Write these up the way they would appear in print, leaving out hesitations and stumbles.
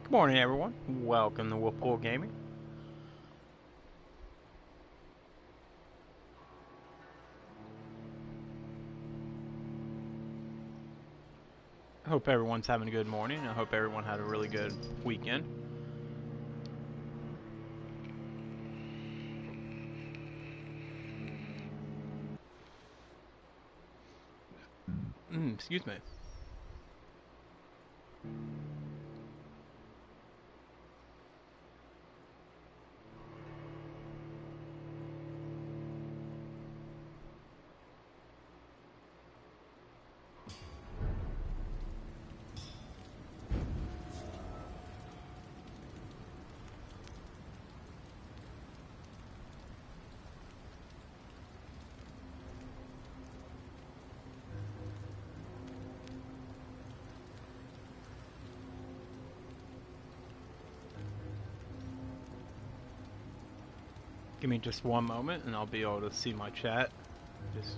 Good morning, everyone. Welcome to Whirlpool Gaming. I hope everyone's having a good morning. I hope everyone had a really good weekend. Excuse me. Give me just one moment and I'll be able to see my chat. Just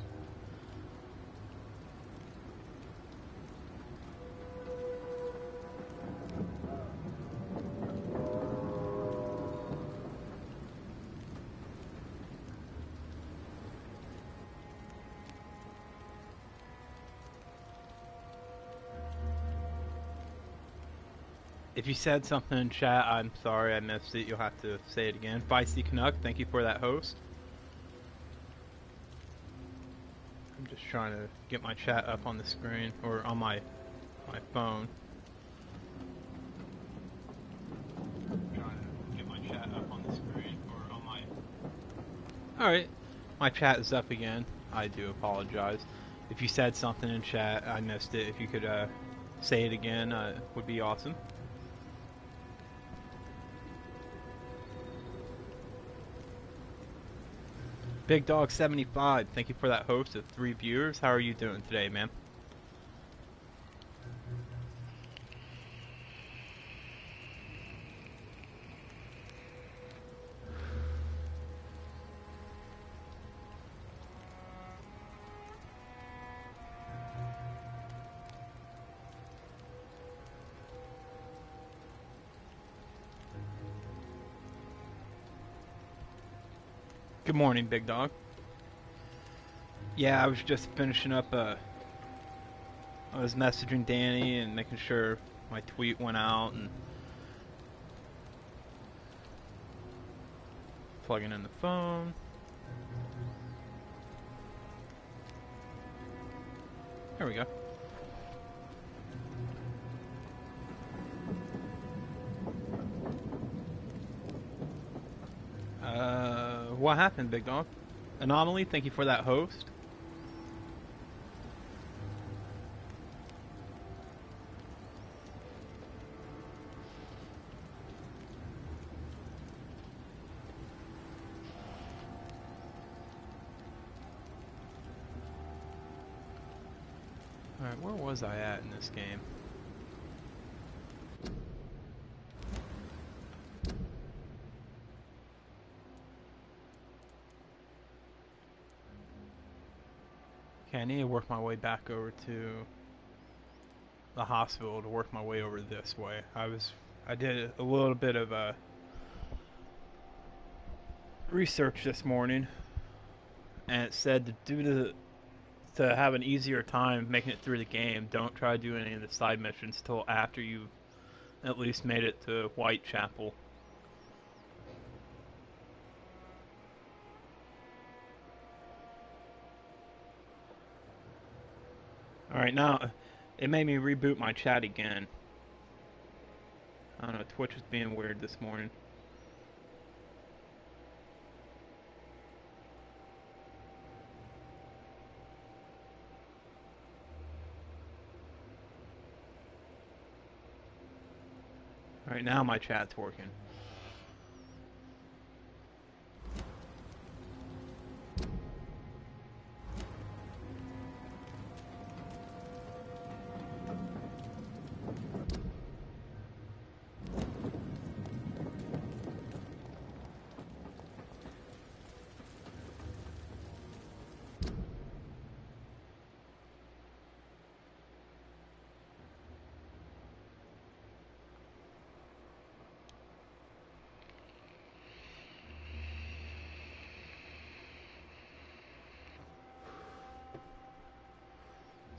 if you said something in chat, I'm sorry I missed it. You'll have to say it again. Feisty Canuck, thank you for that host. I'm just trying to get my chat up on the screen or on my phone. Alright, my chat is up again. I do apologize. If you said something in chat, I missed it. If you could say it again, would be awesome. Big Dog 75, thank you for that host of 3 viewers. How are you doing today, man? Good morning, Big Dog. Yeah, I was just finishing up, I was messaging Danny and making sure my tweet went out and plugging in the phone. There we go. What happened, Big Dog? Anomaly, thank you for that host. Alright, where was I at in this game? Okay, I need to work my way back over to the hospital to work my way over this way. I did a little bit of research this morning, and it said that to have an easier time making it through the game, don't try to do any of the side missions till after you've at least made it to Whitechapel. Alright, now it made me reboot my chat again. I don't know, Twitch was being weird this morning. Alright, now my chat's working.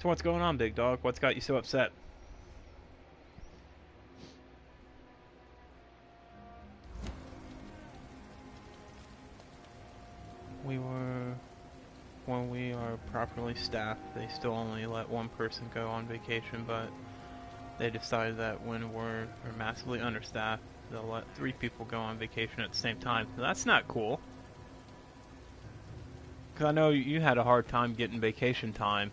So what's going on, big dog? What's got you so upset? When we are properly staffed, they still only let one person go on vacation, but they decided that when we're massively understaffed, they'll let 3 people go on vacation at the same time. So that's not cool. Because I know you had a hard time getting vacation time.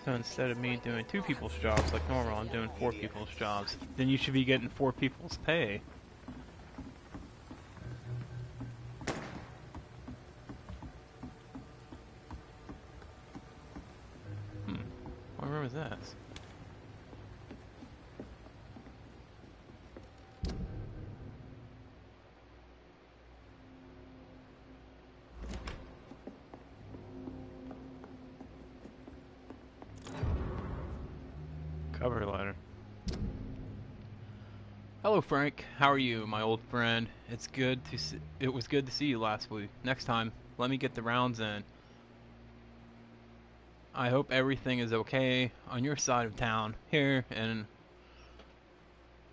So instead of me doing 2 people's jobs like normal, I'm doing 4 people's jobs. Then you should be getting 4 people's pay. What room is that? Cover letter. Hello, Frank. How are you, my old friend? It was good to see you last week. Next time, let me get the rounds in. I hope everything is okay on your side of town here. And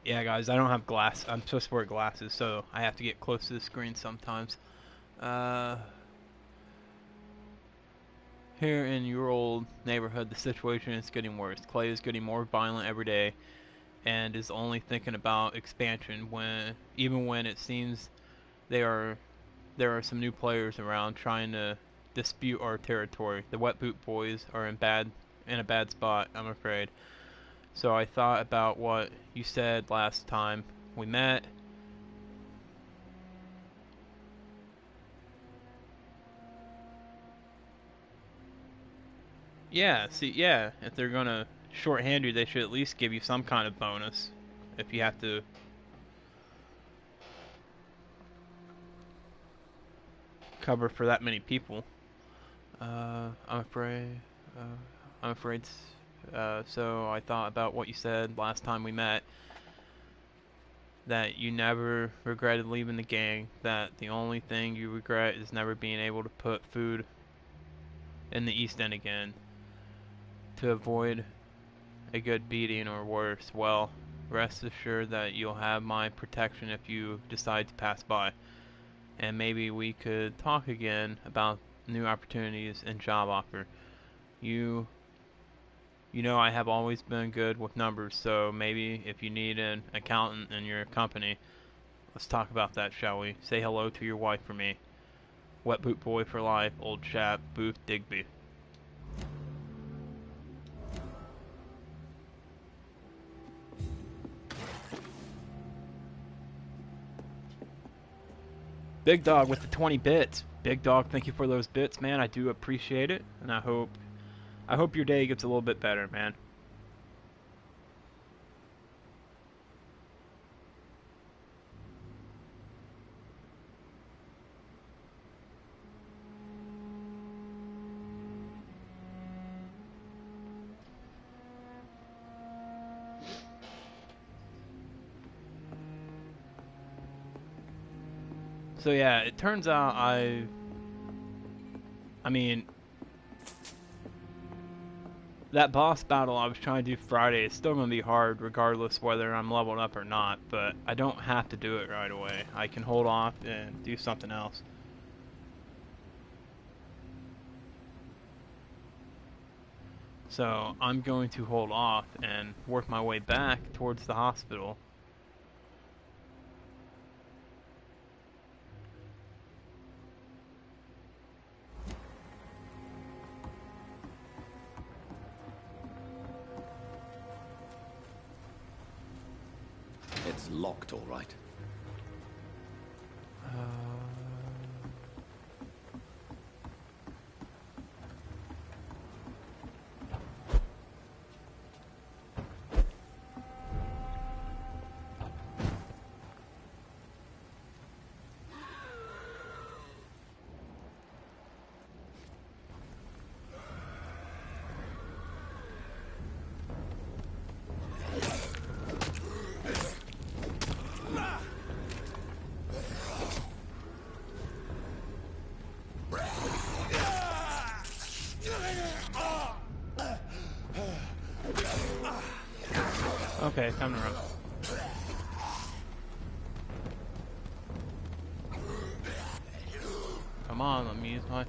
yeah, guys, I don't have glass. I'm supposed to wear glasses, so I have to get close to the screen sometimes. Here in your old neighborhood, the situation is getting worse. Clay is getting more violent every day and is only thinking about expansion even when it seems there are some new players around trying to dispute our territory. The Wet Boot Boys are in a bad spot, I'm afraid. So I thought about what you said last time we met. Yeah, if they're gonna shorthand you, they should at least give you some kind of bonus if you have to cover for that many people. I'm afraid. I'm afraid. So I thought about what you said last time we met. That you never regretted leaving the gang. That the only thing you regret is never being able to put food in the East End again. To avoid a good beating or worse, well, rest assured that you'll have my protection if you decide to pass by. And maybe we could talk again about new opportunities and job offer. You know I have always been good with numbers, so maybe if you need an accountant in your company, let's talk about that, shall we? Say hello to your wife for me. Wet Boot Boy for life, old chap, Booth Digby. Big Dog with the 20 bits. Big Dog, thank you for those bits, man. I do appreciate it, and I hope your day gets a little bit better, man. So yeah, it turns out I mean, that boss battle I was trying to do Friday is still going to be hard regardless whether I'm leveled up or not, but I don't have to do it right away. I can hold off and do something else. So I'm going to hold off and work my way back towards the hospital. It's locked, all right. Okay, time to run. Come on, let me use my...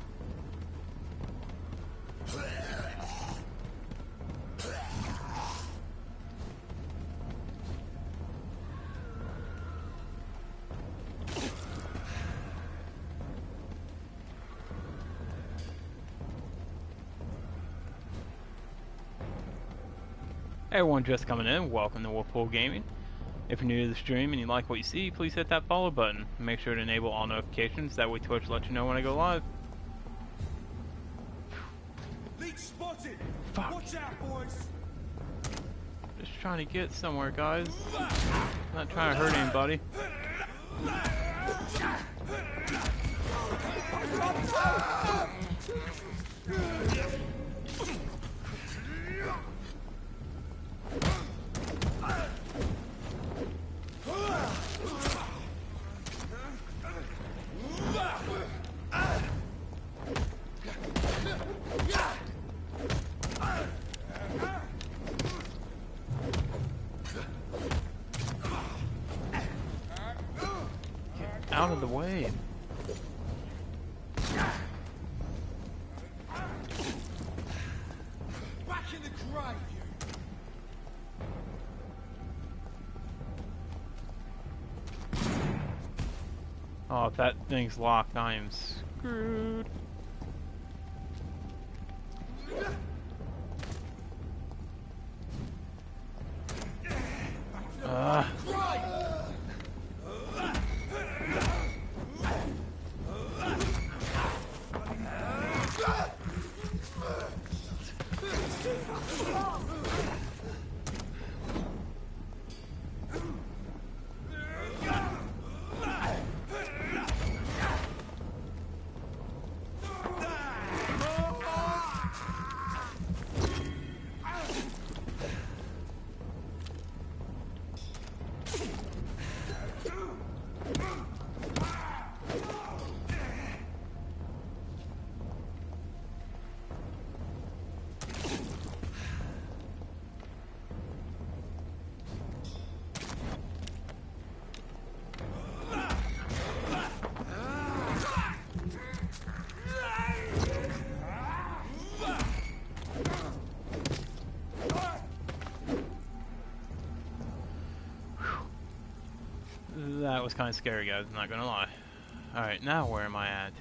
Hey everyone just coming in, welcome to Wolfpool Gaming. If you're new to the stream and you like what you see, please hit that follow button. Make sure to enable all notifications, that way Twitch lets you know when I go live. Leech spotted! Fuck. Watch out, boys! Just trying to get somewhere, guys. Not trying to hurt anybody. Out of the way. Back in the grave! Oh, if that thing's locked, I am screwed. That was kind of scary, guys, I'm not gonna lie. Alright, now where am I at?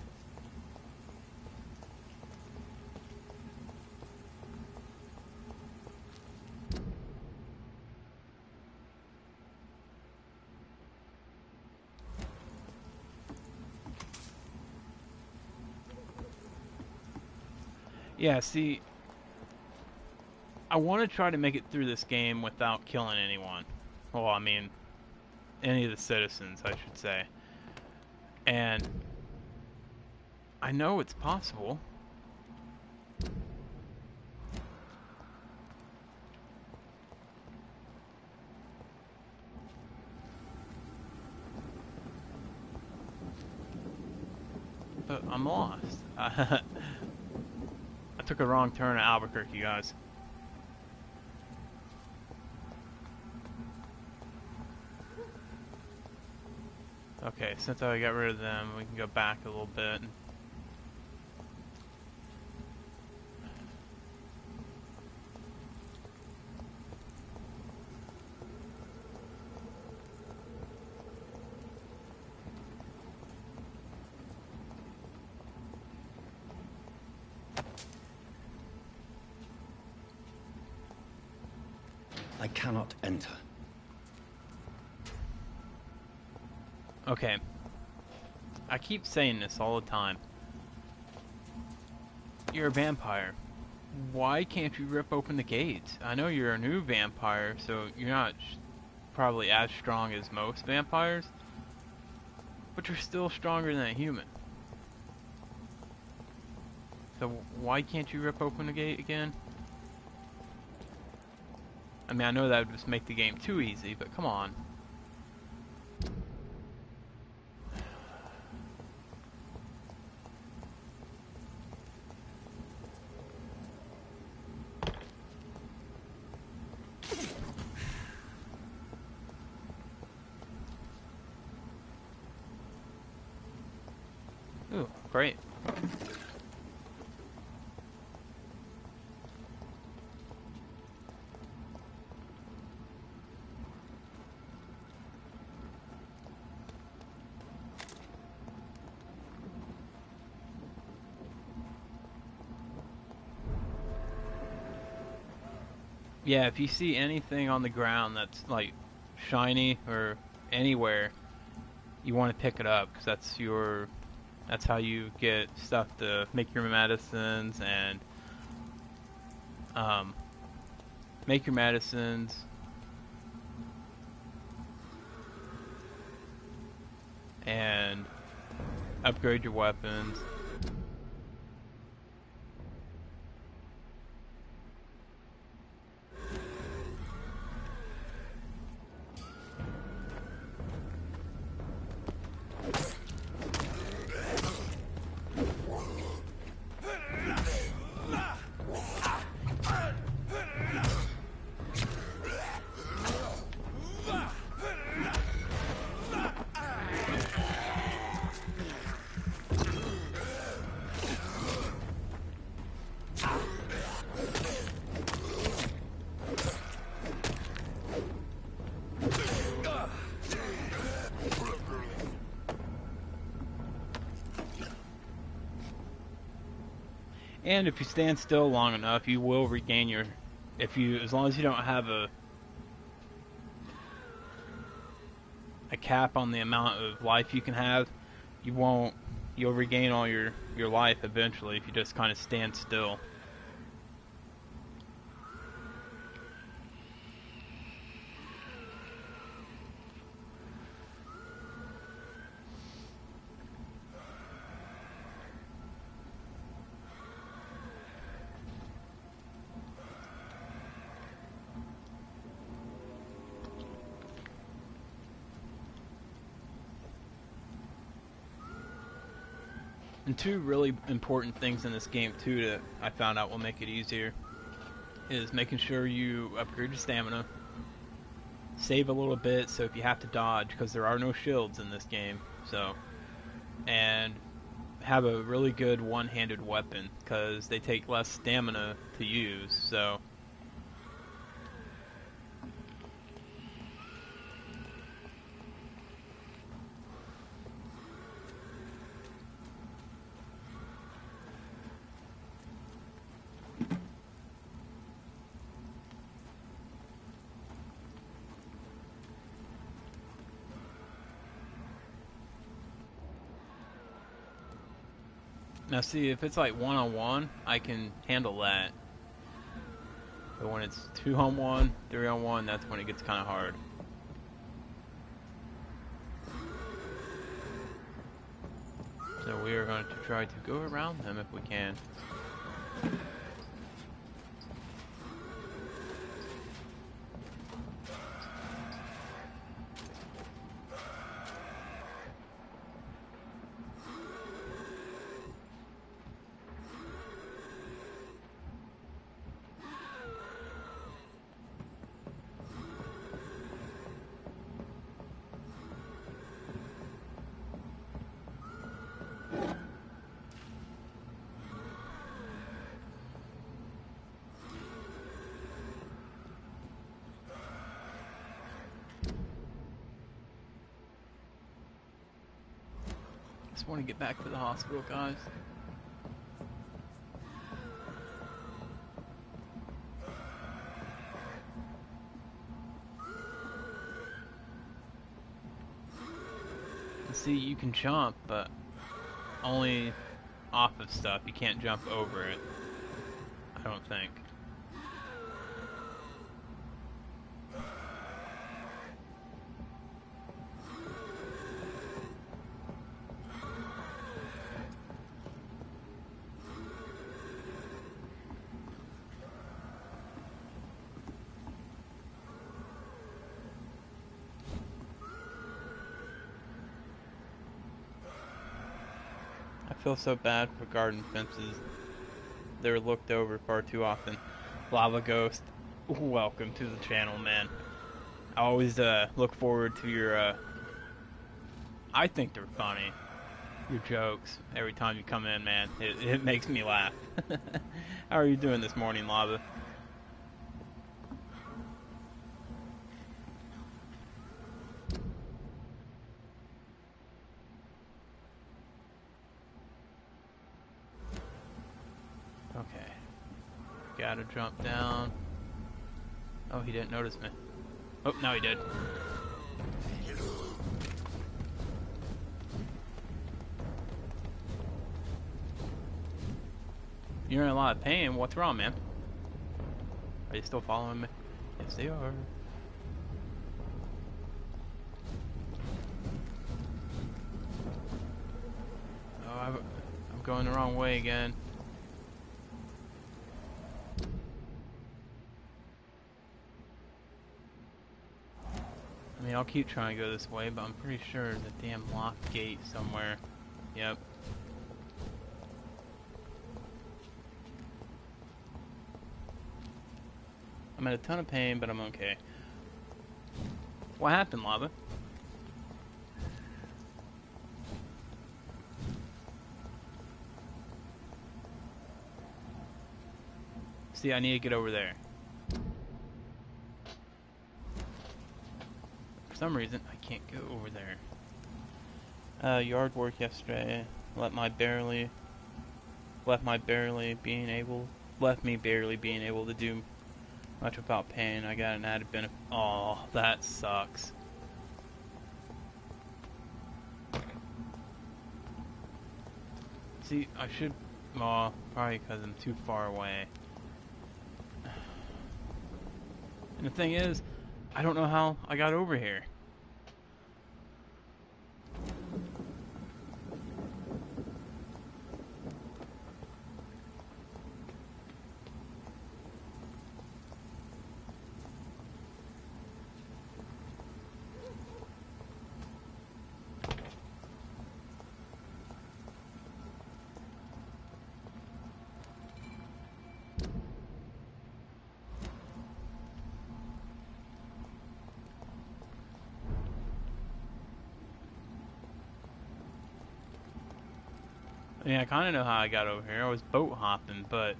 Yeah, see, I want to try to make it through this game without killing anyone. Well, I mean, any of the citizens, I should say. And I know it's possible. But I'm lost. I took a wrong turn at Albuquerque, guys. Okay, since I got rid of them, we can go back a little bit. I cannot enter. Okay. I keep saying this all the time. You're a vampire. Why can't you rip open the gates? I know you're a new vampire, so you're not probably as strong as most vampires, but you're still stronger than a human. So why can't you rip open the gate again? I mean, I know that would just make the game too easy, but come on. Great. Yeah, if you see anything on the ground that's like shiny or anywhere, you want to pick it up because that's how you get stuff to make your medicines and um, make your medicines. And upgrade your weapons. And if you stand still long enough, you will regain your, as long as you don't have a cap on the amount of life you can have, you'll regain all your life eventually if you just kind of stand still. And two really important things in this game too that I found out will make it easier is making sure you upgrade your stamina, save a little bit so if you have to dodge, because there are no shields in this game, so, and have a really good one-handed weapon because they take less stamina to use, so. Now see, if it's like one-on-one, I can handle that. But when it's 2-on-1, 3-on-1, that's when it gets kind of hard. So we are going to try to go around them if we can. Just want to get back to the hospital, guys. See, you can jump, but only off of stuff. You can't jump over it, I don't think. I feel so bad for garden fences. They're looked over far too often. Lava Ghost, welcome to the channel, man. I always look forward to your, I think they're funny. your jokes every time you come in, man. It makes me laugh. How are you doing this morning, Lava? Okay. Gotta jump down. Oh, he didn't notice me. Oh, now he did. You're in a lot of pain. What's wrong, man? Are you still following me? Yes, they are. Oh, I'm going the wrong way again. I mean, I'll keep trying to go this way, but I'm pretty sure there's a damn locked gate somewhere. Yep. I'm in a ton of pain, but I'm okay. What happened, Lava? See, I need to get over there. For some reason, I can't go over there. Yard work yesterday left me barely being able to do much without pain. I got an added benefit. Oh, that sucks. See, I should. Well, probably because I'm too far away. And the thing is, I don't know how I got over here. I mean, I kind of know how I got over here. I was boat hopping, but...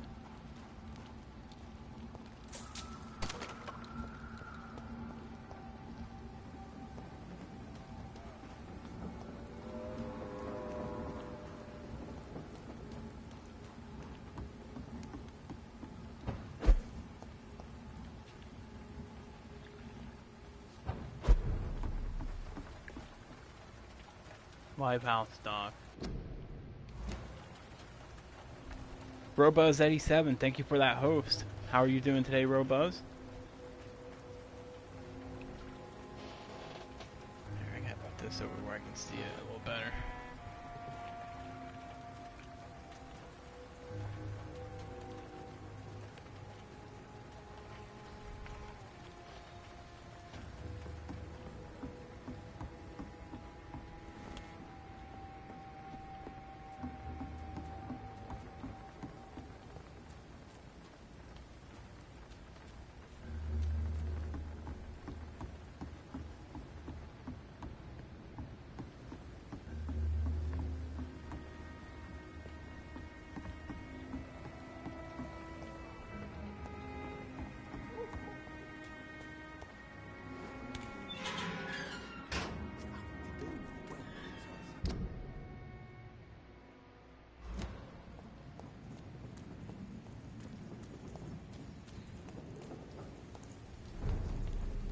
Live house dog. Robuzz87, thank you for that host. How are you doing today, Robuzz? There, I gotta put this over where I can see it a little better.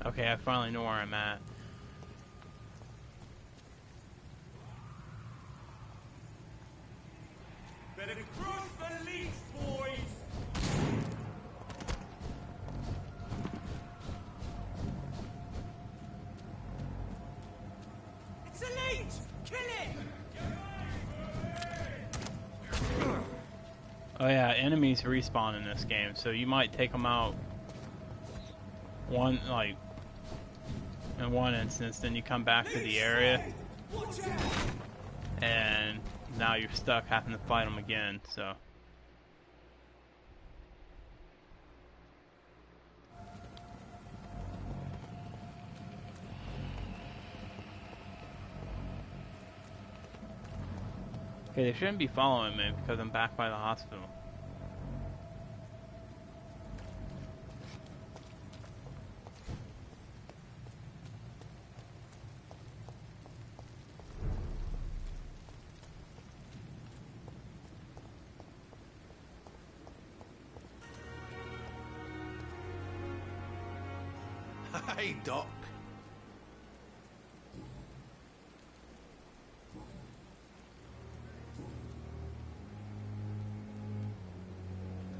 Okay, I finally know where I'm at. Better cross the leagues, boys! It's a leech! Kill it! Oh yeah, enemies respawn in this game, so you might take them out in one instance, then you come back to the area, and now you're stuck having to fight them again, so... Okay, they shouldn't be following me because I'm back by the hospital. Hey, Doc.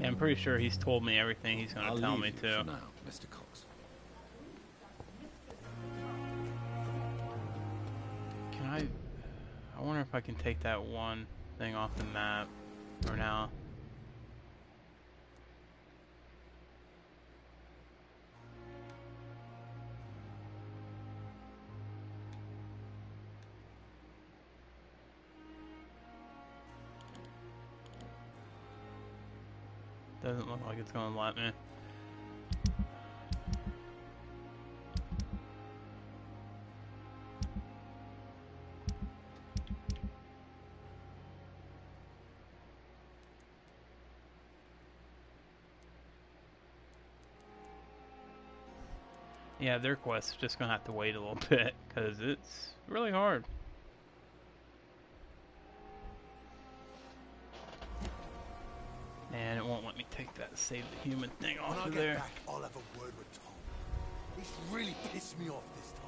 Yeah, I'm pretty sure he's told me everything he's going I'll to tell leave me you too. for now, Mr. Cox. Can I wonder if I can take that one thing off the map for now. Doesn't look like it's going to let me. Yeah, their quest's just gonna have to wait a little bit, because it's really hard. And it won't let me take that save the human thing off When I of get there. back, I'll have a word with Tom. He's really pissed me off this time.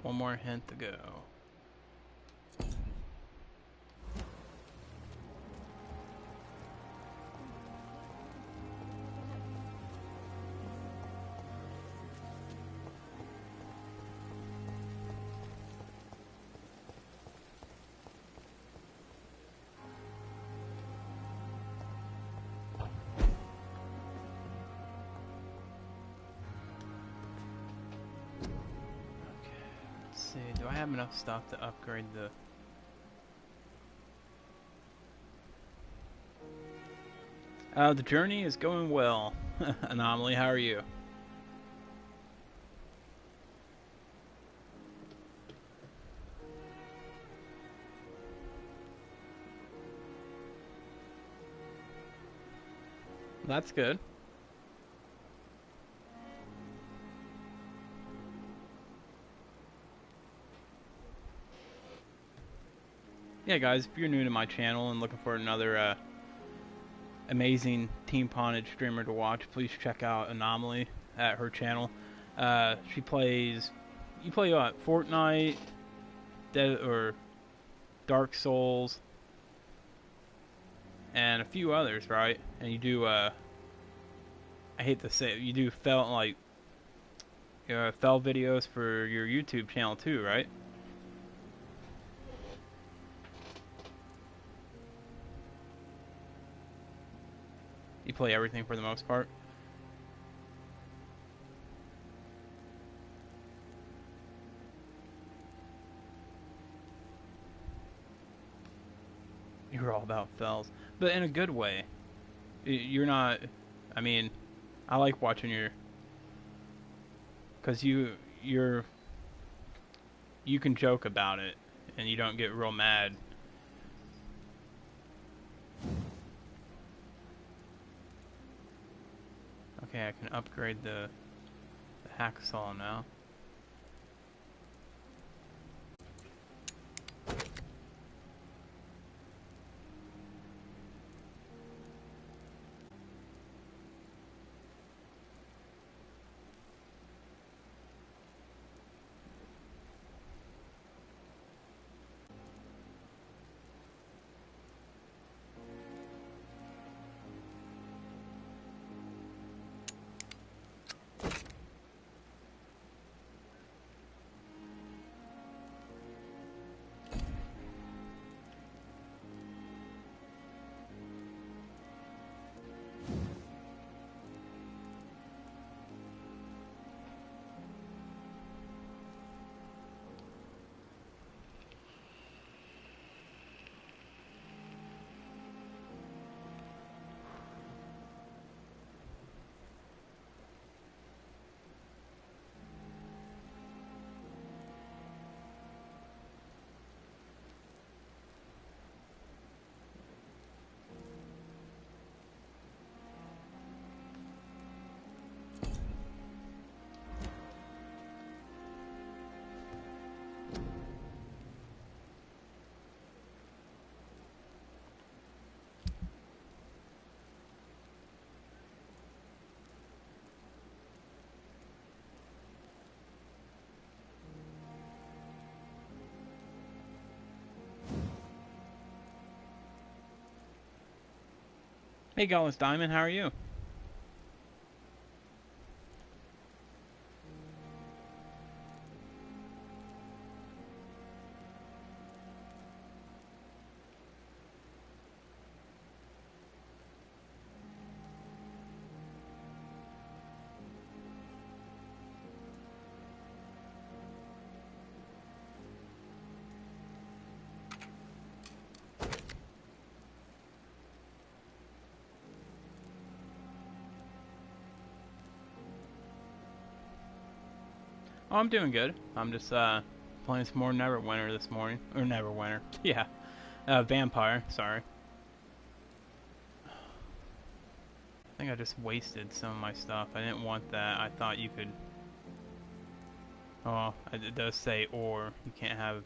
One more hint to go. Let's see, do I have enough stuff to upgrade the... The journey is going well. Anomaly, how are you? That's good. Yeah, guys, if you're new to my channel and looking for another amazing Team Ponage streamer to watch, please check out Anomaly at her channel. She plays... You play what? Fortnite, or Dark Souls, and a few others, right? And you do, I hate to say it, you do fell videos for your YouTube channel too, right? You play everything for the most part? You're all about fells, but in a good way. You're not, I mean, I like watching your, because you can joke about it and you don't get real mad. Okay, I can upgrade the hacksaw now. Hey, Gallus Diamond, how are you? Oh, I'm doing good. I'm just playing some more Neverwinter this morning. Or Neverwinter. Yeah. Vampire, sorry. I think I just wasted some of my stuff. I didn't want that. I thought you could... Oh, it does say or. You can't have...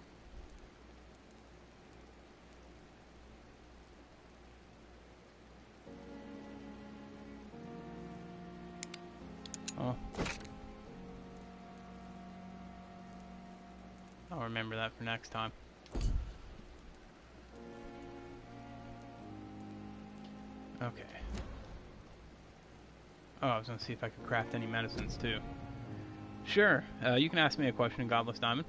Oh. I'll remember that for next time. Okay. Oh, I was gonna see if I could craft any medicines too. Sure. You can ask me a question, Godless Diamond.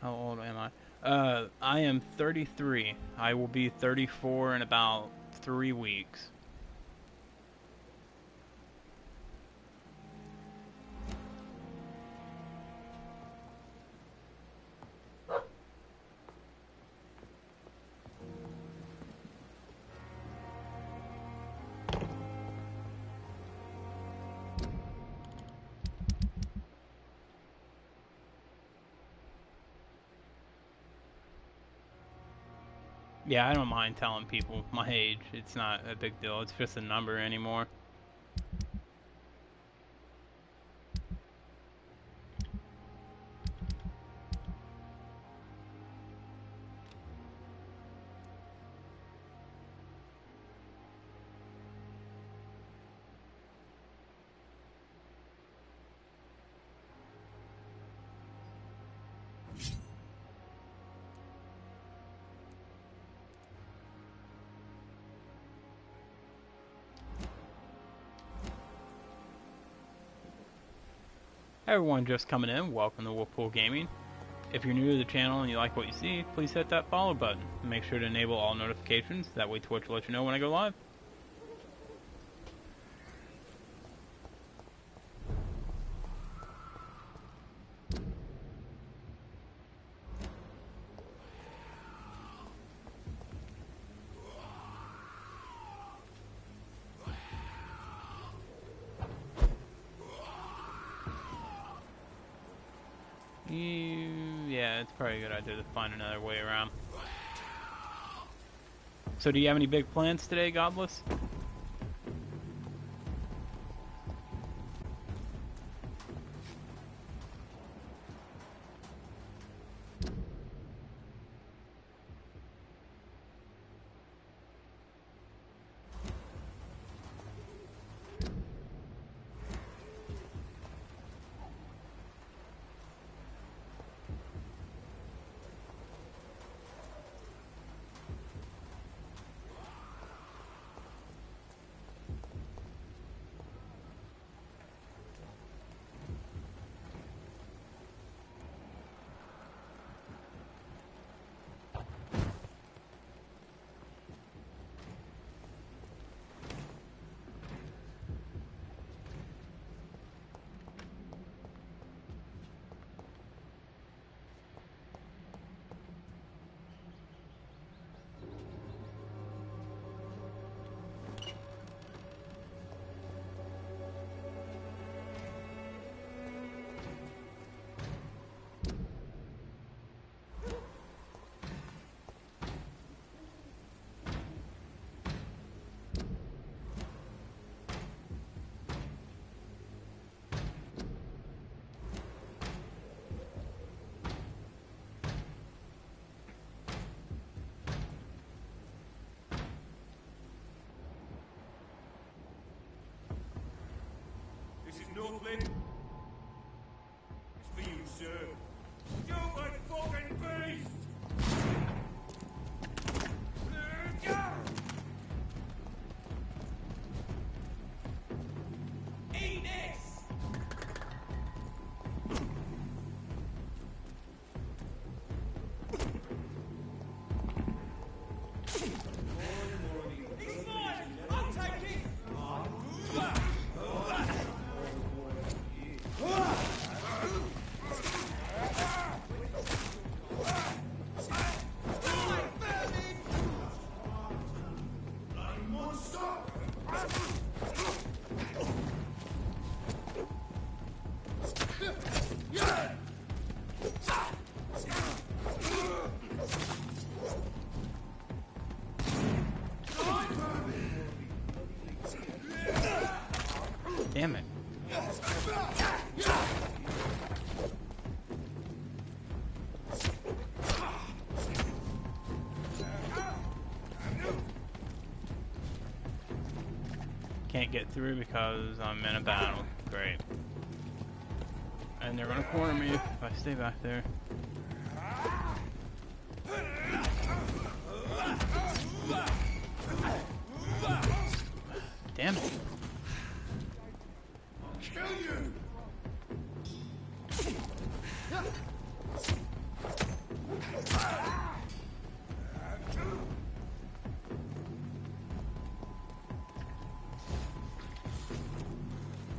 How old am I? I am 33. I will be 34 in about 3 weeks. Yeah, I don't mind telling people my age. It's not a big deal. It's just a number anymore. Everyone just coming in, welcome to Wolfpool Gaming. If you're new to the channel and you like what you see, please hit that follow button. Make sure to enable all notifications, that way Twitch will let you know when I go live. Yeah, it's probably a good idea to find another way around. So do you have any big plans today, Godless? Damn it. Can't get through because I'm in a battle. Great. And they're gonna corner me if I stay back there. Damn it. Kill you!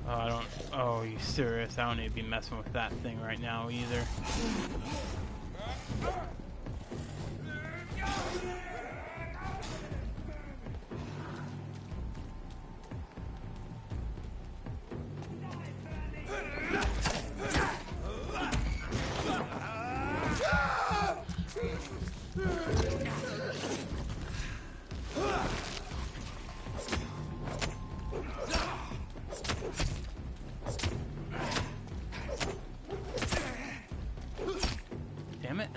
Oh, I don't. Oh, you serious? I don't need to be messing with that thing right now either. Damn it.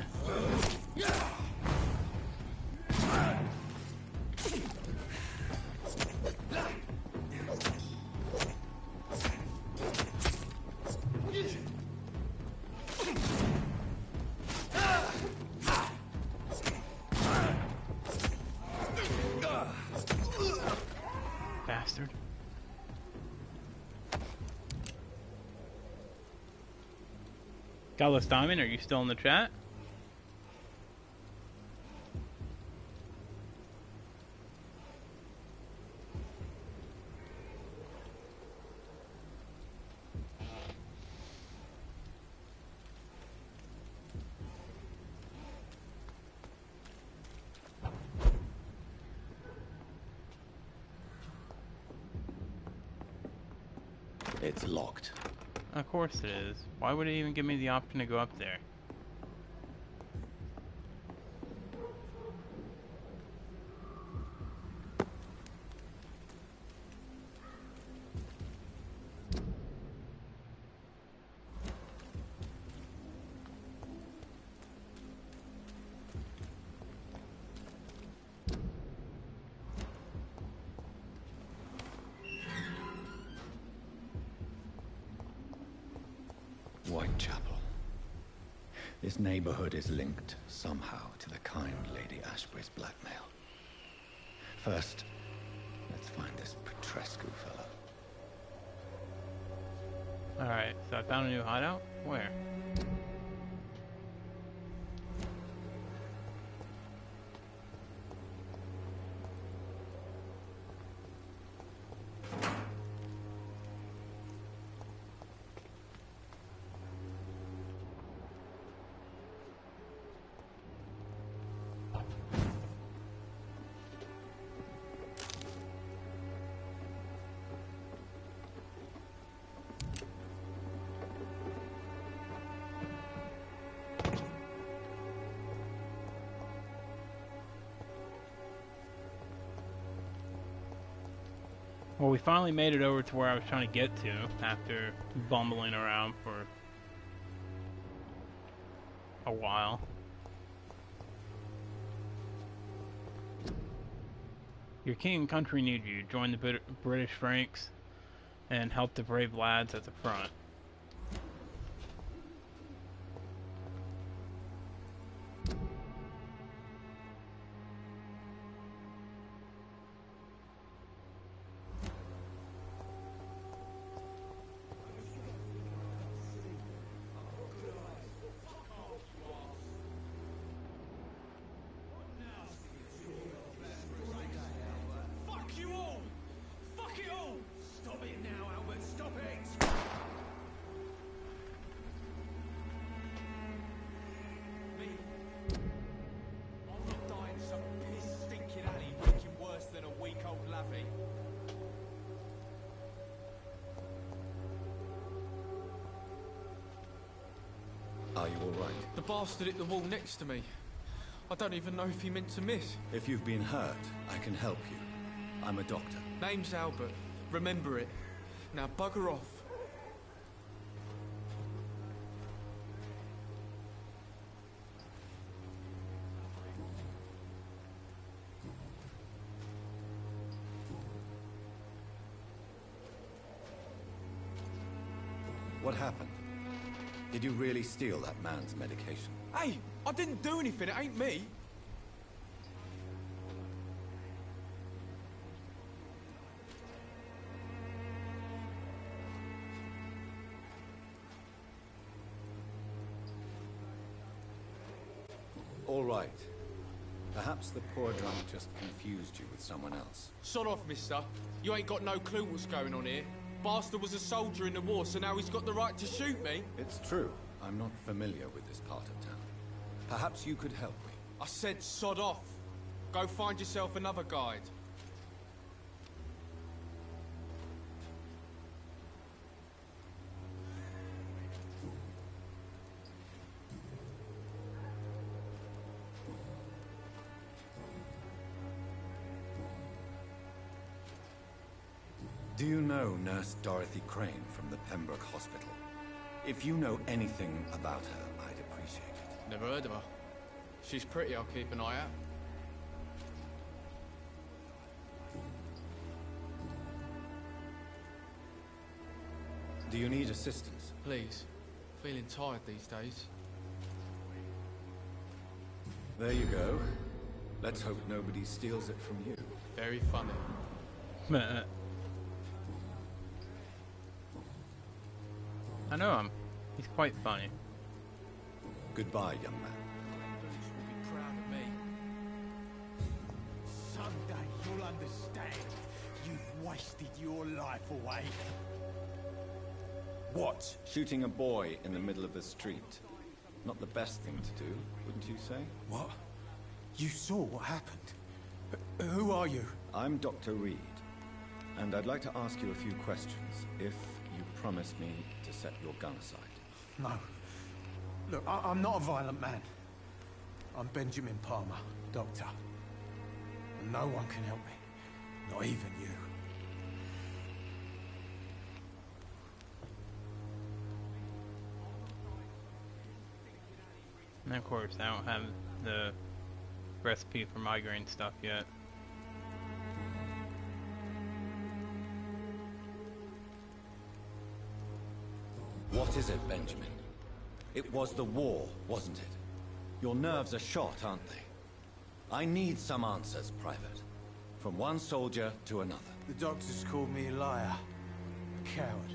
Bastard. Carlos Diamond, are you still in the chat? It's locked. Of course it is. Why would it even give me the option to go up there? Whitechapel. This neighborhood is linked somehow to the kind Lady Ashbury's blackmail. First, let's find this Petrescu fellow. Alright, so I found a new hideout? Where? Well, we finally made it over to where I was trying to get to after bumbling around for a while. Your king and country need you. Join the British Franks and help the brave lads at the front. Are you all right? The bastard hit the wall next to me. I don't even know if he meant to miss. If you've been hurt, I can help you. I'm a doctor. Name's Albert. Remember it. Now bugger off. What happened? Did you really steal that man's medication? Hey, I didn't do anything, it ain't me. All right. Perhaps the poor drunk just confused you with someone else. Sod off, mister. You ain't got no clue what's going on here. Bastard was a soldier in the war, so now he's got the right to shoot me. It's true. I'm not familiar with this part of town. Perhaps you could help me. I said sod off. Go find yourself another guide. Do you know Nurse Dorothy Crane from the Pembroke Hospital? If you know anything about her, I'd appreciate it. Never heard of her. She's pretty, I'll keep an eye out. Do you need assistance? Please. Feeling tired these days. There you go. Let's hope nobody steals it from you. Very funny. Meh. I know him. He's quite funny. Goodbye, young man. Police will be proud of me. Someday you'll understand. You've wasted your life away. What? Shooting a boy in the middle of the street. Not the best thing to do, wouldn't you say? What? You saw what happened? Who are you? I'm Dr. Reed, and I'd like to ask you a few questions, if you promise me to set your gun aside. No. Look, I'm not a violent man. I'm Benjamin Palmer, doctor. And no one can help me. Not even you. And of course, I don't have the recipe for migraine stuff yet. What is it, Benjamin? It was the war, wasn't it? Your nerves are shot, aren't they? I need some answers, Private. From one soldier to another. The doctors called me a liar. A coward.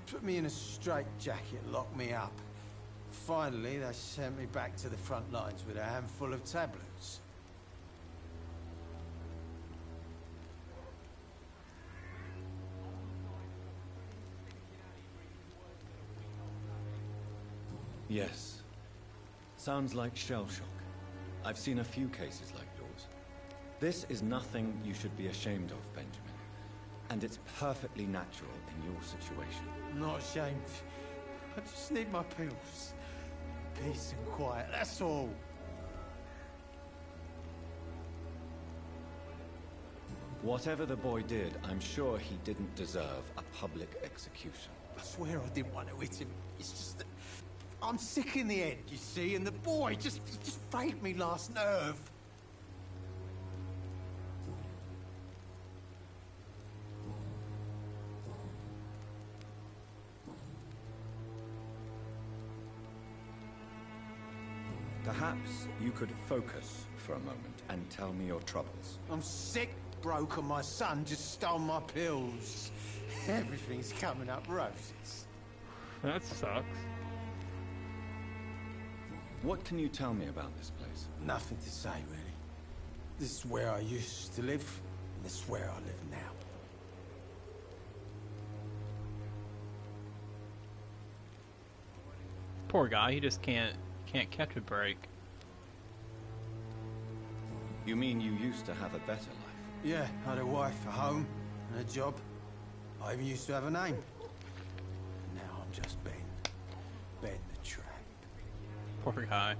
Put me in a straitjacket, locked me up. Finally, they sent me back to the front lines with a handful of tablets. Yes. Sounds like shell shock. I've seen a few cases like yours. This is nothing you should be ashamed of, Benjamin. And it's perfectly natural in your situation. I'm not ashamed. I just need my pills. Peace and quiet, that's all. Whatever the boy did, I'm sure he didn't deserve a public execution. I swear I didn't want to hit him. It's just that I'm sick in the head, you see, and the boy just failed me last nerve. Perhaps you could focus for a moment and tell me your troubles. I'm sick, broke, and my son just stole my pills. Everything's coming up roses. That sucks. What can you tell me about this place? Nothing to say, really. This is where I used to live, and this is where I live now. Poor guy, he just can't catch a break. You mean you used to have a better life? Yeah, I had a wife, a home, and a job. I even used to have a name. Now I'm just Ben. Ben the Tramp. Poor guy.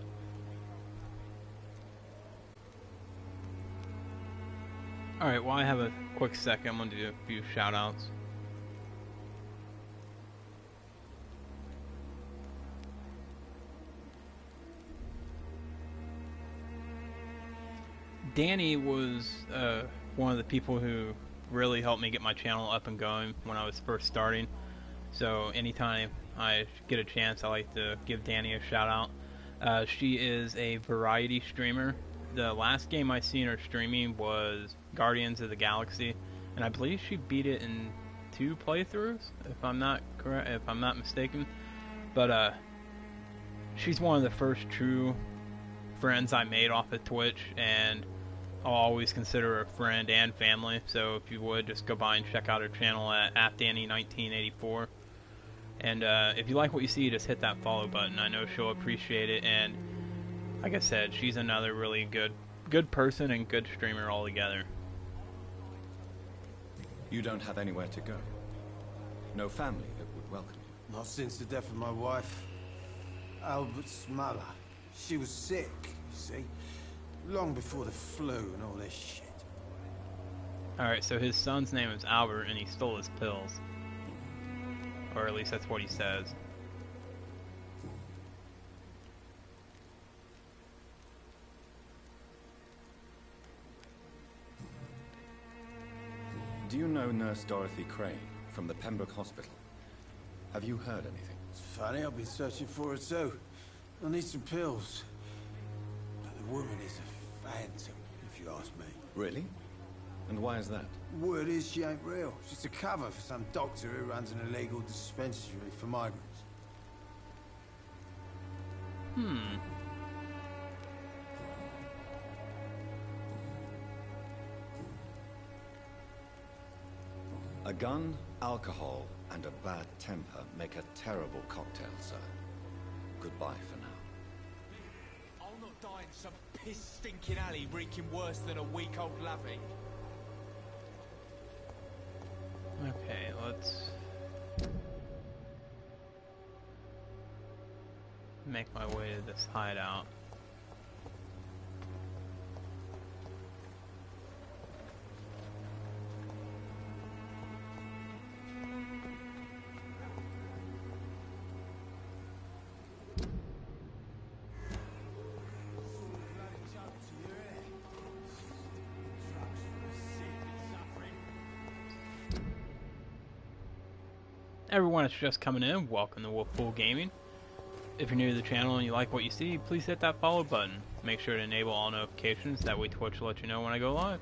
Alright, while I have a quick second, I'm gonna do a few shout outs. Danny was one of the people who really helped me get my channel up and going when I was first starting. So anytime I get a chance, I like to give Danny a shout out. She is a variety streamer. The last game I seen her streaming was Guardians of the Galaxy, and I believe she beat it in 2 playthroughs, if I'm not mistaken. But she's one of the first true friends I made off of Twitch, and I'll always consider her a friend and family. So if you would, just go by and check out her channel at @Danny1984. And if you like what you see, just hit that follow button. I know she'll appreciate it. And like I said, she's another really good person and good streamer altogether. You don't have anywhere to go? No family that would welcome you? Not since the death of my wife, Albert's mother. She was sick, you see. Long before the flu and all this shit. Alright, so his son's name is Albert, and he stole his pills. Or at least that's what he says. Do you know Nurse Dorothy Crane from the Pembroke Hospital? Have you heard anything? It's funny, I've been searching for her too. I need some pills. But the woman is a phantom, if you ask me. Really? And why is that? Word is she ain't real. She's a cover for some doctor who runs an illegal dispensary for migrants. A gun, alcohol, and a bad temper make a terrible cocktail, sir. Goodbye for now. I'll not die in some piss-stinking alley reeking worse than a week-old lavvy. Okay, let's make my way to this hideout. Everyone that's just coming in, welcome to Wolfpool Gaming. If you're new to the channel and you like what you see, please hit that follow button. Make sure to enable all notifications, that way Twitch will let you know when I go live.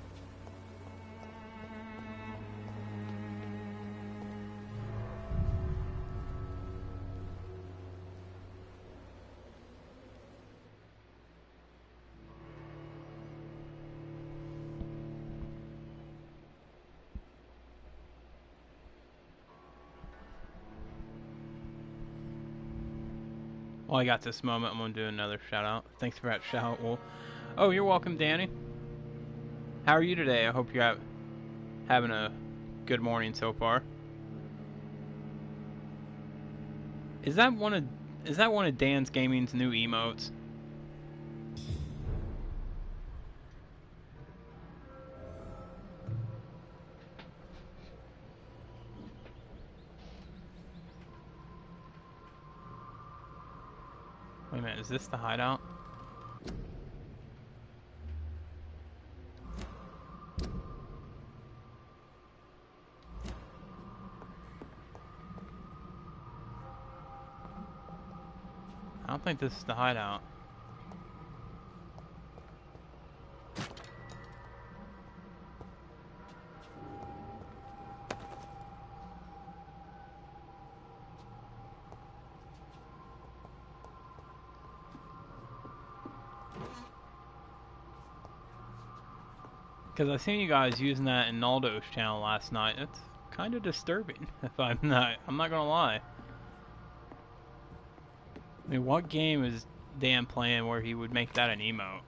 While I got this moment, I'm going to do another shout out. Thanks for that shout out, Wolf. Oh, you're welcome, Danny. How are you today? I hope you're having a good morning so far. Is that one of Dan's Gaming's new emotes? Wait a minute, is this the hideout? I don't think this is the hideout. Because I seen you guys using that in Naldo's channel last night. It's kind of disturbing, if I'm not gonna lie. I mean, what game is Dan playing where he would make that an emote?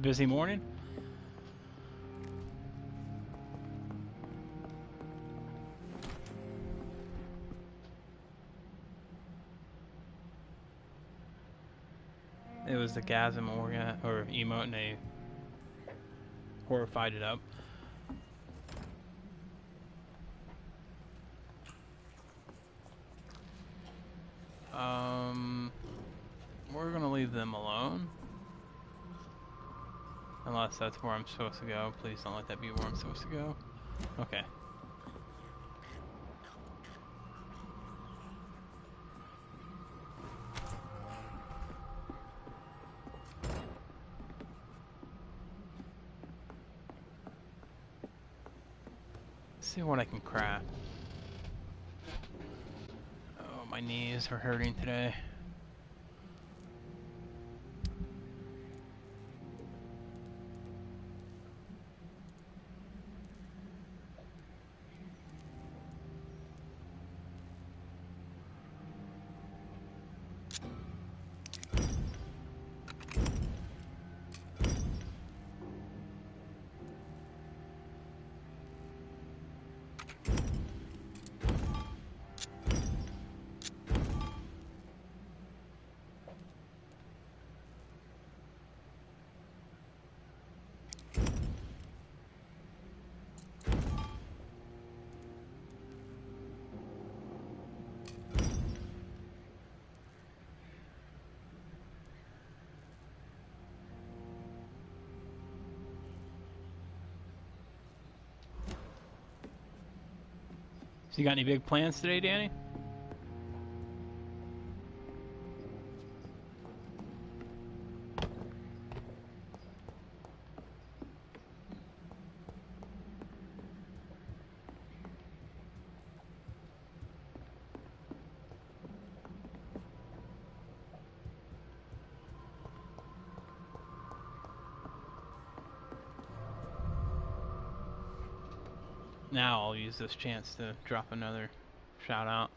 Busy morning? It was the Gasm or emote, and they horrified it up. We're gonna leave them alone. Unless that's where I'm supposed to go. Please don't let that be where I'm supposed to go. Okay. Let's see what I can craft. Oh, my knees are hurting today. So you got any big plans today, Danny? Now I'll use this chance to drop another shout out.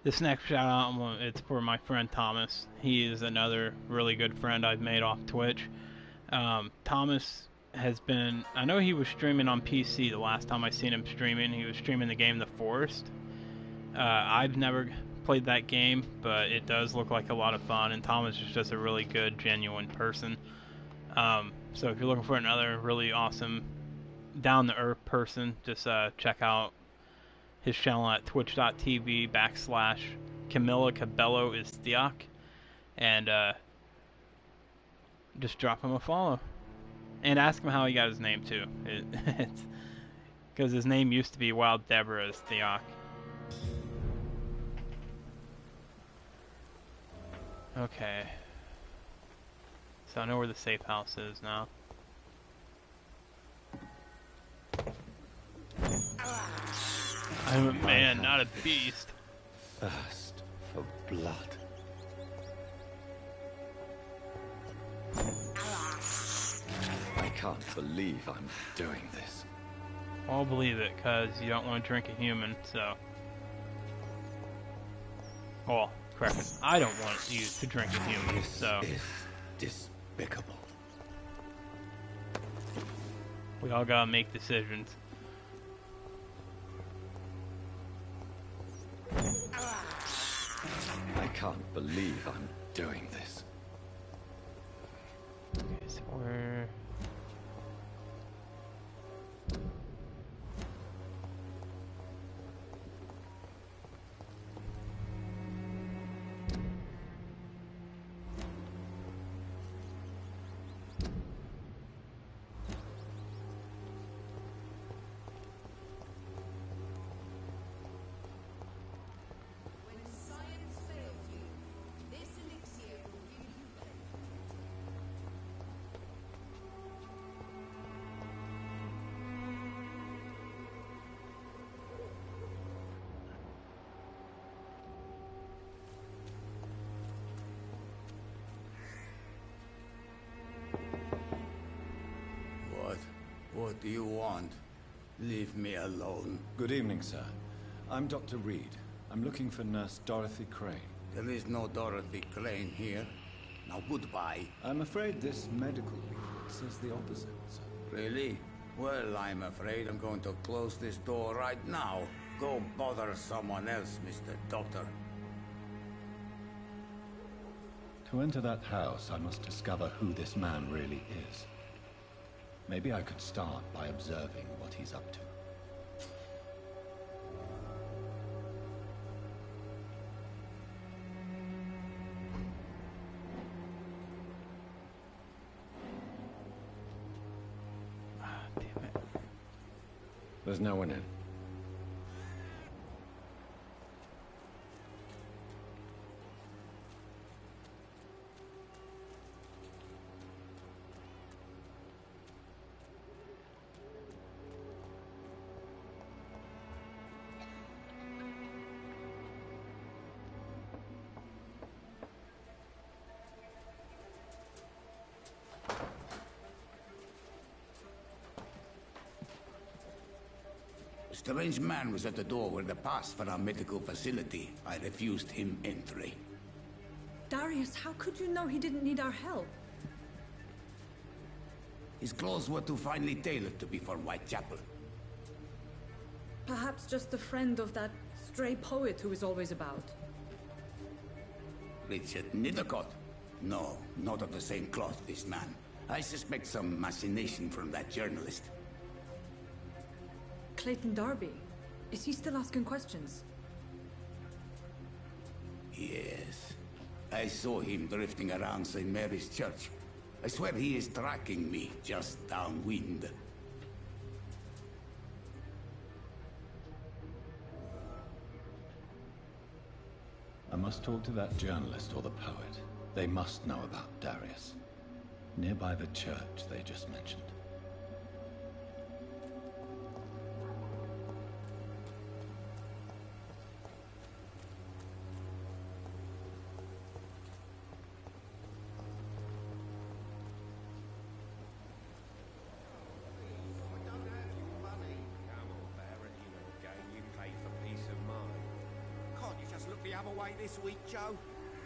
This next shout out, it's for my friend Thomas. He is another really good friend I've made off Twitch. Thomas has been, I know he was streaming on PC the last time I seen him streaming. He was streaming the game The Forest. I've never played that game, but it does look like a lot of fun, and Thomas is just a really good, genuine person. So if you're looking for another really awesome, down-to-earth person, just check out his channel at twitch.tv/Camilla Cabello is Theok, and just drop him a follow. And ask him how he got his name, too. It's because his name used to be Wild Deborah is Theok. Okay. So I know where the safe house is now. I'm a man, not a beast. Thirst for blood. I can't believe I'm doing this. I'll believe it, because you don't want to drink a human, so... Well, correct. I don't want you to drink a human, so... This is despicable. We all gotta make decisions. I can't believe I'm doing this. Okay, so we're... What do you want? Leave me alone. Good evening, sir. I'm Dr. Reed. I'm looking for Nurse Dorothy Crane. There is no Dorothy Crane here. Now goodbye. I'm afraid this medical report says the opposite, sir. Really? Well, I'm afraid I'm going to close this door right now. Go bother someone else, Mr. Doctor. To enter that house, I must discover who this man really is. Maybe I could start by observing what he's up to. Damn it. There's no one in. A strange man was at the door with the pass for our medical facility. I refused him entry. Darius, how could you know he didn't need our help? His clothes were too finely tailored to be for Whitechapel. Perhaps just a friend of that stray poet who is always about. Richard Nithercott? No, not of the same cloth, this man. I suspect some machination from that journalist. Clayton Darby. Is he still asking questions? Yes. I saw him drifting around St. Mary's Church. I swear he is tracking me just downwind. I must talk to that journalist or the poet. They must know about Darius. Nearby the church they just mentioned. This week, Joe.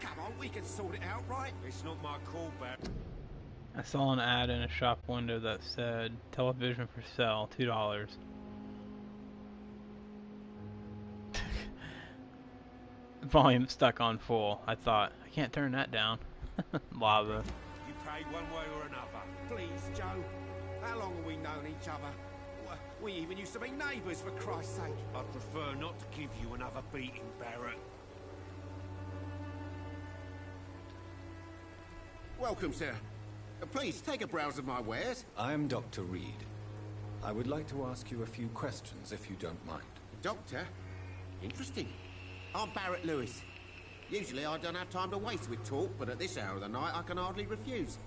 Come on, we can sort it out, right? It's not my call, Barry. I saw an ad in a shop window that said, television for sale, $2. Volume stuck on full. I thought, I can't turn that down. Lava. You pay one way or another. Please, Joe. How long have we known each other? We even used to be neighbours, for Christ's sake. I'd prefer not to give you another beating, Barrett. Welcome, sir. Please, take a browse of my wares. I'm Dr. Reed. I would like to ask you a few questions, if you don't mind. Doctor? Interesting. I'm Barrett Lewis. Usually I don't have time to waste with talk, but at this hour of the night I can hardly refuse.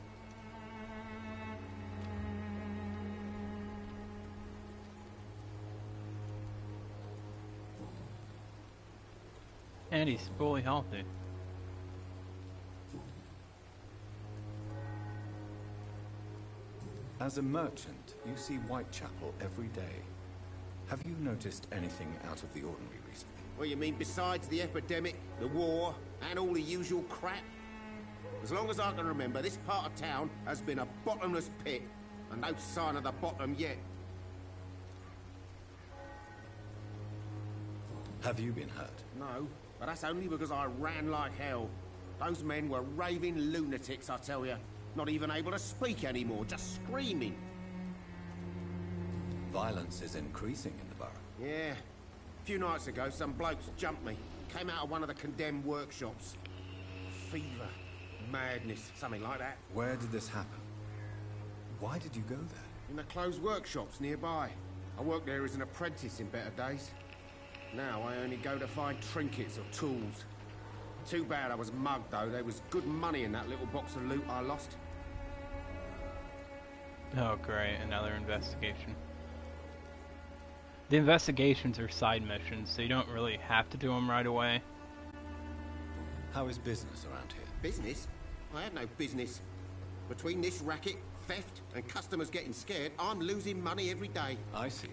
And he's fully healthy. As a merchant, you see Whitechapel every day. Have you noticed anything out of the ordinary recently? What you mean besides the epidemic, the war, and all the usual crap? As long as I can remember, this part of town has been a bottomless pit, and no sign of the bottom yet. Have you been hurt? No, but that's only because I ran like hell. Those men were raving lunatics, I tell you. Not even able to speak anymore, just screaming. Violence is increasing in the borough. Yeah. A few nights ago, some blokes jumped me. Came out of one of the condemned workshops. Fever, madness, something like that. Where did this happen? Why did you go there? In the closed workshops nearby. I worked there as an apprentice in better days. Now I only go to find trinkets or tools. Too bad I was mugged, though. There was good money in that little box of loot I lost. Oh great, another investigation. The investigations are side missions, so you don't really have to do them right away. How is business around here? Business? I have no business. Between this racket, theft and customers getting scared, I'm losing money every day. I see.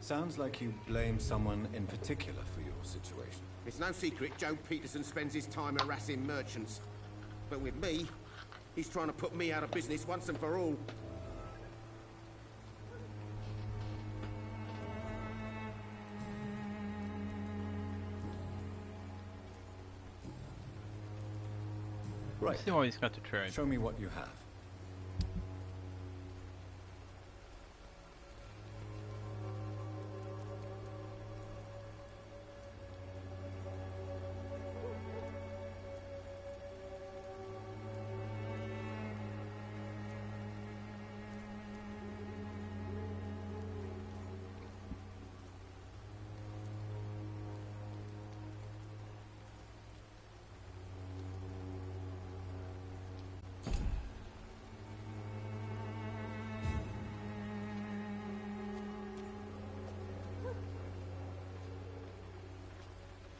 Sounds like you blame someone in particular for your situation. It's no secret Joe Peterson spends his time harassing merchants. But with me, he's trying to put me out of business once and for all. Right. See why he's got to trade. Show me what you have.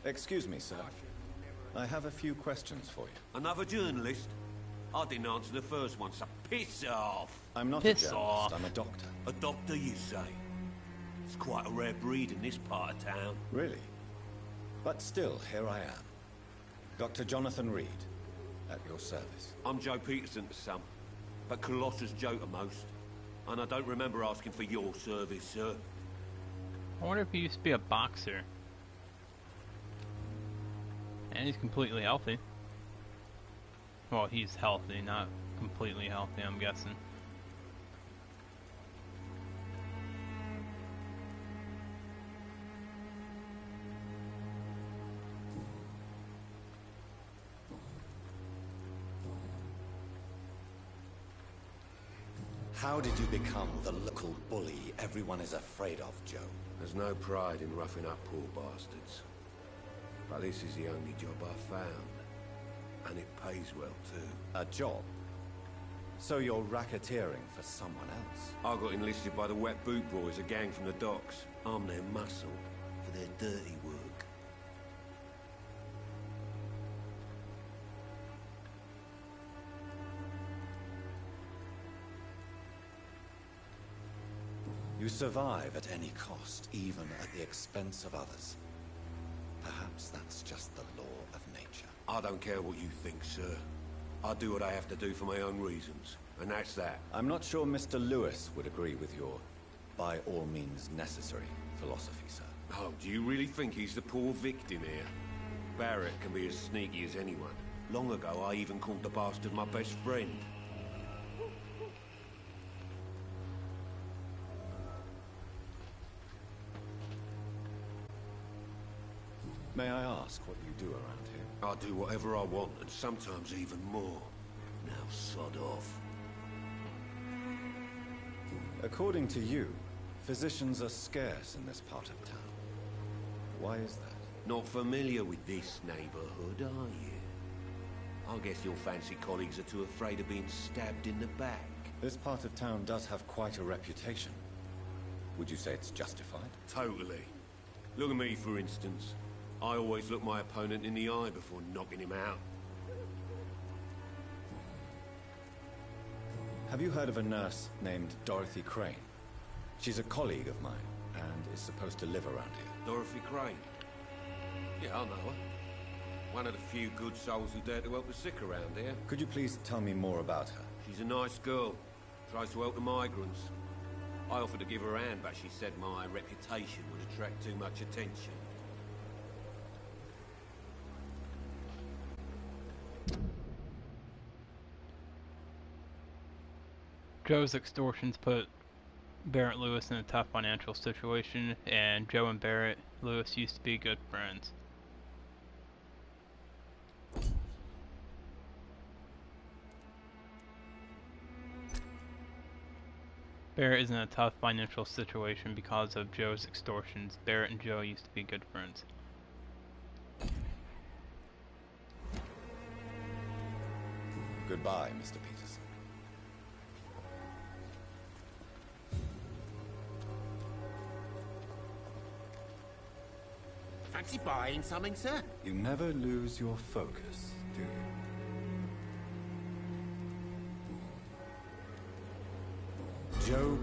Excuse me, sir. I have a few questions for you. Another journalist? I didn't answer the first one, so piss off! I'm not Piss a journalist, off. I'm a doctor. A doctor, you say? It's quite a rare breed in this part of town. Really? But still, here I am. Dr. Jonathan Reed, at your service. I'm Joe Peterson to some, but Colossus Joe to most. And I don't remember asking for your service, sir. I wonder if he used to be a boxer. And he's completely healthy. Well, he's healthy, not completely healthy, I'm guessing. How did you become the local bully everyone is afraid of, Joe? There's no pride in roughing up poor bastards. But this is the only job I've found. And it pays well, too. A job? So you're racketeering for someone else? I got enlisted by the Wet Boot Boys, a gang from the docks. I'm their muscle for their dirty work. You survive at any cost, even at the expense of others. Perhaps that's just the law of nature. I don't care what you think, sir. I do what I have to do for my own reasons, and that's that. I'm not sure Mr. Lewis would agree with your by all means necessary philosophy, sir. Oh, do you really think he's the poor victim here? Barrett can be as sneaky as anyone. Long ago, I even called the bastard my best friend. May I ask what you do around here? I do whatever I want, and sometimes even more. Now sod off. According to you, physicians are scarce in this part of town. Why is that? Not familiar with this neighborhood, are you? I guess your fancy colleagues are too afraid of being stabbed in the back. This part of town does have quite a reputation. Would you say it's justified? Totally. Look at me, for instance. I always look my opponent in the eye before knocking him out. Have you heard of a nurse named Dorothy Crane? She's a colleague of mine, and is supposed to live around here. Dorothy Crane? Yeah, I know her. One of the few good souls who dare to help the sick around here. Could you please tell me more about her? She's a nice girl. Tries to help the migrants. I offered to give her a hand, but she said my reputation would attract too much attention. Joe's extortions put Barrett Lewis in a tough financial situation, and Joe and Barrett Lewis used to be good friends. Barrett is in a tough financial situation because of Joe's extortions. Barrett and Joe used to be good friends. Goodbye, Mr. Peterson. Fancy buying something, sir? You never lose your focus, do you?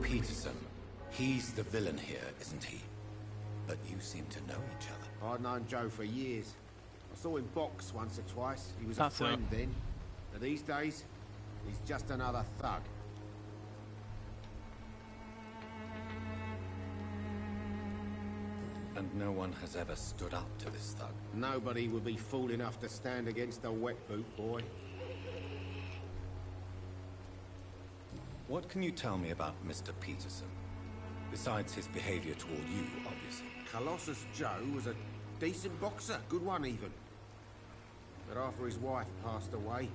Peterson. He's the villain here, isn't he? But you seem to know each other. I'd known Joe for years. I saw him box once or twice. He was a That's so. friend then. But these days, he's just another thug. And no one has ever stood up to this thug. Nobody would be fool enough to stand against a wet boot boy. What can you tell me about Mr. Peterson? Besides his behavior toward you, obviously. Colossus Joe was a decent boxer, good one even. But after his wife passed away,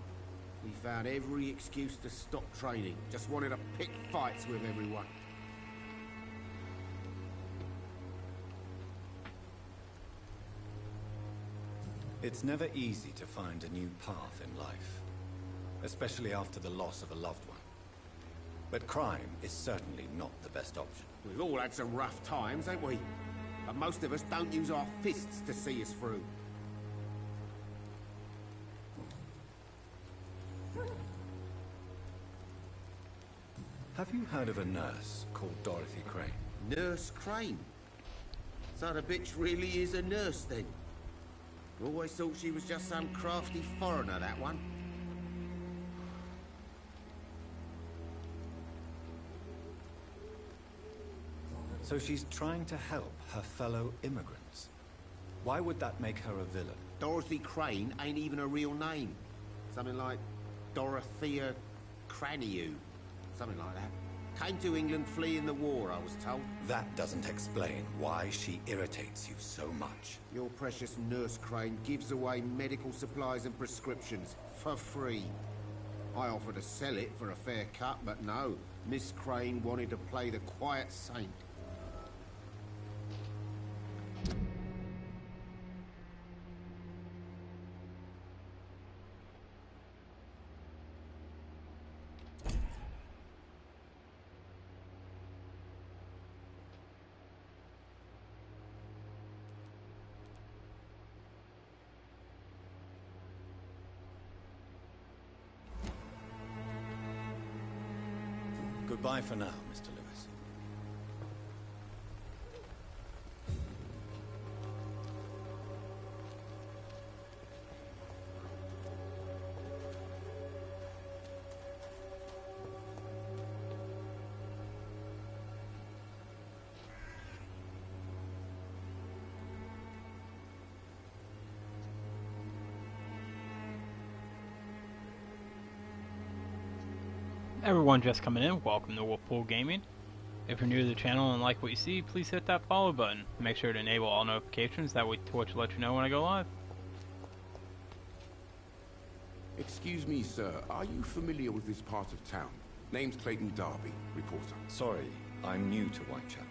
he found every excuse to stop training. Just wanted to pick fights with everyone. It's never easy to find a new path in life, especially after the loss of a loved one. But crime is certainly not the best option. We've all had some rough times, ain't we? But most of us don't use our fists to see us through. Have you heard of a nurse called Dorothy Crane? Nurse Crane? So the bitch really is a nurse then? Always thought she was just some crafty foreigner, that one. So she's trying to help her fellow immigrants. Why would that make her a villain? Dorothy Crane ain't even a real name. Something like Dorothea Craniu. Something like that. Came to England fleeing the war, I was told. That doesn't explain why she irritates you so much. Your precious Nurse Crane gives away medical supplies and prescriptions for free. I offered to sell it for a fair cut, but no. Miss Crane wanted to play the quiet saint. Goodbye for now, Mr. Lewis. Everyone just coming in, welcome to Wolfpool Gaming. If you're new to the channel and like what you see, please hit that follow button. Make sure to enable all notifications, that way Twitch will let you know when I go live. Excuse me, sir. Are you familiar with this part of town? Name's Clayton Darby, reporter. Sorry, I'm new to Whitechapel.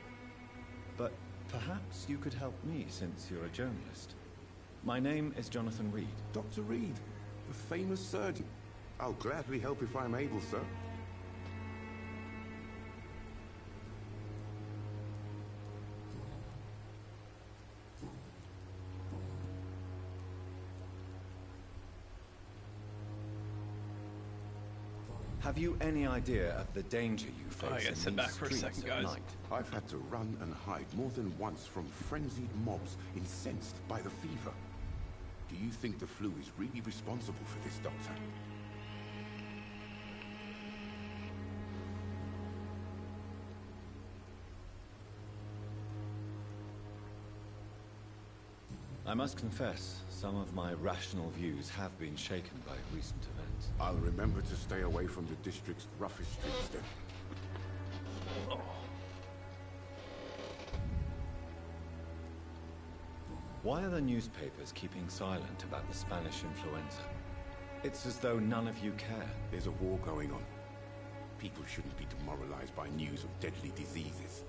But perhaps you could help me since you're a journalist. My name is Jonathan Reed. Dr. Reed, the famous surgeon. I'll gladly help if I'm able, sir. Have you any idea of the danger you face I gotta in sit these back for a streets second, at guys. night? I've had to run and hide more than once from frenzied mobs incensed by the fever. Do you think the flu is really responsible for this, Doctor? I must confess, some of my rational views have been shaken by recent events. I'll remember to stay away from the district's roughest streets then. Why are the newspapers keeping silent about the Spanish influenza? It's as though none of you care. There's a war going on. People shouldn't be demoralized by news of deadly diseases.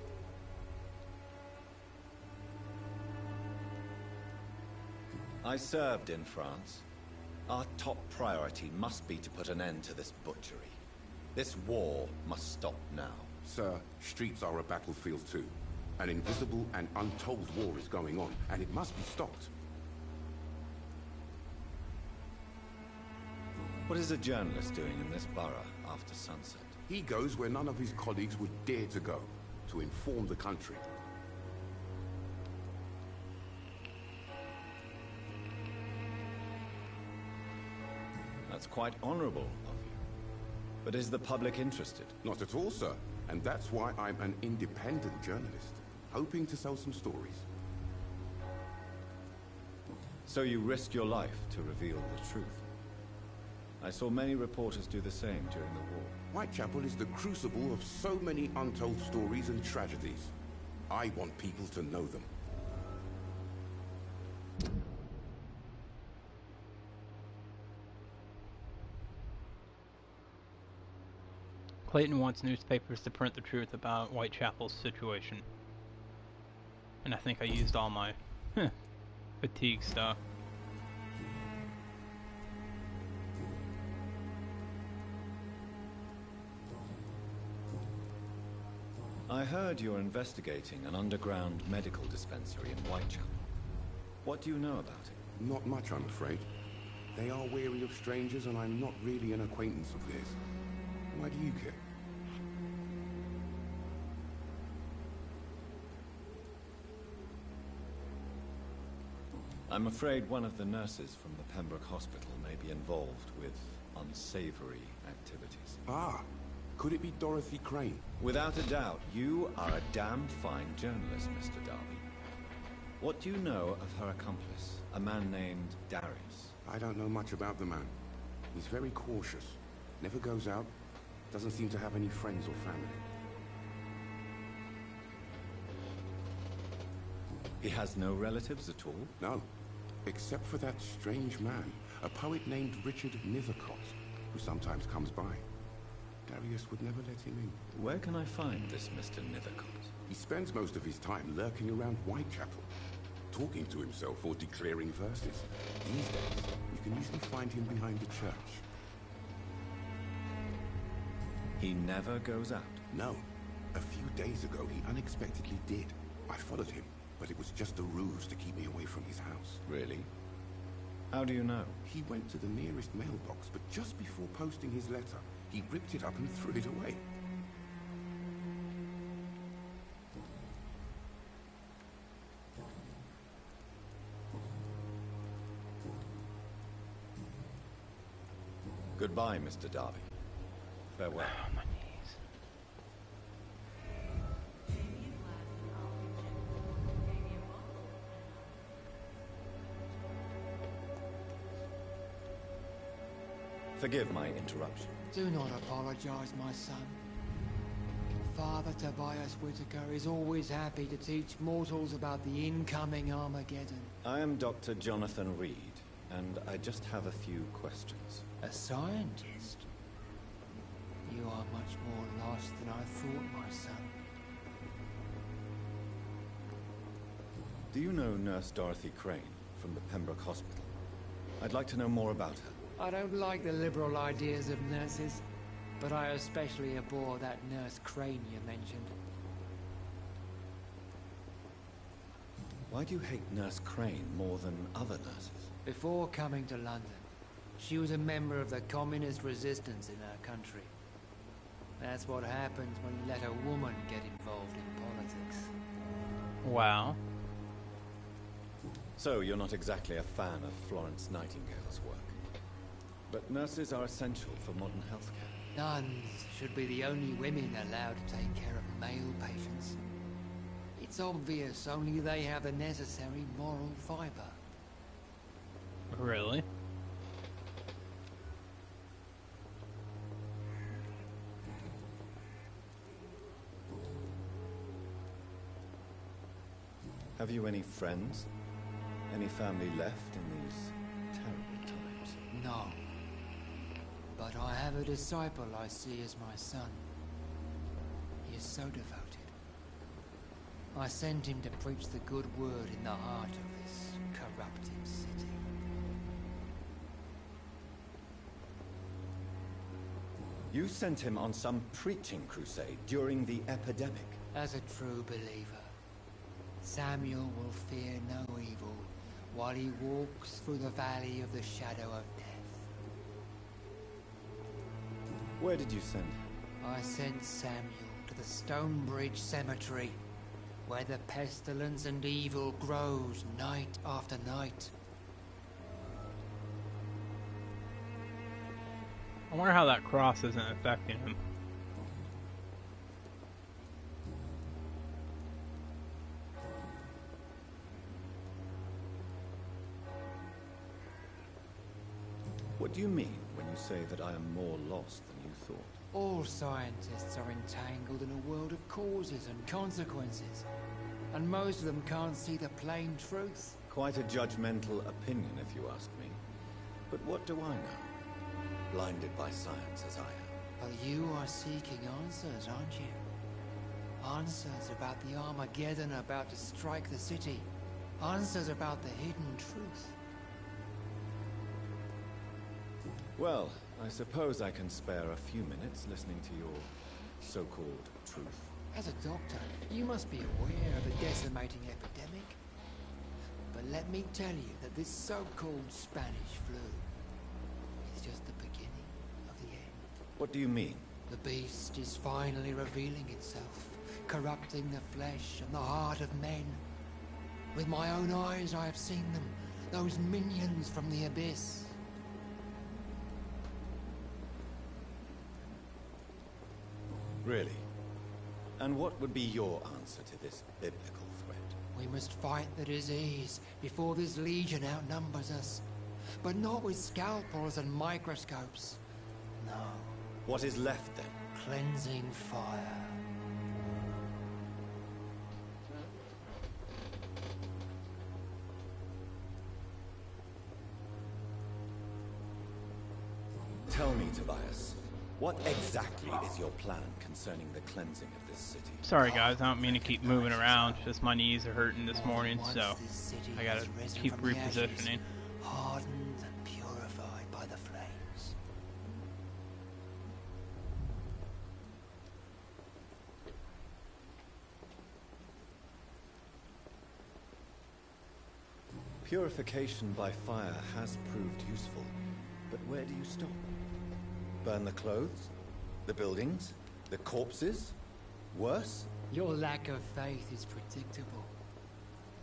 I served in France. Our top priority must be to put an end to this butchery. This war must stop now. Sir, streets are a battlefield too. An invisible and untold war is going on, and it must be stopped. What is a journalist doing in this borough after sunset? He goes where none of his colleagues would dare to go, to inform the country. That's quite honorable of you. But is the public interested? Not at all, sir. And that's why I'm an independent journalist, hoping to sell some stories. So you risk your life to reveal the truth. I saw many reporters do the same during the war. Whitechapel is the crucible of so many untold stories and tragedies. I want people to know them. Clayton wants newspapers to print the truth about Whitechapel's situation. And I think I used all my fatigue stuff. I heard you're investigating an underground medical dispensary in Whitechapel. What do you know about it? Not much, I'm afraid. They are wary of strangers, and I'm not really an acquaintance of theirs. Why do you care? I'm afraid one of the nurses from the Pembroke Hospital may be involved with unsavory activities. Ah, could it be Dorothy Crane? Without a doubt, you are a damn fine journalist, Mr. Darby. What do you know of her accomplice, a man named Darius? I don't know much about the man. He's very cautious. Never goes out. Doesn't seem to have any friends or family. He has no relatives at all? No. Except for that strange man, a poet named Richard Nethercott, who sometimes comes by. Darius would never let him in. Where can I find this Mr. Nethercott? He spends most of his time lurking around Whitechapel, talking to himself or declaring verses. These days, you can usually find him behind the church. He never goes out? No. A few days ago, he unexpectedly did. I followed him, but it was just a ruse to keep me away from his house. Really? How do you know? He went to the nearest mailbox, but just before posting his letter, he ripped it up and threw it away. Goodbye, Mr. Darby. Farewell. My knees. Forgive my interruption. Do not apologize, my son. Father Tobias Whitaker is always happy to teach mortals about the incoming Armageddon. I am Dr. Jonathan Reed, and I just have a few questions. A scientist? You are much more lost than I thought, my son. Do you know Nurse Dorothy Crane from the Pembroke Hospital? I'd like to know more about her. I don't like the liberal ideas of nurses, but I especially abhor that Nurse Crane you mentioned. Why do you hate Nurse Crane more than other nurses? Before coming to London, she was a member of the communist resistance in her country. That's what happens when you let a woman get involved in politics. Wow. So you're not exactly a fan of Florence Nightingale's work. But nurses are essential for modern healthcare. Nuns should be the only women allowed to take care of male patients. It's obvious only they have the necessary moral fiber. Really? Have you any friends? Any family left in these terrible times? No. But I have a disciple I see as my son. He is so devoted. I sent him to preach the good word in the heart of this corrupted city. You sent him on some preaching crusade during the epidemic. As a true believer, Samuel will fear no evil while he walks through the valley of the shadow of death. Where did you send him? I sent Samuel to the Stonebridge Cemetery, where the pestilence and evil grows night after night. I wonder how that cross isn't affecting him. What do you mean when you say that I am more lost than you thought? All scientists are entangled in a world of causes and consequences, and most of them can't see the plain truth. Quite a judgmental opinion, if you ask me. But what do I know? Blinded by science as I am. But you are seeking answers, aren't you? Answers about the Armageddon about to strike the city. Answers about the hidden truth. Well, I suppose I can spare a few minutes listening to your so-called truth. As a doctor, you must be aware of a decimating epidemic. But let me tell you that this so-called Spanish flu is just the beginning of the end. What do you mean? The beast is finally revealing itself, corrupting the flesh and the heart of men. With my own eyes I have seen them, those minions from the abyss. Really? And what would be your answer to this biblical threat? We must fight the disease before this legion outnumbers us. But not with scalpels and microscopes. No. What is left then? Cleansing fire. Tell me, Tobias, what exactly is your plan concerning the cleansing of this city? Sorry guys, I don't mean to keep moving around, just my knees are hurting this morning, so I gotta keep repositioning. Hardened and purified by the flames. Purification by fire has proved useful, but where do you stop? Burn the clothes? The buildings? The corpses? Worse? Your lack of faith is predictable.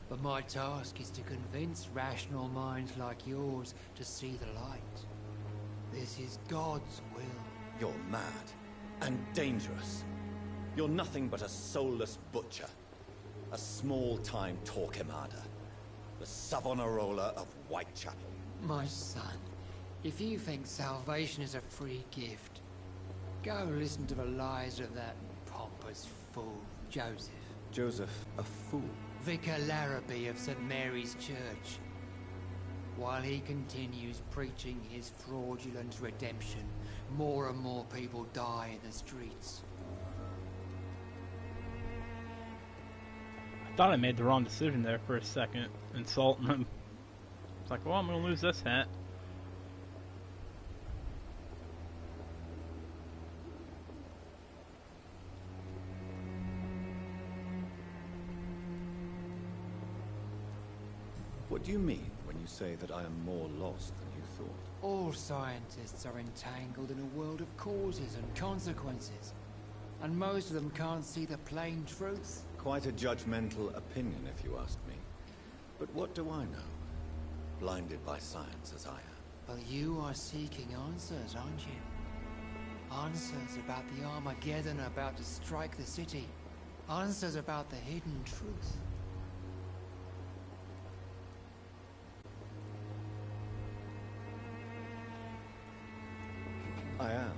But my task is to convince rational minds like yours to see the light. This is God's will. You're mad. And dangerous. You're nothing but a soulless butcher. A small-time Torquemada. The Savonarola of Whitechapel. My son, if you think salvation is a free gift, go listen to the lies of that pompous fool, Joseph. Joseph, a fool? Vicar Larrabee of St. Mary's Church. While he continues preaching his fraudulent redemption, more and more people die in the streets. I thought I made the wrong decision there for a second, insulting him. It's like, well, I'm gonna lose this hat. What do you mean when you say that I am more lost than you thought? All scientists are entangled in a world of causes and consequences, and most of them can't see the plain truth. Quite a judgmental opinion, if you ask me. But what do I know? Blinded by science as I am. Well, you are seeking answers, aren't you? Answers about the Armageddon about to strike the city. Answers about the hidden truth. I am.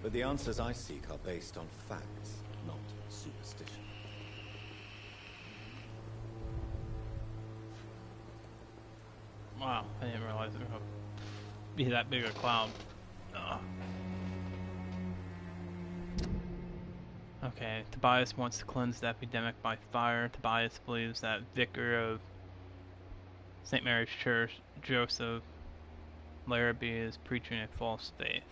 But the answers I seek are based on facts, not superstition. Wow, I didn't realize it would be that big a cloud. Ugh. Okay, Tobias wants to cleanse the epidemic by fire. Tobias believes that Vicar of St. Mary's Church, Joseph Larrabee, is preaching a false faith.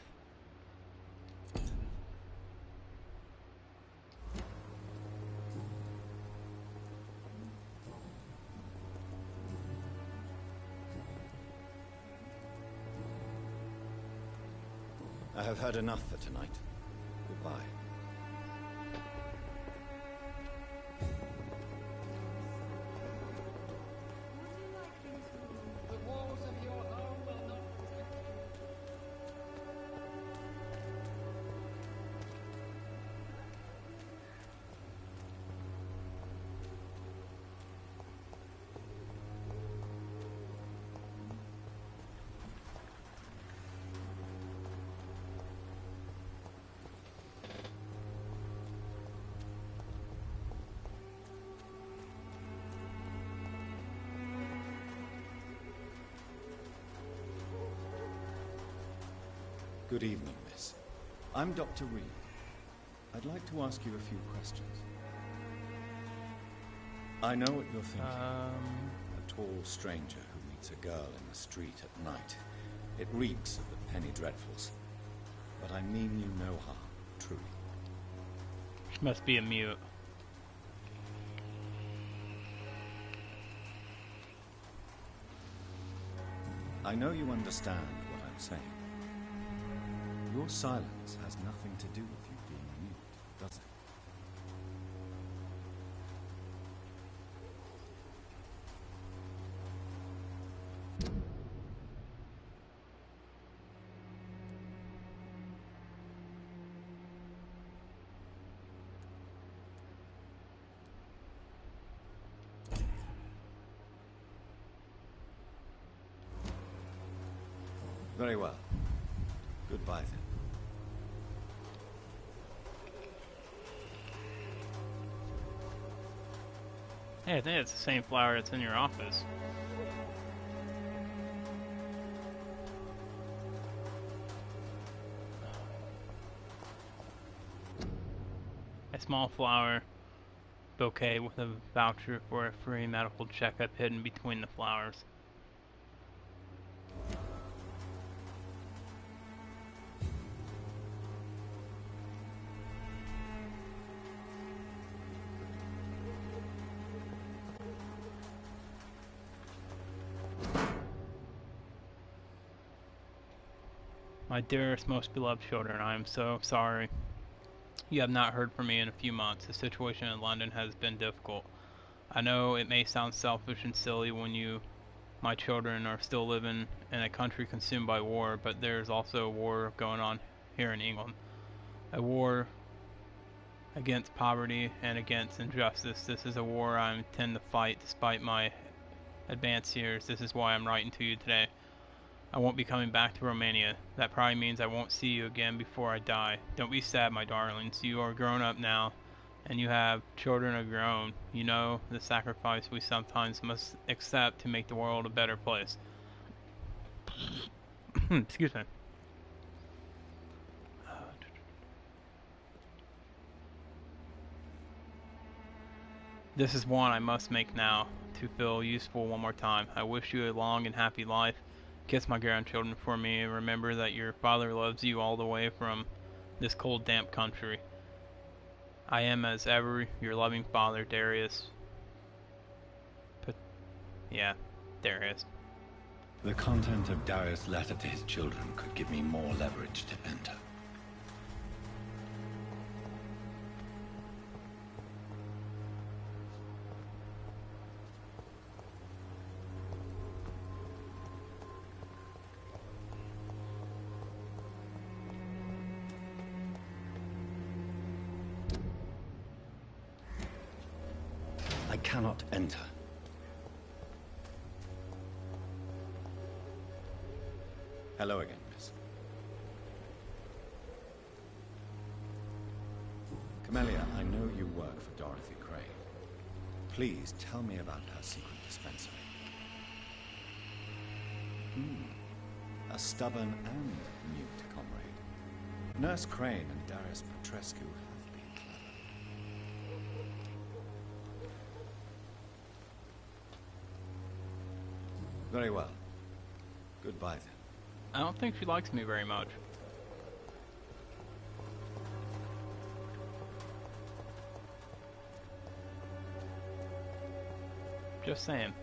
I have heard enough for tonight. Bye. The walls of your home will not protect Good evening, miss. I'm Dr. Reed. I'd like to ask you a few questions. I know what you're thinking. A tall stranger who meets a girl in the street at night. It reeks of the penny dreadfuls. But I mean you no harm, truly. She must be a mute. I know you understand what I'm saying. Your silence has nothing to do with you being mute, does it? Very well. Goodbye then. Hey, I think it's the same flower that's in your office. A small flower bouquet with a voucher for a free medical checkup hidden between the flowers. My dearest, most beloved children, I am so sorry. You have not heard from me in a few months. The situation in London has been difficult. I know it may sound selfish and silly when you, my children, are still living in a country consumed by war, but there is also a war going on here in England. A war against poverty and against injustice. This is a war I intend to fight despite my advanced years. This is why I'm writing to you today. I won't be coming back to Romania. That probably means I won't see you again before I die. Don't be sad, my darlings. You are grown up now, and you have children of your own. You know the sacrifice we sometimes must accept to make the world a better place. Excuse me. This is one I must make now, to feel useful one more time. I wish you a long and happy life. Kiss my grandchildren for me, and remember that your father loves you all the way from this cold, damp country. I am, as ever, your loving father, Darius. Darius. The content of Darius' letter to his children could give me more leverage to enter. I cannot enter. Hello again, miss. Camellia, I know you work for Dorothy Crane. Please tell me about her secret dispensary. A stubborn and mute comrade. Nurse Crane and Darius Petrescu have been clever. Very well. Goodbye then. I don't think she likes me very much. Just saying.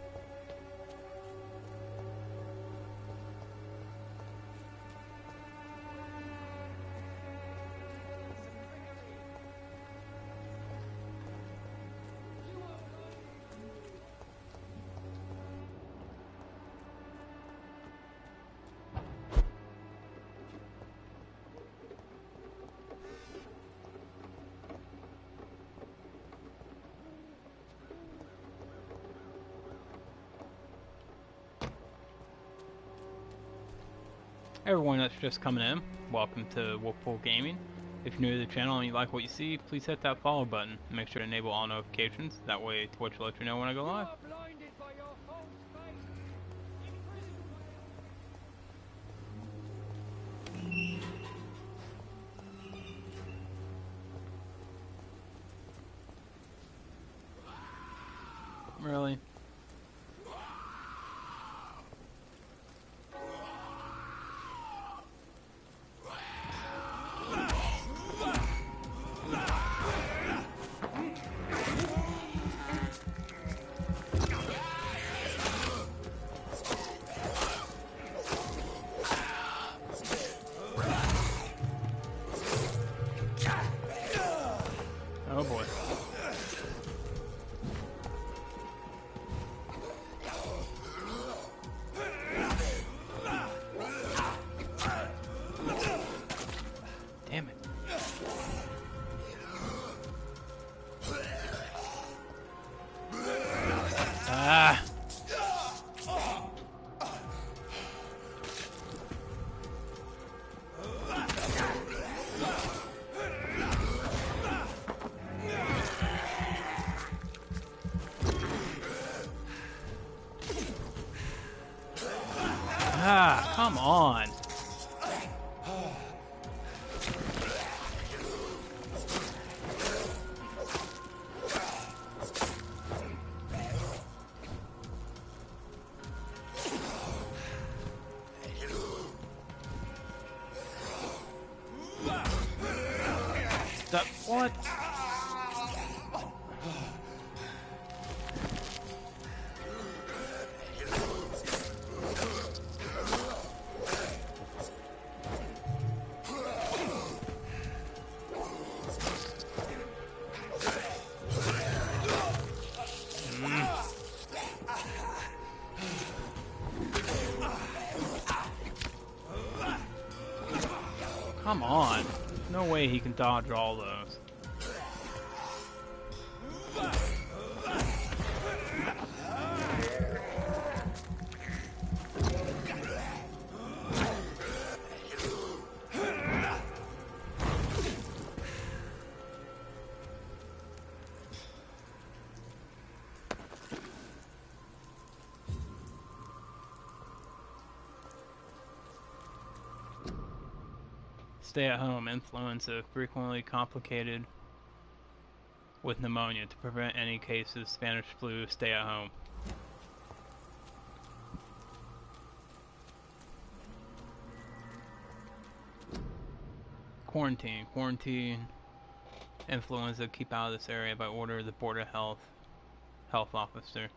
Everyone that's just coming in, welcome to Wolfpool Gaming. If you're new to the channel and you like what you see, please hit that follow button. Make sure to enable all notifications. That way Twitch will let you know when I go live. Really? Oh boy. Damn it. Ah. Ah, come on. Stop. What? Come on. There's no way he can dodge all those. Stay-at-home influenza, frequently complicated with pneumonia. To prevent any cases of Spanish flu, stay at home. Quarantine. Quarantine influenza. Keep out of this area by order of the Board of Health officer.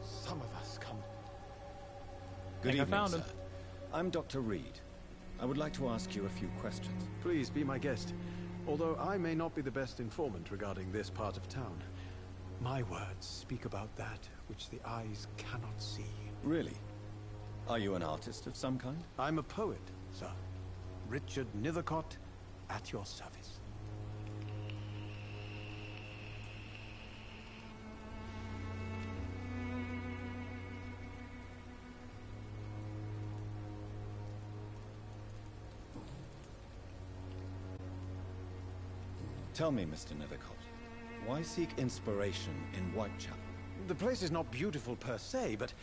Some of us come. Good I evening, found sir. him. I'm Dr. Reed. I would like to ask you a few questions. Please be my guest. Although I may not be the best informant regarding this part of town, my words speak about that which the eyes cannot see. Really? Are you an artist of some kind? I'm a poet, sir. Richard Nethercott, at your service. Tell me, Mr. Nethercott, why seek inspiration in Whitechapel? The place is not beautiful per se, but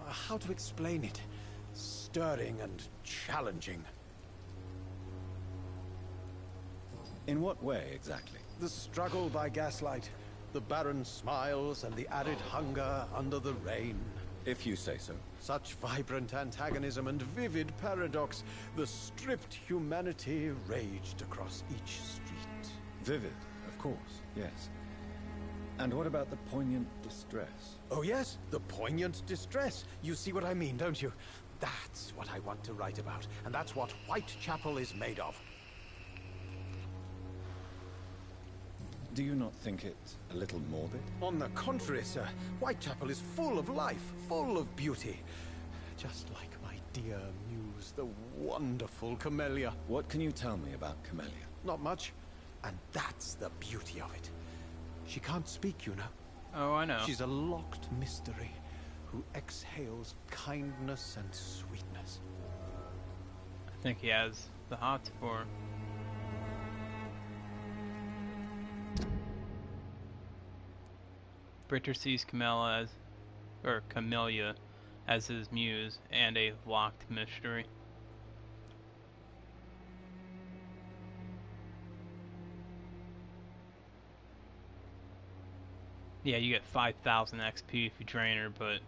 how to explain it? Stirring and challenging. In what way, exactly? The struggle by gaslight, the barren smiles, and the added hunger under the rain. If you say so. Such vibrant antagonism and vivid paradox, the stripped humanity raged across each street. Vivid, of course, yes. And what about the poignant distress? Oh yes, the poignant distress. You see what I mean, don't you? That's what I want to write about, and that's what Whitechapel is made of. Do you not think it a little morbid? On the contrary, sir. Whitechapel is full of life, full of beauty. Just like my dear muse, the wonderful Camellia. What can you tell me about Camellia? Not much. And that's the beauty of it. She can't speak, you know. Oh, I know. She's a locked mystery who exhales kindness and sweetness. I think he has the hots for her. Britcher sees Camellia as his muse and a locked mystery. Yeah, you get 5,000 XP if you drain her, but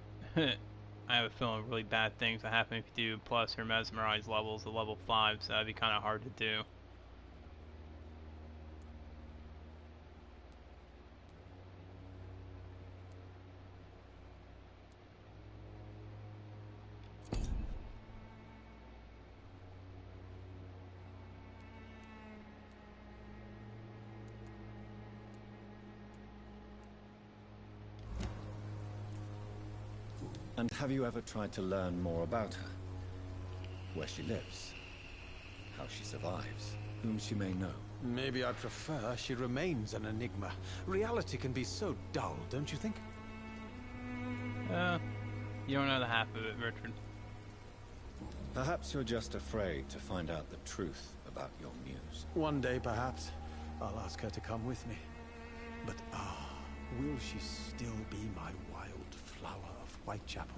I have a feeling really bad things will happen if you do. Plus, her mesmerize level's a level 5, so that'd be kind of hard to do. And have you ever tried to learn more about her? Where she lives? How she survives? Whom she may know? Maybe I prefer she remains an enigma. Reality can be so dull, don't you think? You don't know the half of it, Richard. Perhaps you're just afraid to find out the truth about your muse. One day, perhaps, I'll ask her to come with me. But will she still be my wild flower of Whitechapel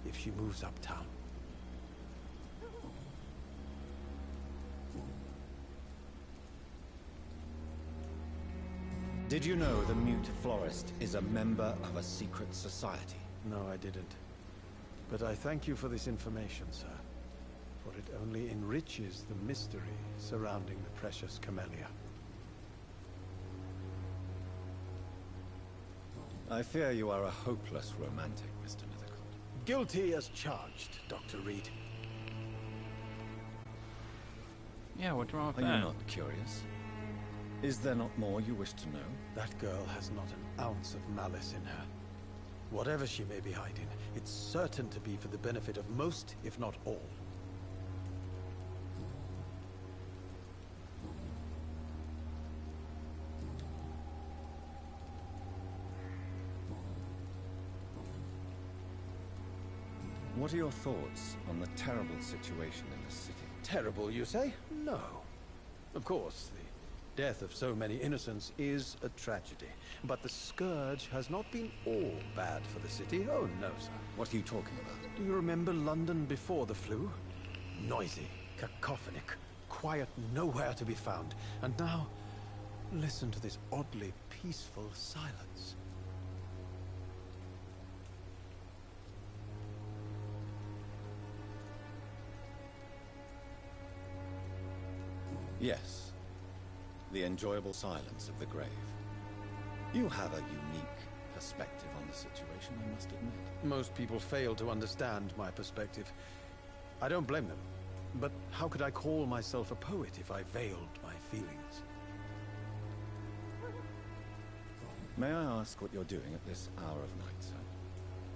if she moves uptown? Did you know the Mute Florist is a member of a secret society? No, I didn't. But I thank you for this information, sir. For it only enriches the mystery surrounding the precious Camellia. I fear you are a hopeless romantic, Mr. Nethercott. Guilty as charged, Dr. Reed. Yeah, what's wrong with that? Are you not curious? Is there not more you wish to know? That girl has not an ounce of malice in her. Whatever she may be hiding, it's certain to be for the benefit of most, if not all. What are your thoughts on the terrible situation in the city? Terrible, you say? No. Of course, the death of so many innocents is a tragedy. But the Scourge has not been all bad for the city. Oh, no, sir. What are you talking about? Do you remember London before the flu? Noisy, cacophonic, quiet nowhere to be found. And now, listen to this oddly peaceful silence. Yes. The enjoyable silence of the grave. You have a unique perspective on the situation, I must admit. Most people fail to understand my perspective. I don't blame them. But how could I call myself a poet if I veiled my feelings? May I ask what you're doing at this hour of night, sir?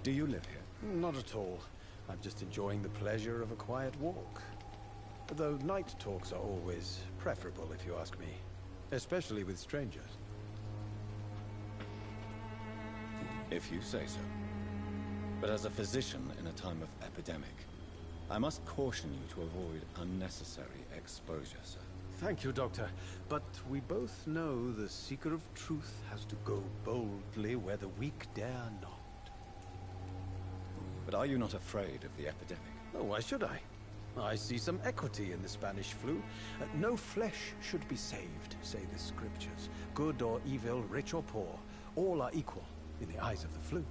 Do you live here? Not at all. I'm just enjoying the pleasure of a quiet walk. Though night talks are always preferable, if you ask me. Especially with strangers. If you say so. But as a physician in a time of epidemic, I must caution you to avoid unnecessary exposure, sir. Thank you, Doctor. But we both know the seeker of truth has to go boldly where the weak dare not. But are you not afraid of the epidemic? Oh, why should I? I see some equity in the Spanish flu. No flesh should be saved, say the scriptures. Good or evil, rich or poor, all are equal in the eyes of the flu.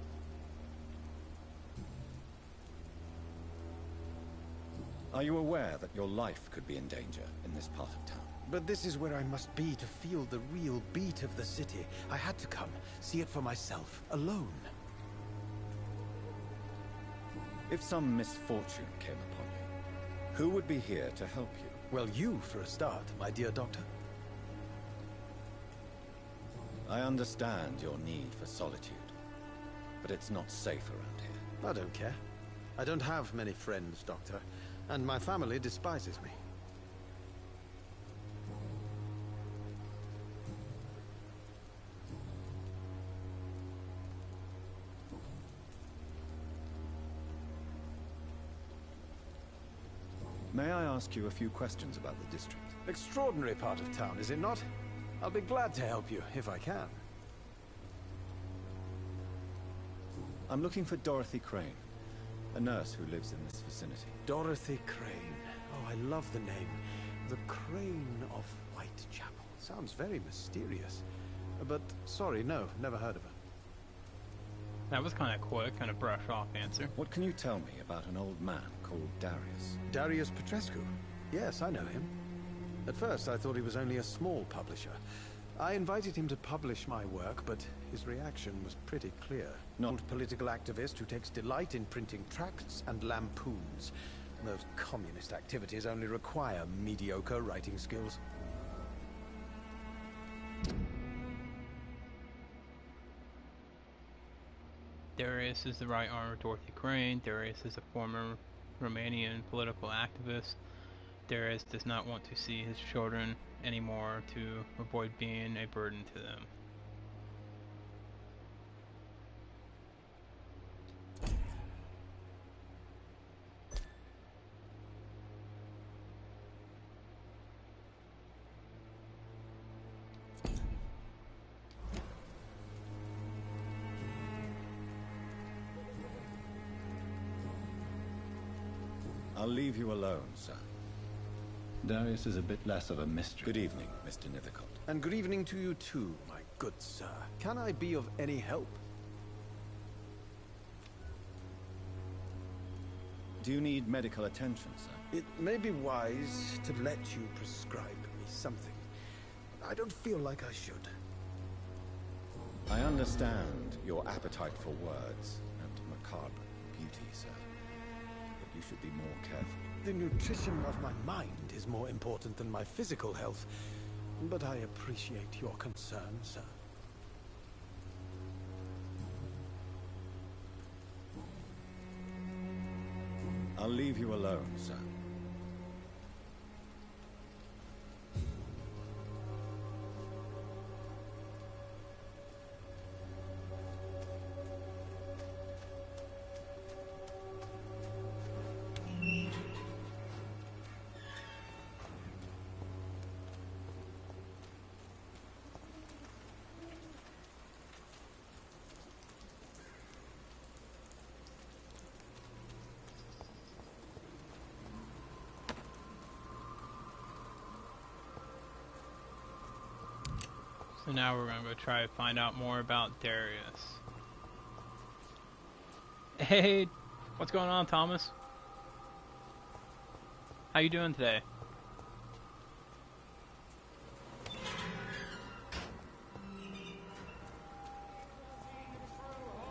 Are you aware that your life could be in danger in this part of town? But this is where I must be to feel the real beat of the city. I had to come, see it for myself, alone. If some misfortune came upon you, who would be here to help you? Well, you for a start, my dear doctor. I understand your need for solitude, but it's not safe around here. I don't care. I don't have many friends, Doctor, and my family despises me. May I ask you a few questions about the district? Extraordinary part of town, is it not? I'll be glad to help you, if I can. I'm looking for Dorothy Crane, a nurse who lives in this vicinity. Dorothy Crane. Oh, I love the name. The Crane of Whitechapel. Sounds very mysterious. But, sorry, no, never heard of her. That was kind of quick, kind of brush-off answer. What can you tell me about an old man called Darius? Darius Petrescu? Yes, I know him. At first, I thought he was only a small publisher. I invited him to publish my work, but his reaction was pretty clear. An old political activist who takes delight in printing tracts and lampoons. Those communist activities only require mediocre writing skills. Darius is the right arm of Dorothy Crane. Darius is a former Romanian political activist. Darius does not want to see his children anymore to avoid being a burden to them. I'll leave you alone, sir. Darius is a bit less of a mystery. Good evening, Mr. Nithicott. And good evening to you too, my good sir. Can I be of any help? Do you need medical attention, sir? It may be wise to let you prescribe me something. I don't feel like I should. I understand your appetite for words and macabre beauty, sir. But you should be more careful. The nutrition of my mind is more important than my physical health. But I appreciate your concern, sir. I'll leave you alone, sir. So now we're gonna go try to find out more about Darius. Hey, what's going on, Thomas? How you doing today?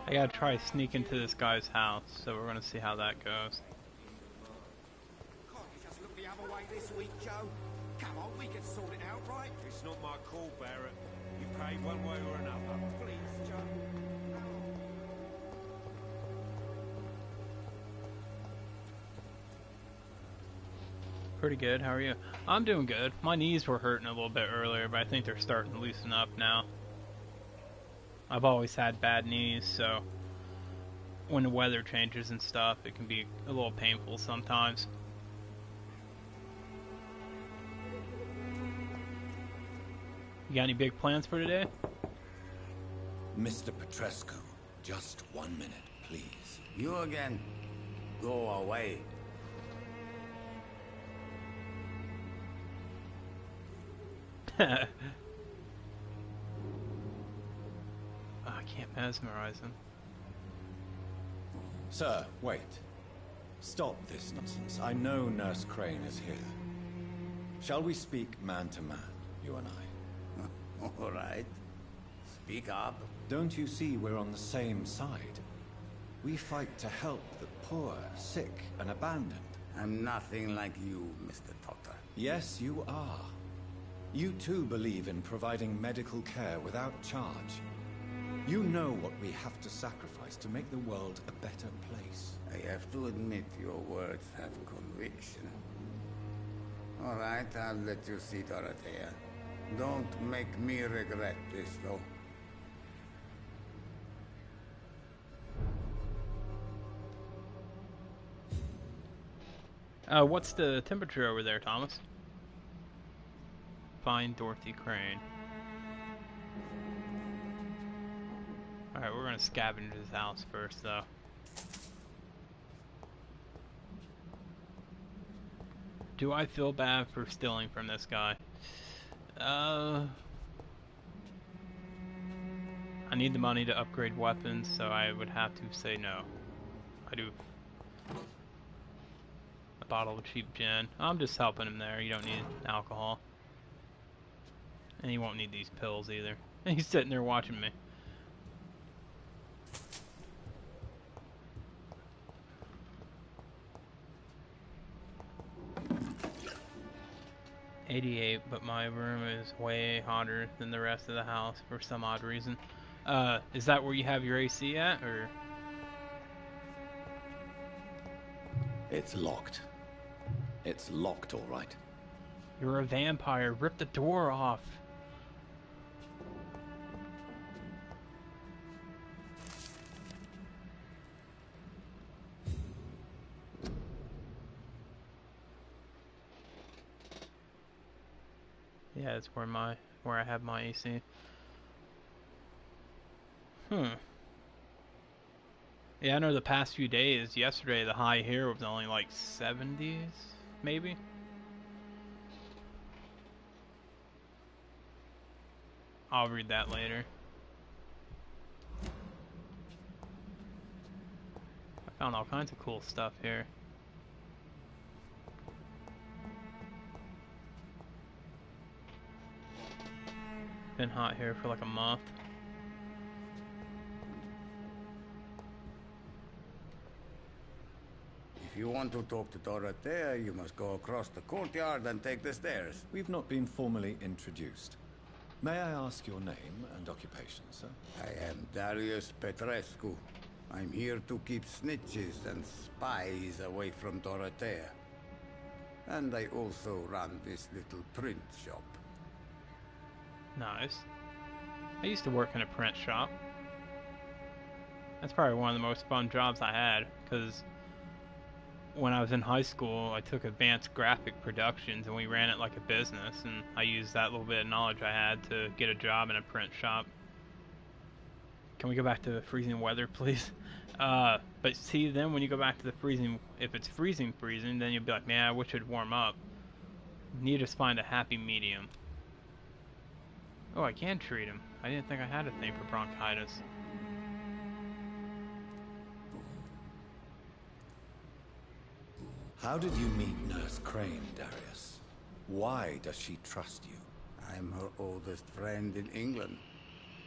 I gotta try to sneak into this guy's house, so we're gonna see how that goes. Can't you just look the other way this week, Joe? Come on, we can sort it out, right? It's not my call, Barrett. You pay one way or another. Please, Joe. Pretty good, how are you? I'm doing good. My knees were hurting a little bit earlier, but I think they're starting to loosen up now. I've always had bad knees, so when the weather changes and stuff, it can be a little painful sometimes. You got any big plans for today? Mr. Petrescu, just 1 minute, please. You again? Go away. I can't mesmerize him. Sir, wait. Stop this nonsense. I know Nurse Crane is here. Shall we speak man to man, you and I? All right. Speak up. Don't you see we're on the same side? We fight to help the poor, sick, and abandoned. I'm nothing like you, Mr. Totter. Yes, you are. You too believe in providing medical care without charge. You know what we have to sacrifice to make the world a better place. I have to admit your words have conviction. All right, I'll let you see Dorothea. Don't make me regret this, though. What's the temperature over there, Thomas? Find Dorothy Crane. Alright, we're gonna scavenge his house first, though. Do I feel bad for stealing from this guy? I need the money to upgrade weapons, so I would have to say no. I do. A bottle of cheap gin. I'm just helping him there. You don't need alcohol. And you won't need these pills either. And he's sitting there watching me. $88, but my room is way hotter than the rest of the house for some odd reason. Is that where you have your AC at, or? It's locked. It's locked, all right. You're a vampire. Rip the door off. Yeah, it's where I have my AC. Yeah, I know the past few days, yesterday the high here was only like 70s, maybe? I'll read that later. I found all kinds of cool stuff here. Been hot here for like a month. If you want to talk to Dorothea, you must go across the courtyard and take the stairs. We've not been formally introduced. May I ask your name and occupation, sir? I am Darius Petrescu. I'm here to keep snitches and spies away from Dorothea. And I also run this little print shop. Nice. I used to work in a print shop. That's probably one of the most fun jobs I had, because when I was in high school, I took advanced graphic productions and we ran it like a business, and I used that little bit of knowledge I had to get a job in a print shop. Can we go back to the freezing weather, please? But see, then when you go back to the freezing, if it's freezing, then you'll be like, man, I wish it'd warm up. You need to just find a happy medium. Oh, I can treat him. I didn't think I had a thing for bronchitis. How did you meet Nurse Crane, Darius? Why does she trust you? I'm her oldest friend in England.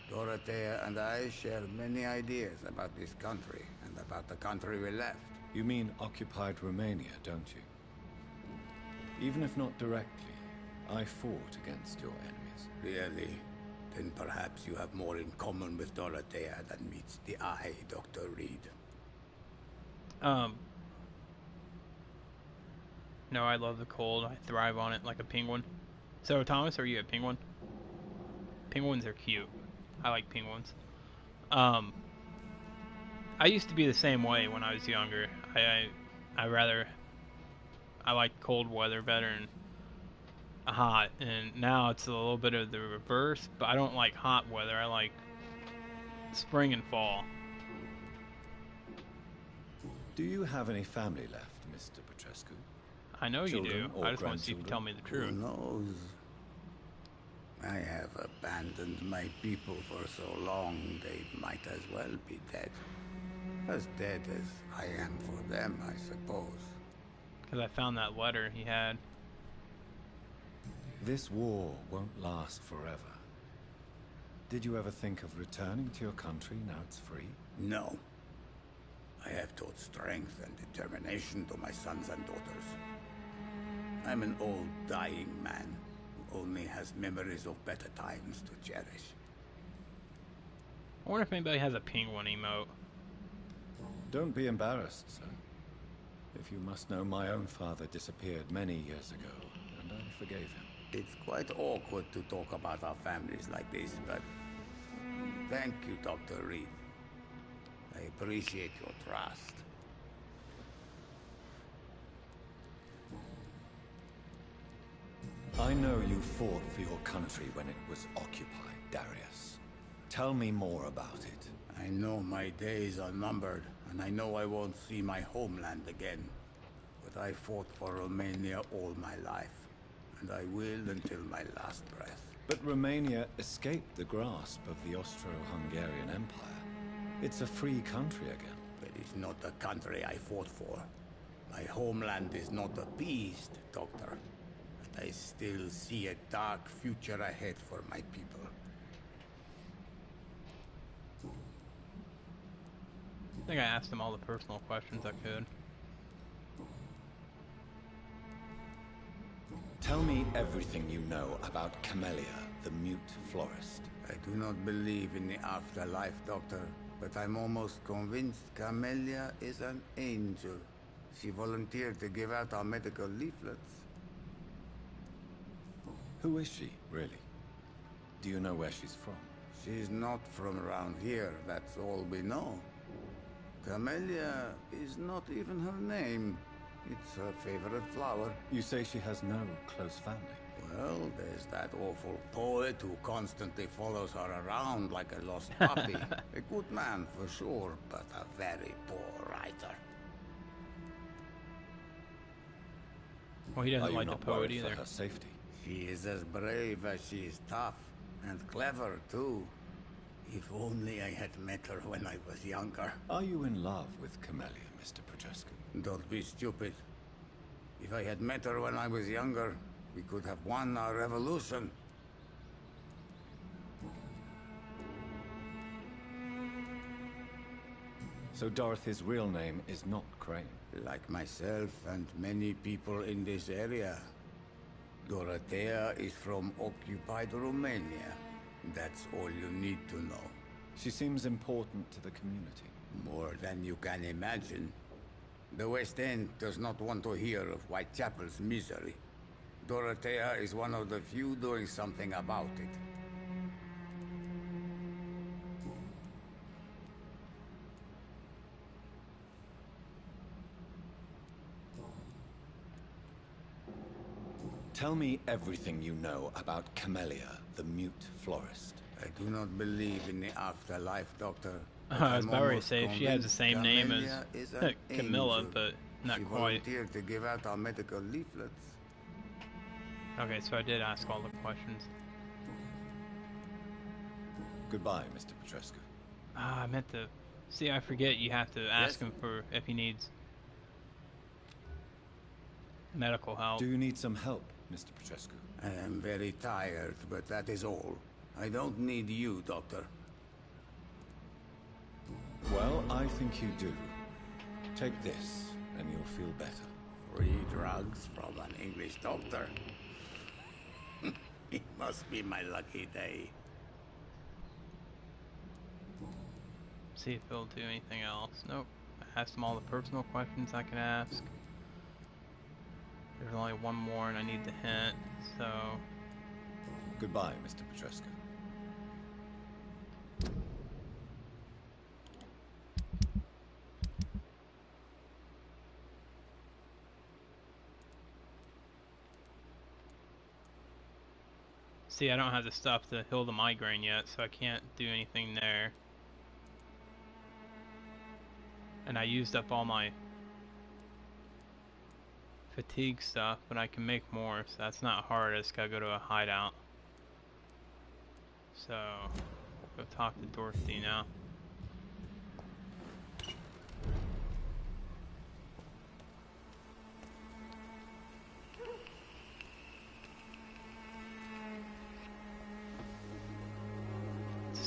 Dorothea and I share many ideas about this country and about the country we left. You mean occupied Romania, don't you? Even if not directly, I fought against your enemies. Really? Then perhaps you have more in common with Dorothea than meets the eye, Dr. Reed. No, I love the cold. I thrive on it like a penguin. So, Thomas, are you a penguin? Penguins are cute. I like penguins. I used to be the same way when I was younger. I like cold weather better than hot, and now it's a little bit of the reverse, but I don't like hot weather. I like spring and fall. Do you have any family left, Mr. Petrescu? I know you do. Or I just want to see if you tell me the truth. Who knows? I have abandoned my people for so long, they might as well be dead. As dead as I am for them, I suppose. Because I found that letter he had. This war won't last forever. Did you ever think of returning to your country now it's free? No. I have taught strength and determination to my sons and daughters. I'm an old, dying man who only has memories of better times to cherish. I wonder if anybody has a penguin emote. Don't be embarrassed, sir. If you must know, my own father disappeared many years ago, and I forgave him. It's quite awkward to talk about our families like this, but thank you, Dr. Reed. I appreciate your trust. I know you fought for your country when it was occupied, Darius. Tell me more about it. I know my days are numbered, and I know I won't see my homeland again. But I fought for Romania all my life, and I will until my last breath. But Romania escaped the grasp of the Austro-Hungarian Empire. It's a free country again. It is not the country I fought for. My homeland is not appeased, Doctor. But I still see a dark future ahead for my people. I think I asked him all the personal questions I could. Tell me everything you know about Camellia, the mute florist. I do not believe in the afterlife, Doctor, but I'm almost convinced Camellia is an angel. She volunteered to give out our medical leaflets. Who is she, really? Do you know where she's from? She's not from around here, that's all we know. Camellia is not even her name. It's her favorite flower. You say she has no close family? Well, there's that awful poet who constantly follows her around like a lost puppy. A good man for sure, but a very poor writer. Well, he doesn't like the poet either. For her safety? She is as brave as she is tough, and clever too. If only I had met her when I was younger. Are you in love with Camellia, Mr. Petrescu? Don't be stupid. If I had met her when I was younger, we could have won our revolution. So Dorothy's real name is not Crane? Like myself and many people in this area. Dorothea is from occupied Romania. That's all you need to know. She seems important to the community. More than you can imagine. The West End does not want to hear of Whitechapel's misery. Dorothea is one of the few doing something about it. Tell me everything you know about Camellia, the mute florist. I do not believe in the afterlife, Doctor. I was about to say she has the same name as Camilla, but not she quite. Volunteered to give out our medical leaflets. Okay, so I did ask all the questions. Goodbye, Mr. Petrescu. Ah, I meant to. See, I forget you have to ask him for if he needs medical help. Do you need some help, Mr. Petrescu? I am very tired, but that is all. I don't need you, Doctor. Well, I think you do. Take this, and you'll feel better. Free drugs from an English doctor? It must be my lucky day. See if he'll do anything else. Nope. I asked him all the personal questions I can ask. There's only one more and I need the hint, so... Goodbye, Mr. Petrescu. See, I don't have the stuff to heal the migraine yet, so I can't do anything there. And I used up all my fatigue stuff, but I can make more, so that's not hard. I just gotta go to a hideout. So, go talk to Dorothy now.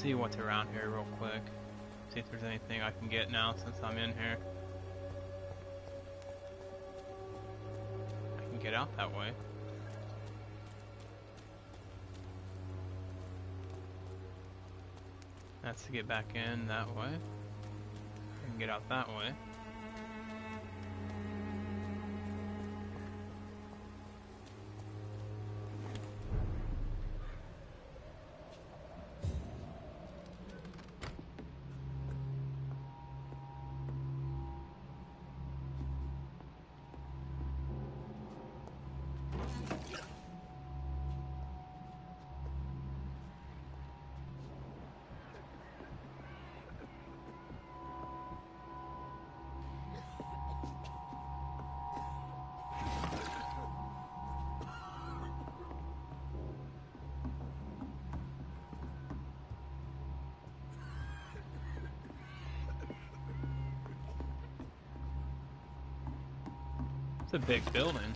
see what's around here real quick. See if there's anything I can get now since I'm in here. I can get out that way. That's to get back in that way. I can get out that way. It's a big building.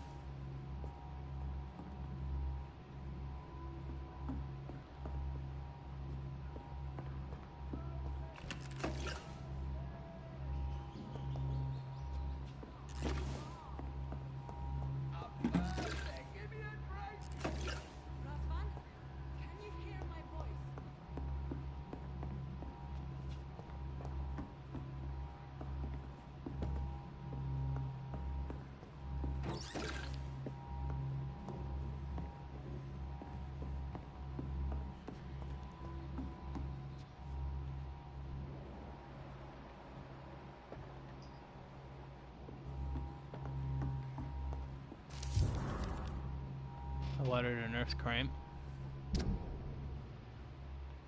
A letter to Nurse Crane.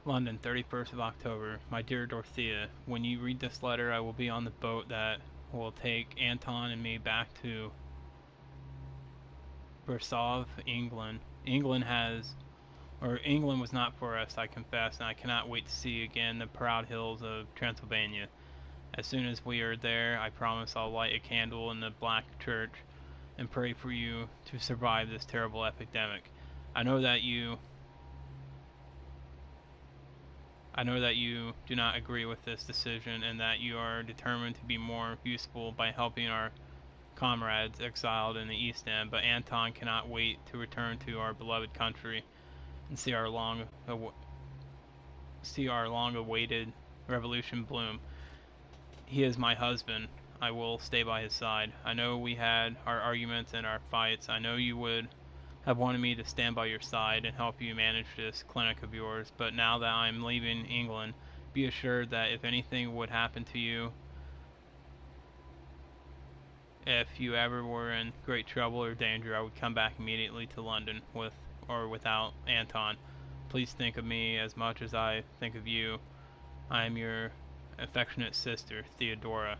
London, 31st of October. My dear Dorothea, when you read this letter, I will be on the boat that will take Anton and me back to Versov, England. England was not for us, I confess, and I cannot wait to see again the proud hills of Transylvania. As soon as we are there, I promise I'll light a candle in the Black Church and pray for you to survive this terrible epidemic. I know that you do not agree with this decision and that you are determined to be more useful by helping our comrades exiled in the East End, but Anton cannot wait to return to our beloved country and see our long-awaited revolution bloom. He is my husband. I will stay by his side. I know we had our arguments and our fights. I know you would have wanted me to stand by your side and help you manage this clinic of yours, but now that I'm leaving England, be assured that if anything would happen to you, if you ever were in great trouble or danger, I would come back immediately to London, with or without Anton. Please think of me as much as I think of you. I am your affectionate sister, Theodora.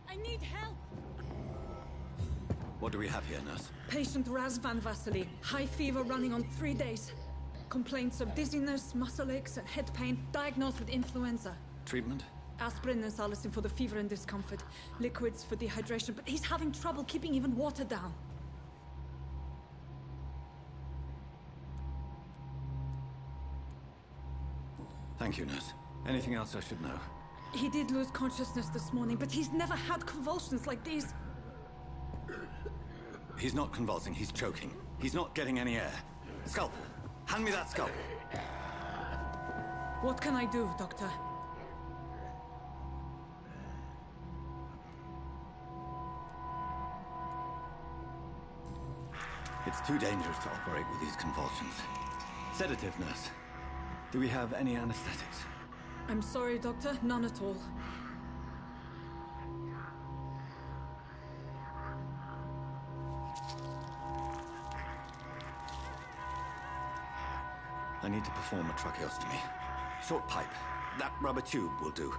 I need help! What do we have here, nurse? Patient Razvan Vasily. High fever running on 3 days. Complaints of dizziness, muscle aches, and head pain. Diagnosed with influenza. Treatment? Aspirin and salicin for the fever and discomfort. Liquids for dehydration, but he's having trouble keeping even water down. Thank you, nurse. Anything else I should know? He did lose consciousness this morning, but he's never had convulsions like these. He's not convulsing, he's choking. He's not getting any air. Scalpel! Hand me that scalpel! What can I do, Doctor? It's too dangerous to operate with these convulsions. Sedative, nurse. Do we have any anesthetics? I'm sorry, Doctor. None at all. I need to perform a tracheostomy. Short pipe. That rubber tube will do.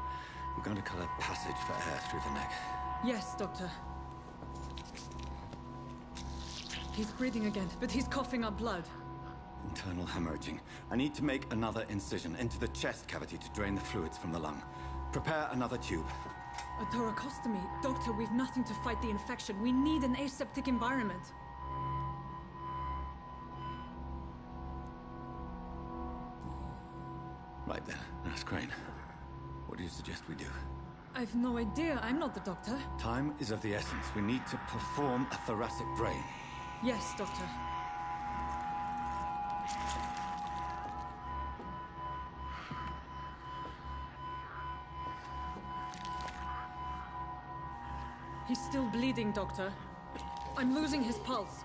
We're going to cut a passage for air through the neck. Yes, Doctor. He's breathing again, but he's coughing up blood. Internal hemorrhaging. I need to make another incision into the chest cavity to drain the fluids from the lung. Prepare another tube. A thoracostomy. Doctor, we've nothing to fight the infection. We need an aseptic environment. Right then, Nurse Crane. What do you suggest we do? I've no idea. I'm not the doctor. Time is of the essence. We need to perform a thoracic drain. Yes, Doctor. He's still bleeding, Doctor. I'm losing his pulse.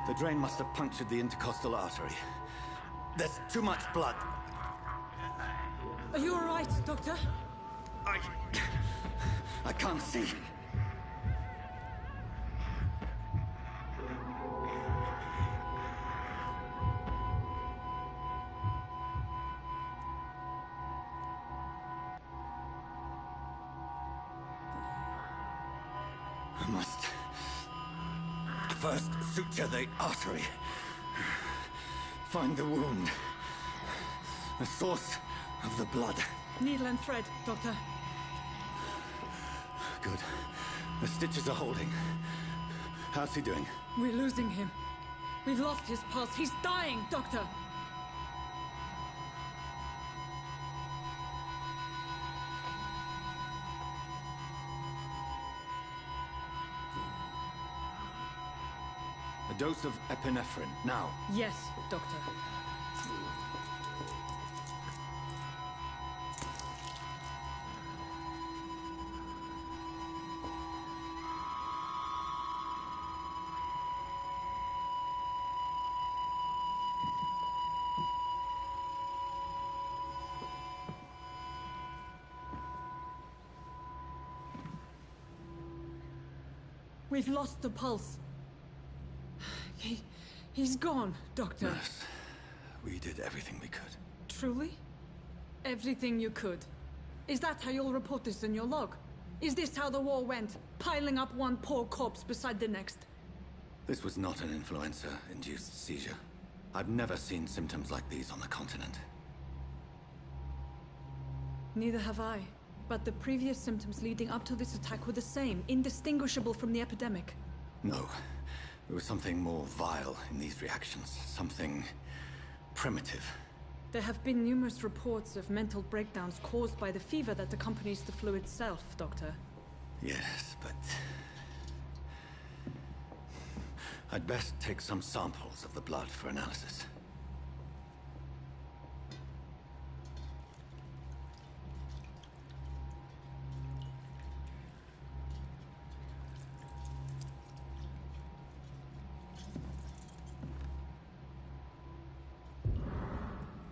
The drain must have punctured the intercostal artery. There's too much blood. Are you all right, Doctor? I can't see. I must first suture the artery. Find the wound. The source of the blood. Needle and thread, Doctor. Good. The stitches are holding. How's he doing? We're losing him. We've lost his pulse. He's dying, Doctor! A dose of epinephrine, now. Yes, Doctor. We've lost the pulse. He's gone, Doctor. Nurse, we did everything we could. Truly? Everything you could. Is that how you'll report this in your log? Is this how the war went? Piling up one poor corpse beside the next? This was not an influenza-induced seizure. I've never seen symptoms like these on the continent. Neither have I. But the previous symptoms leading up to this attack were the same, indistinguishable from the epidemic. No. There was something more vile in these reactions. Something primitive. There have been numerous reports of mental breakdowns caused by the fever that accompanies the flu itself, Doctor. Yes, but... I'd best take some samples of the blood for analysis.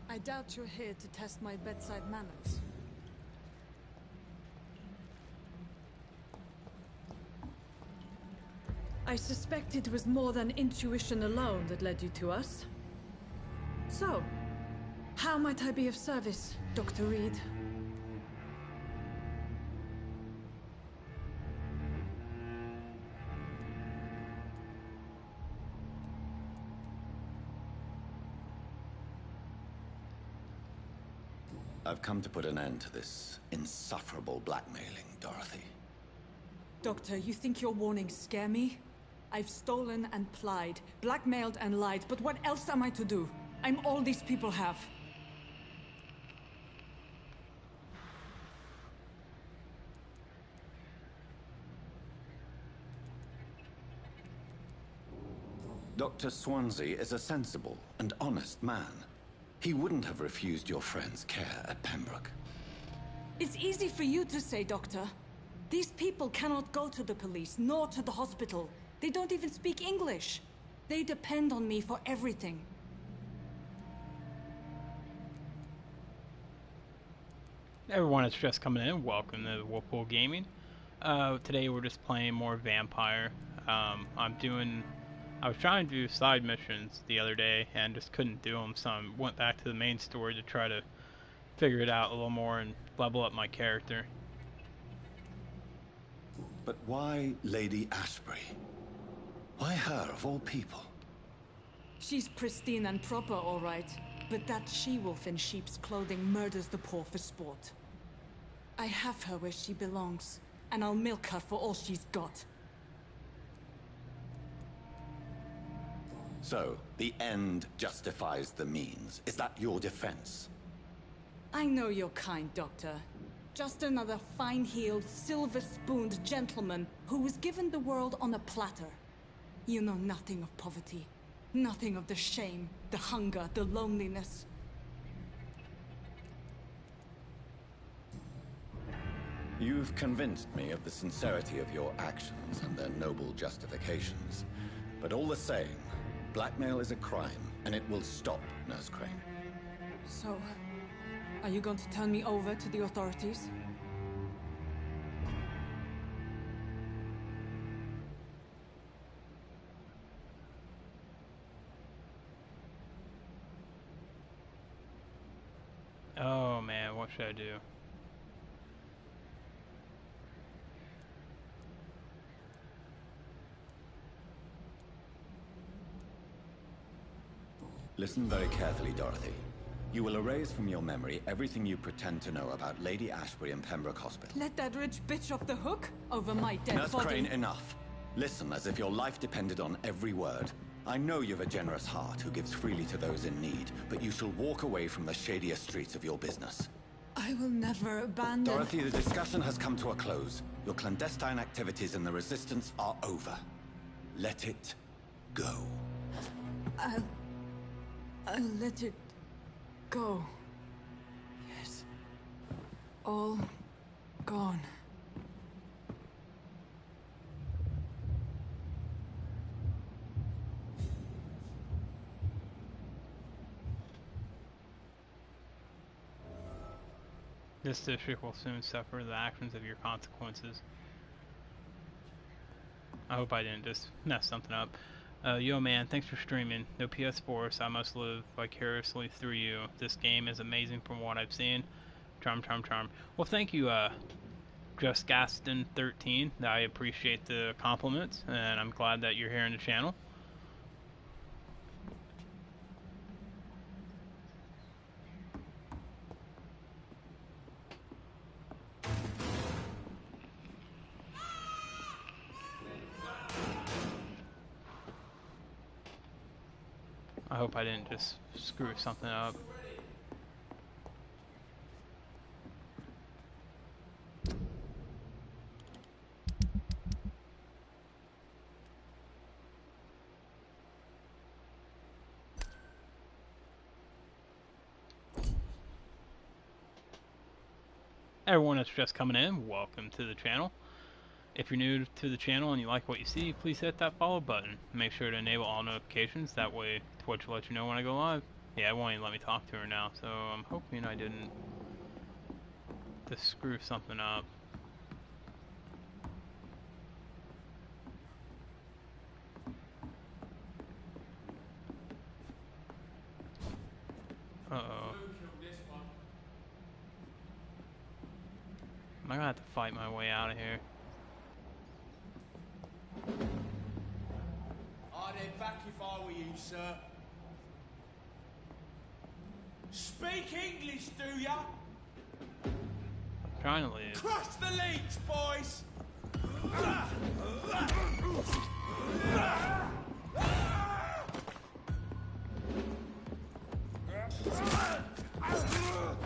I doubt you're here to test my bedside manners. I suspect it was more than intuition alone that led you to us. So, how might I be of service, Dr. Reed? I've come to put an end to this insufferable blackmailing, Dorothy. Doctor, you think your warnings scare me? I've stolen and plied, blackmailed and lied, but what else am I to do? I'm all these people have. Dr. Swansea is a sensible and honest man. He wouldn't have refused your friend's care at Pembroke. It's easy for you to say, Doctor. These people cannot go to the police, nor to the hospital. They don't even speak English. They depend on me for everything. Everyone is just coming in. Welcome to Whirlpool Gaming. Today we're just playing more Vampire. I was trying to do side missions the other day and just couldn't do them, so I went back to the main story to try to figure it out a little more and level up my character. But why Lady Ashbury? Why her, of all people? She's pristine and proper, all right. But that she-wolf in sheep's clothing murders the poor for sport. I have her where she belongs, and I'll milk her for all she's got. So, the end justifies the means. Is that your defense? I know you're kind, Doctor. Just another fine-heeled, silver-spooned gentleman who was given the world on a platter. You know nothing of poverty. Nothing of the shame, the hunger, the loneliness. You've convinced me of the sincerity of your actions and their noble justifications. But all the same, blackmail is a crime, and it will stop, Nurse Crane. So, are you going to turn me over to the authorities? Oh man, what should I do? Listen very carefully, Dorothy. You will erase from your memory everything you pretend to know about Lady Ashbury and Pembroke Hospital. Let that rich bitch off the hook over my dead Nurse body. Crane, enough. Listen as if your life depended on every word. I know you've a generous heart who gives freely to those in need, but you shall walk away from the shadier streets of your business. I will never abandon... Dorothy, the discussion has come to a close. Your clandestine activities in the Resistance are over. Let it go. I'll let it go. Yes. All gone. This district will soon suffer the actions of your consequences. I hope I didn't just mess something up. Yo man, thanks for streaming. No PS4, so I must live vicariously through you. This game is amazing from what I've seen. Charm, charm, charm. Well, thank you, JustGaston13. I appreciate the compliments, and I'm glad that you're here in the channel. I hope I didn't just screw something up. Everyone that's just coming in, welcome to the channel. If you're new to the channel and you like what you see, please hit that follow button. Make sure to enable all notifications, that way Twitch will let you know when I go live. Yeah, it won't even let me talk to her now, so I'm hoping I didn't just screw something up. Uh-oh. Am I gonna have to fight my way out of here? I'd head back if I were you, sir. Speak English, do ya? I'm trying to leave. Crush the leech, boys!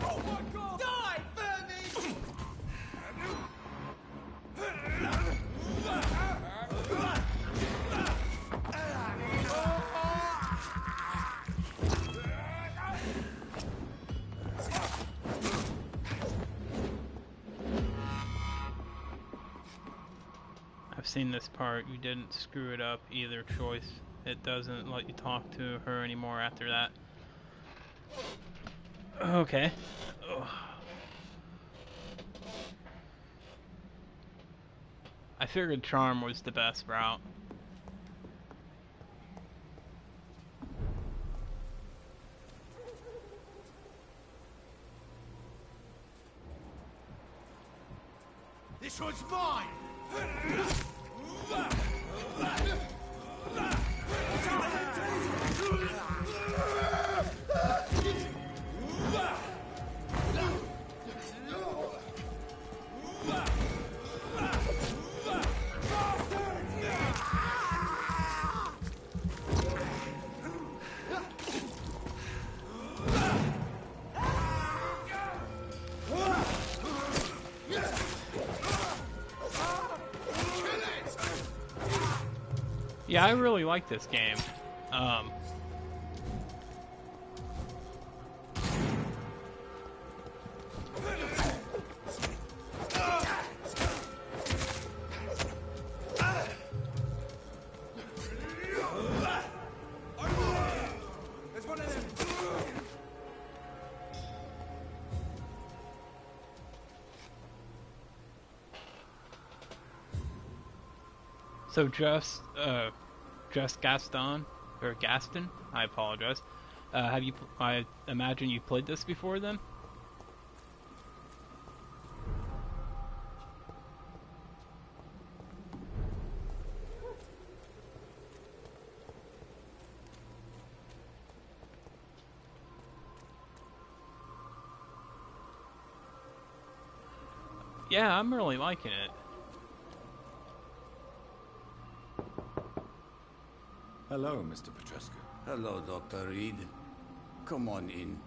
Oh my God! Die, vermin! I've seen this part. You didn't screw it up either choice. It doesn't let you talk to her anymore after that. Okay. Ugh. I figured charm was the best route. This one's mine! Yeah, I really like this game. So just Gaston, or Gaston, I apologize. Have you, I imagine you played this before then? Yeah, I'm really liking it. Hello, Mr. Petrescu. Hello, Dr. Reed. Come on in.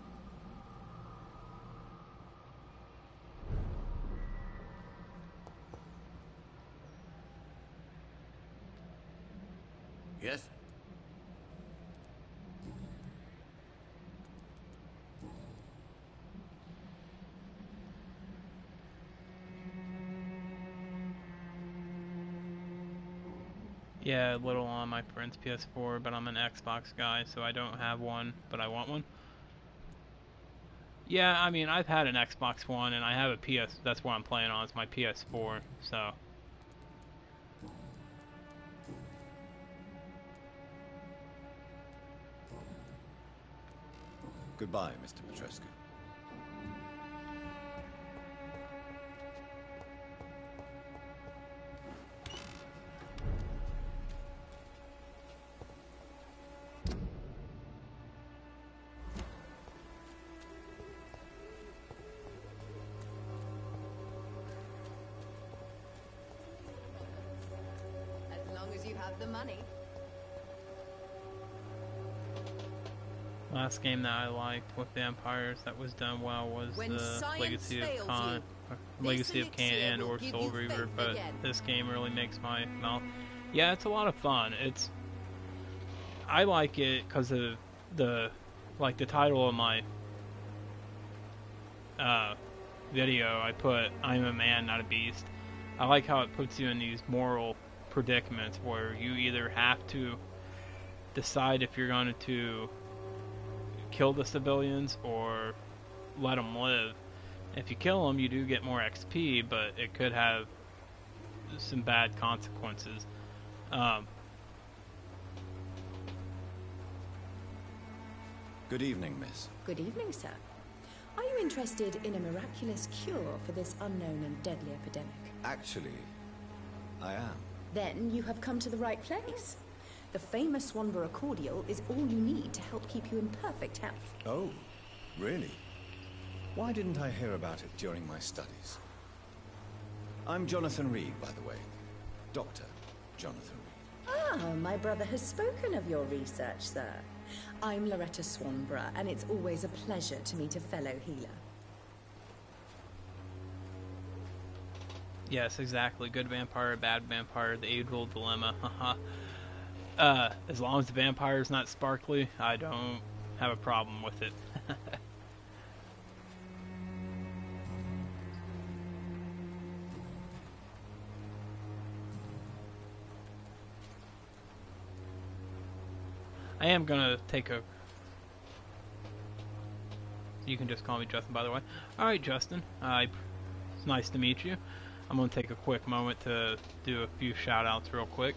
Yes? Yeah, a little on my friend's PS4, but I'm an Xbox guy, so I don't have one, but I want one. Yeah, I mean, I've had an Xbox One, and I have a PS, that's what I'm playing on, it's my PS4, so. Goodbye, Mr. Petrescu. The money. Last game that I liked with vampires that was done well was the Legacy of Khan, Legacy of Kain and or Soul Reaver, but this game really makes my mouth. Yeah, it's a lot of fun. I like it because of the title of my video. I put "I'm a man, not a beast." I like how it puts you in these moral predicaments where you either have to decide if you're going to kill the civilians or let them live. If you kill them, you do get more XP, but it could have some bad consequences. Good evening, miss. Good evening, sir. Are you interested in a miraculous cure for this unknown and deadly epidemic? Actually, I am. Then you have come to the right place. The famous Swanborough cordial is all you need to help keep you in perfect health. Oh, really? Why didn't I hear about it during my studies? I'm Jonathan Reed, by the way. Dr. Jonathan Reed. Ah, my brother has spoken of your research, sir. I'm Loretta Swanborough, and it's always a pleasure to meet a fellow healer. Yes, exactly. Good vampire, bad vampire, the age-old dilemma. As long as the vampire is not sparkly, I don't have a problem with it. I am gonna take a... You can just call me Justin, by the way. Alright, Justin. It's nice to meet you. I'm going to take a quick moment to do a few shout-outs real quick.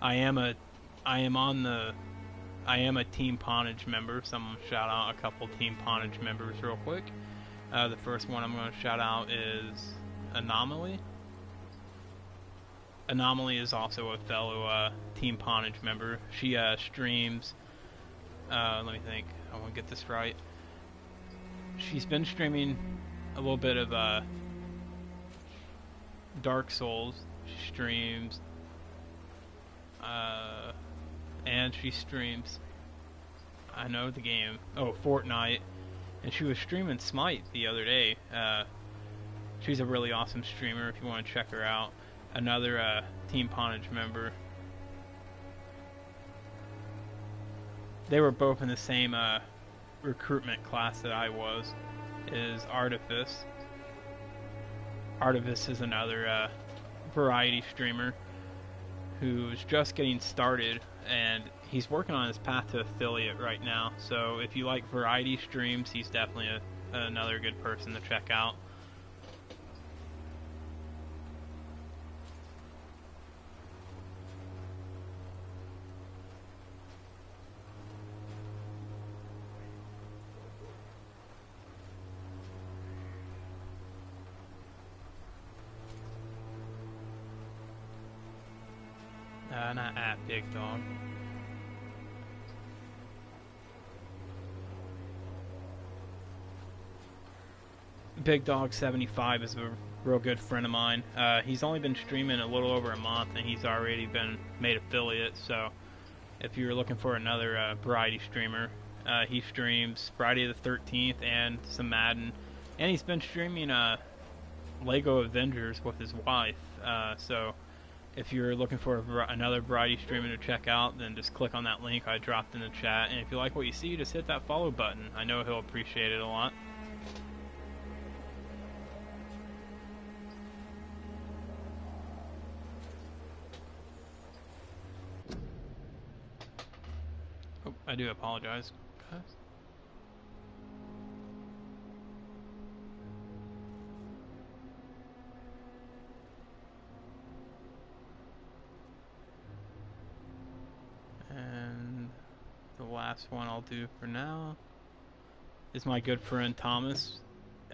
I am a Team Ponage member, so I'm going to shout out a couple Team Ponage members real quick. The first one I'm going to shout out is Anomaly. Anomaly is also a fellow Team Ponage member. She streams. Let me think. I want to get this right. She's been streaming a little bit of Dark Souls. She streams, and she streams. I know the game. Oh, Fortnite, and she was streaming Smite the other day. She's a really awesome streamer. If you want to check her out. Another Team Ponage member. They were both in the same recruitment class that I was. Is Artifice. Artifice is another variety streamer who's just getting started, and he's working on his path to affiliate right now. So if you like variety streams, he's definitely another good person to check out. Not at Big Dog. Big Dog 75 is a real good friend of mine. He's only been streaming a little over a month, and he's already been made affiliate. So, if you're looking for another variety streamer, he streams Friday the 13th and some Madden, and he's been streaming Lego Avengers with his wife. So. If you're looking for another variety streamer to check out, then just click on that link I dropped in the chat. And if you like what you see, just hit that follow button. I know he'll appreciate it a lot. Oh, I do apologize, guys. And the last one I'll do for now is my good friend Thomas,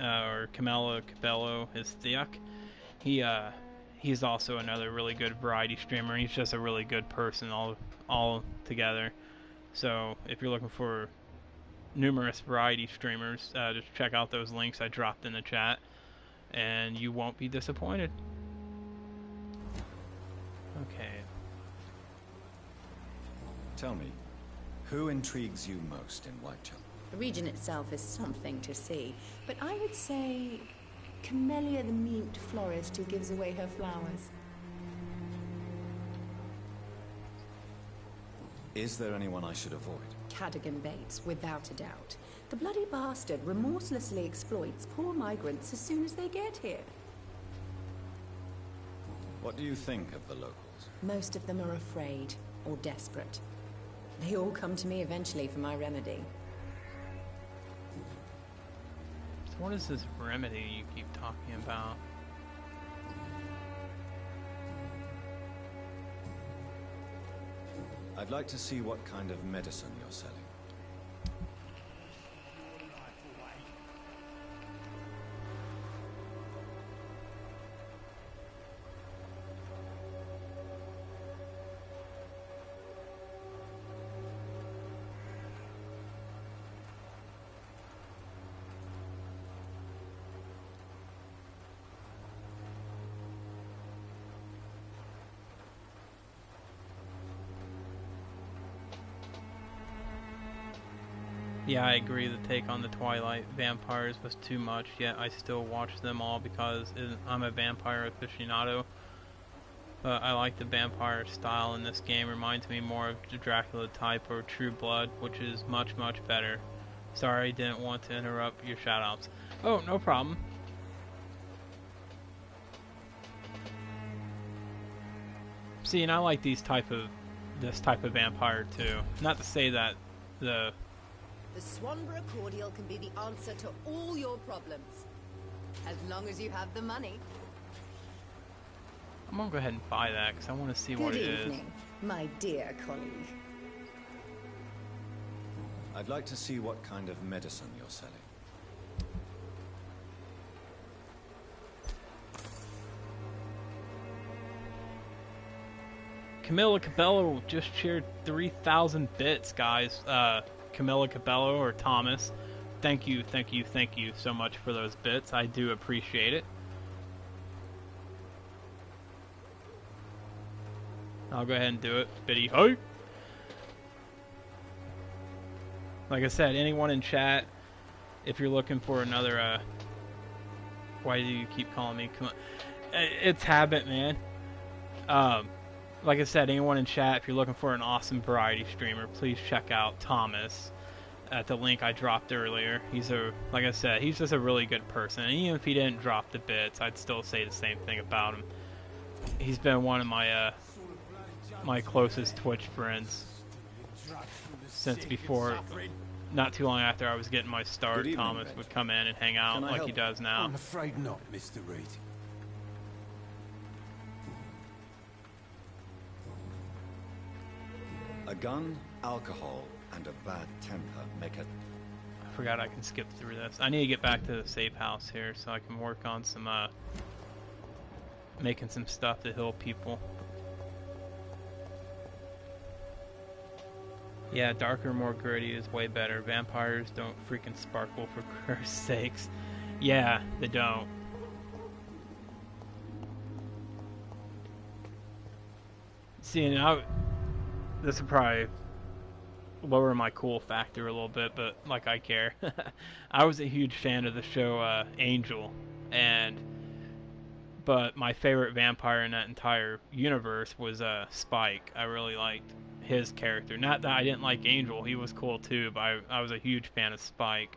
or Camelo Cabello Histiak. He's also another really good variety streamer. He's just a really good person all together. So if you're looking for numerous variety streamers, just check out those links I dropped in the chat, and you won't be disappointed. Okay. Tell me, who intrigues you most in Whitechapel? The region itself is something to see, but I would say Camellia the mute florist who gives away her flowers. Is there anyone I should avoid? Cadogan Bates, without a doubt. The bloody bastard remorselessly exploits poor migrants as soon as they get here. What do you think of the locals? Most of them are afraid or desperate. They all come to me eventually for my remedy. So what is this remedy you keep talking about? I'd like to see what kind of medicine you're selling. Yeah, I agree. The take on the Twilight vampires was too much, yet I still watch them all because I'm a vampire aficionado. But I like the vampire style in this game. Reminds me more of the Dracula type or True Blood, which is much, much better. Sorry, didn't want to interrupt your shoutouts. Oh, no problem. See, and I like this type of vampire too. Not to say that the Swanborough cordial can be the answer to all your problems. As long as you have the money. I'm gonna go ahead and buy that because I want to see what it is. Good evening, my dear colleague. I'd like to see what kind of medicine you're selling. Camilla Cabello just shared 3,000 bits, guys. Camilla Cabello or Thomas, thank you so much for those bits. I do appreciate it. I'll go ahead and do it. Biddy ho! Like I said, anyone in chat, if you're looking for another, why do you keep calling me? Come on. It's habit, man. Like I said, anyone in chat, if you're looking for an awesome variety streamer, please check out Thomas at the link I dropped earlier. Like I said, he's just a really good person. And even if he didn't drop the bits, I'd still say the same thing about him. He's been one of my, my closest Twitch friends since before, not too long after I was getting my start. Evening, Thomas Benj. Would come in and hang out like he does now. I'm afraid not, Mr. Reed. A gun, alcohol, and a bad temper make a... I forgot I can skip through this. I need to get back to the safe house here so I can work on some, making some stuff to heal people. Yeah, darker, more gritty is way better. Vampires don't freaking sparkle, for Christ's sakes. Yeah, they don't. See, now this would probably lower my cool factor a little bit, but like I care. I was a huge fan of the show Angel, but my favorite vampire in that entire universe was Spike. I really liked his character. Not that I didn't like Angel, he was cool too, but I was a huge fan of Spike.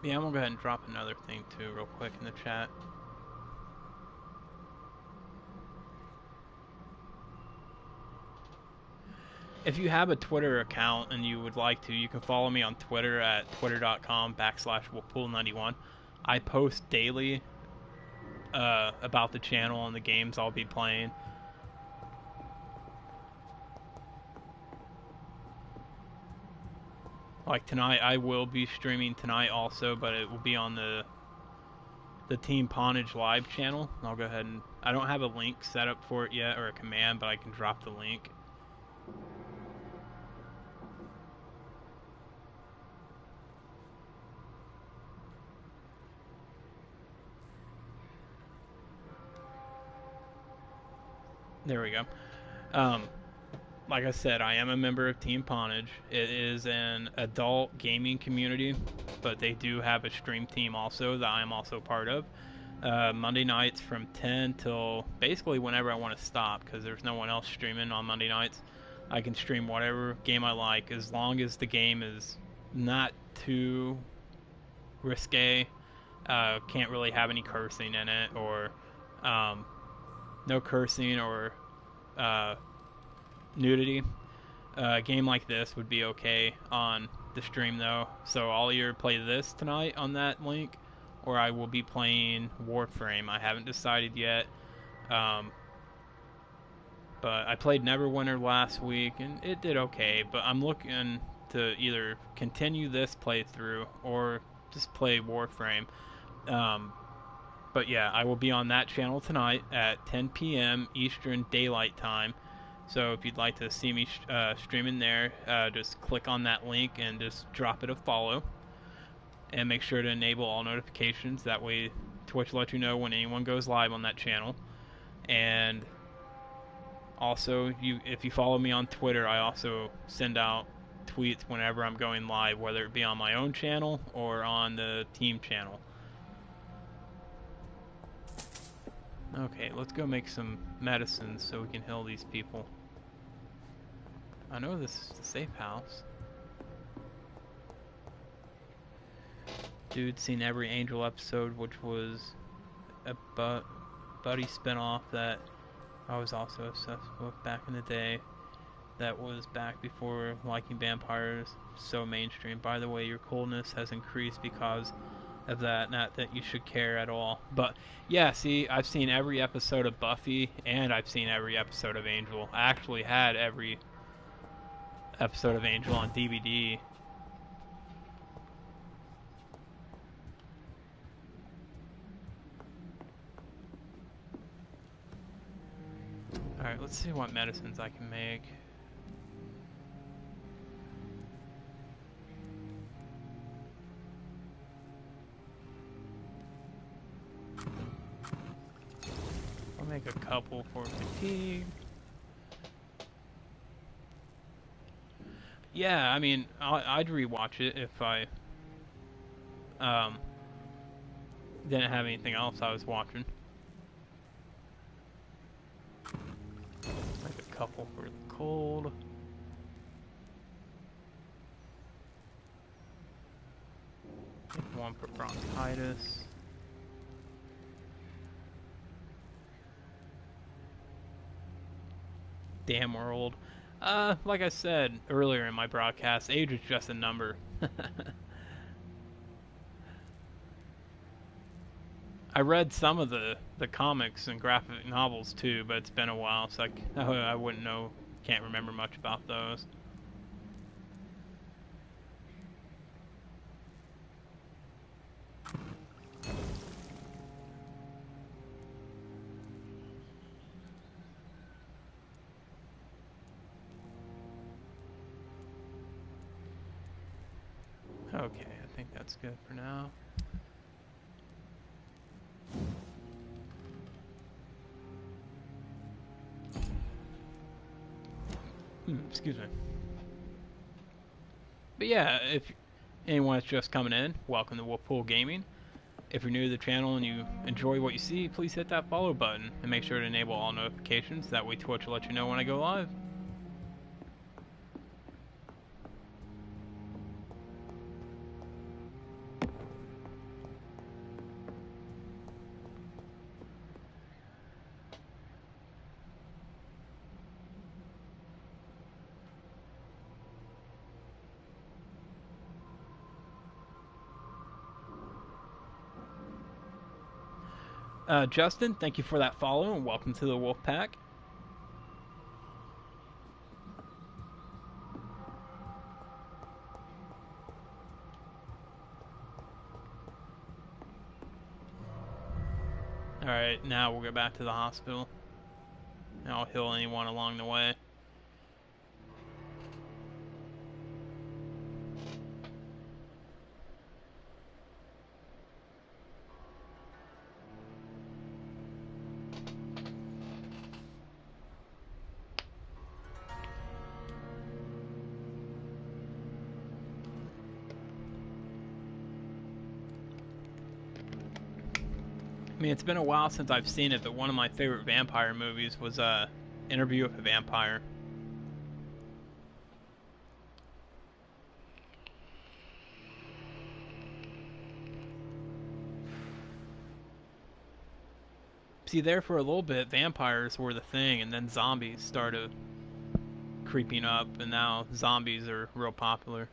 Yeah, I'm gonna go ahead and drop another thing too real quick in the chat. If you have a Twitter account and you would like to, you can follow me on Twitter at twitter.com/Willpool91. I post daily about the channel and the games I'll be playing. Like tonight, I will be streaming tonight also, but it will be on the Team Ponage Live channel. I'll go ahead and... I don't have a link set up for it yet, or a command, but I can drop the link. There we go. Like I said, I am a member of Team Ponage. It is an adult gaming community, but they do have a stream team also that I am also part of. Monday nights from 10 till basically whenever I want to stop, because there's no one else streaming on Monday nights. I can stream whatever game I like, as long as the game is not too risque. Can't really have any cursing in it, or no cursing or nudity. A game like this would be okay on the stream though, so I'll either play this tonight on that link, or I will be playing Warframe. I haven't decided yet, but I played Neverwinter last week and it did okay, but I'm looking to either continue this playthrough or just play Warframe. But yeah, I will be on that channel tonight at 10 p.m. Eastern Daylight Time. So if you'd like to see me streaming there, just click on that link and just drop it a follow. And make sure to enable all notifications. That way Twitch lets you know when anyone goes live on that channel. And also, if you follow me on Twitter, I also send out tweets whenever I'm going live, whether it be on my own channel or on the team channel. Okay, let's go make some medicines so we can heal these people. I know this is the safe house. Dude, seen every Angel episode, which was a Buddy spinoff that I was also obsessed with back in the day. that was back before liking vampires so mainstream. By the way, your coldness has increased because of that. Not that you should care at all. But yeah, see, I've seen every episode of Buffy, and I've seen every episode of Angel. I actually had every episode of Angel on DVD. Alright, let's see what medicines I can make. I'll make a couple for fatigue. Yeah, I mean, I'd rewatch it if I didn't have anything else I was watching. Make a couple for the cold. Make one for bronchitis. Damn, we're old. Like I said earlier in my broadcast, age is just a number. I read some of the comics and graphic novels too, but it's been a while, so I wouldn't know, can't remember much about those. Okay, I think that's good for now. Excuse me. But yeah, if anyone is just coming in, welcome to Wolfpool Gaming. If you're new to the channel and you enjoy what you see, please hit that follow button and make sure to enable all notifications. That way Twitch will let you know when I go live. Justin, thank you for that follow and welcome to the Wolf Pack. Alright, now we'll go back to the hospital. And I'll heal anyone along the way. I mean, it's been a while since I've seen it, but one of my favorite vampire movies was Interview with a Vampire. See, there for a little bit, vampires were the thing, and then zombies started creeping up, and now zombies are real popular.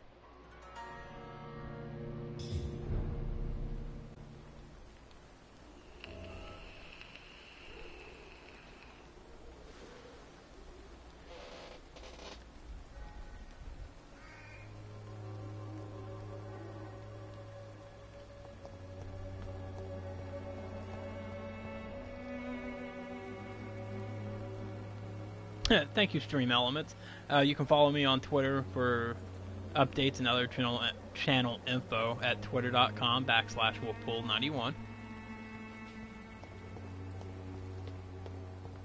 Thank you, Stream Elements. You can follow me on Twitter for updates and other channel info at twitter.com/wolfpool91.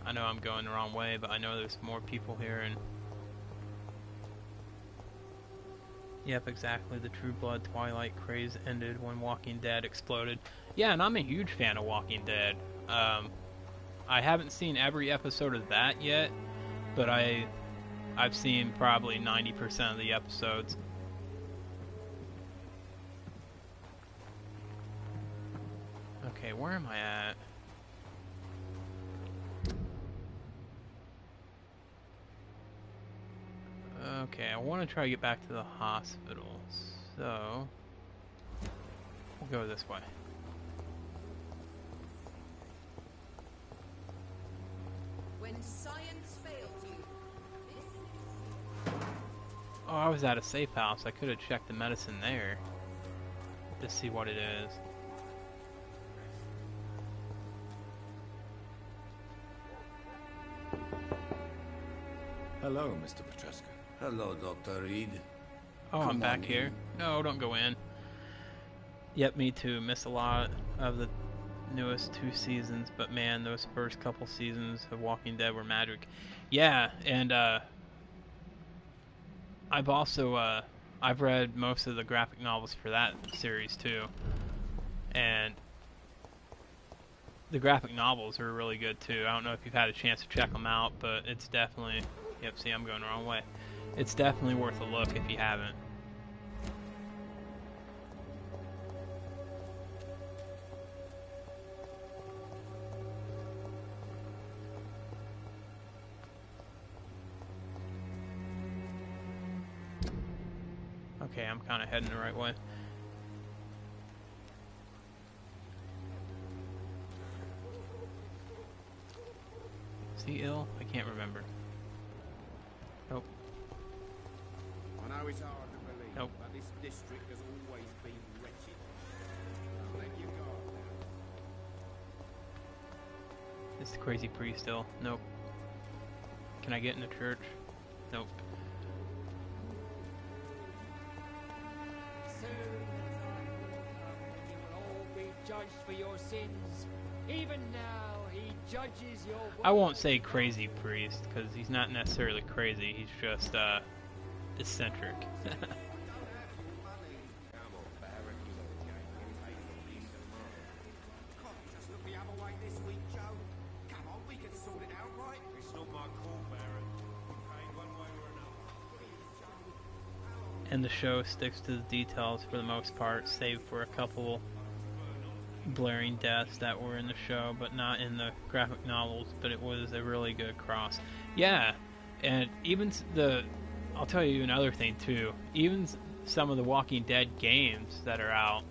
I know I'm going the wrong way, but I know there's more people here, and yep, exactly. The True Blood Twilight craze ended when Walking Dead exploded. Yeah, and I'm a huge fan of Walking Dead. I haven't seen every episode of that yet, but I've seen probably 90% of the episodes. Okay, where am I at? I want to try to get back to the hospital, so we'll go this way. When science fails you, Oh, I was at a safe house. I could have checked the medicine there to see what it is. Hello, Mr. Petrescu. Hello, Dr. Reed. Oh, Come I'm back on here. in. No, don't go in. Yep, me too. Missed a lot of the newest 2 seasons, but man, those first couple seasons of Walking Dead were magic. Yeah, and I've also I've read most of the graphic novels for that series too, and the graphic novels are really good too. I don't know if you've had a chance to check them out, but it's definitely, yep, see, I'm going the wrong way. It's definitely worth a look if you haven't. Okay, I'm kind of heading the right way. Is he ill? I can't remember. Nope. I know it's hard to believe, Nope. but this district has always been wretched. I'll let you go now. It's the crazy priest still. Nope. Can I get in the church? Nope. Soon you will all be judged for your sins. Even now, he judges your I won't say crazy priest, because he's not necessarily crazy, he's just, eccentric. Just look the other way this week, Joe. Come on, we can sort it out, right? It's not my call, Baron. Paid one way or another. And the show sticks to the details for the most part, save for a couple blaring deaths that were in the show, but not in the graphic novels, but it was a really good cross. Yeah, and even I'll tell you another thing too, even some of the Walking Dead games that are out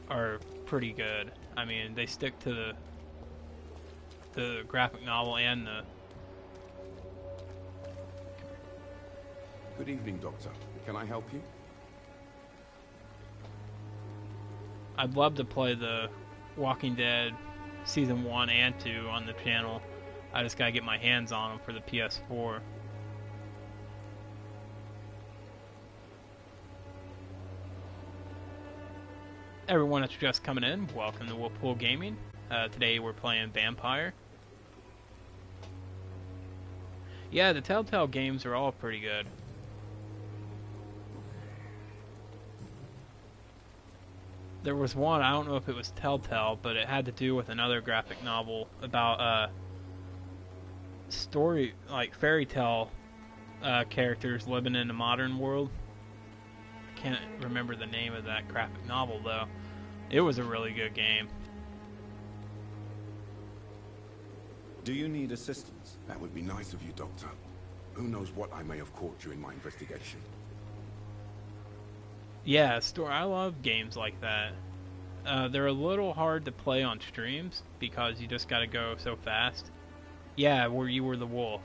are pretty good. I mean, they stick to the graphic novel and the... Good evening, Doctor. Can I help you? I'd love to play the Walking Dead Season 1 and 2 on the channel. I just gotta get my hands on them for the PS4. Everyone that's just coming in, welcome to Whirlpool Gaming. Today we're playing Vampire. Yeah, the Telltale games are all pretty good. There was one, I don't know if it was Telltale, but it had to do with another graphic novel about story, like fairy tale characters living in a modern world. I can't remember the name of that graphic novel though. It was a really good game. Do you need assistance? That would be nice of you, Doctor. Who knows what I may have caught during my investigation. Yeah, I love games like that. They're a little hard to play on streams because you just gotta go so fast. Yeah, where you were the wolf.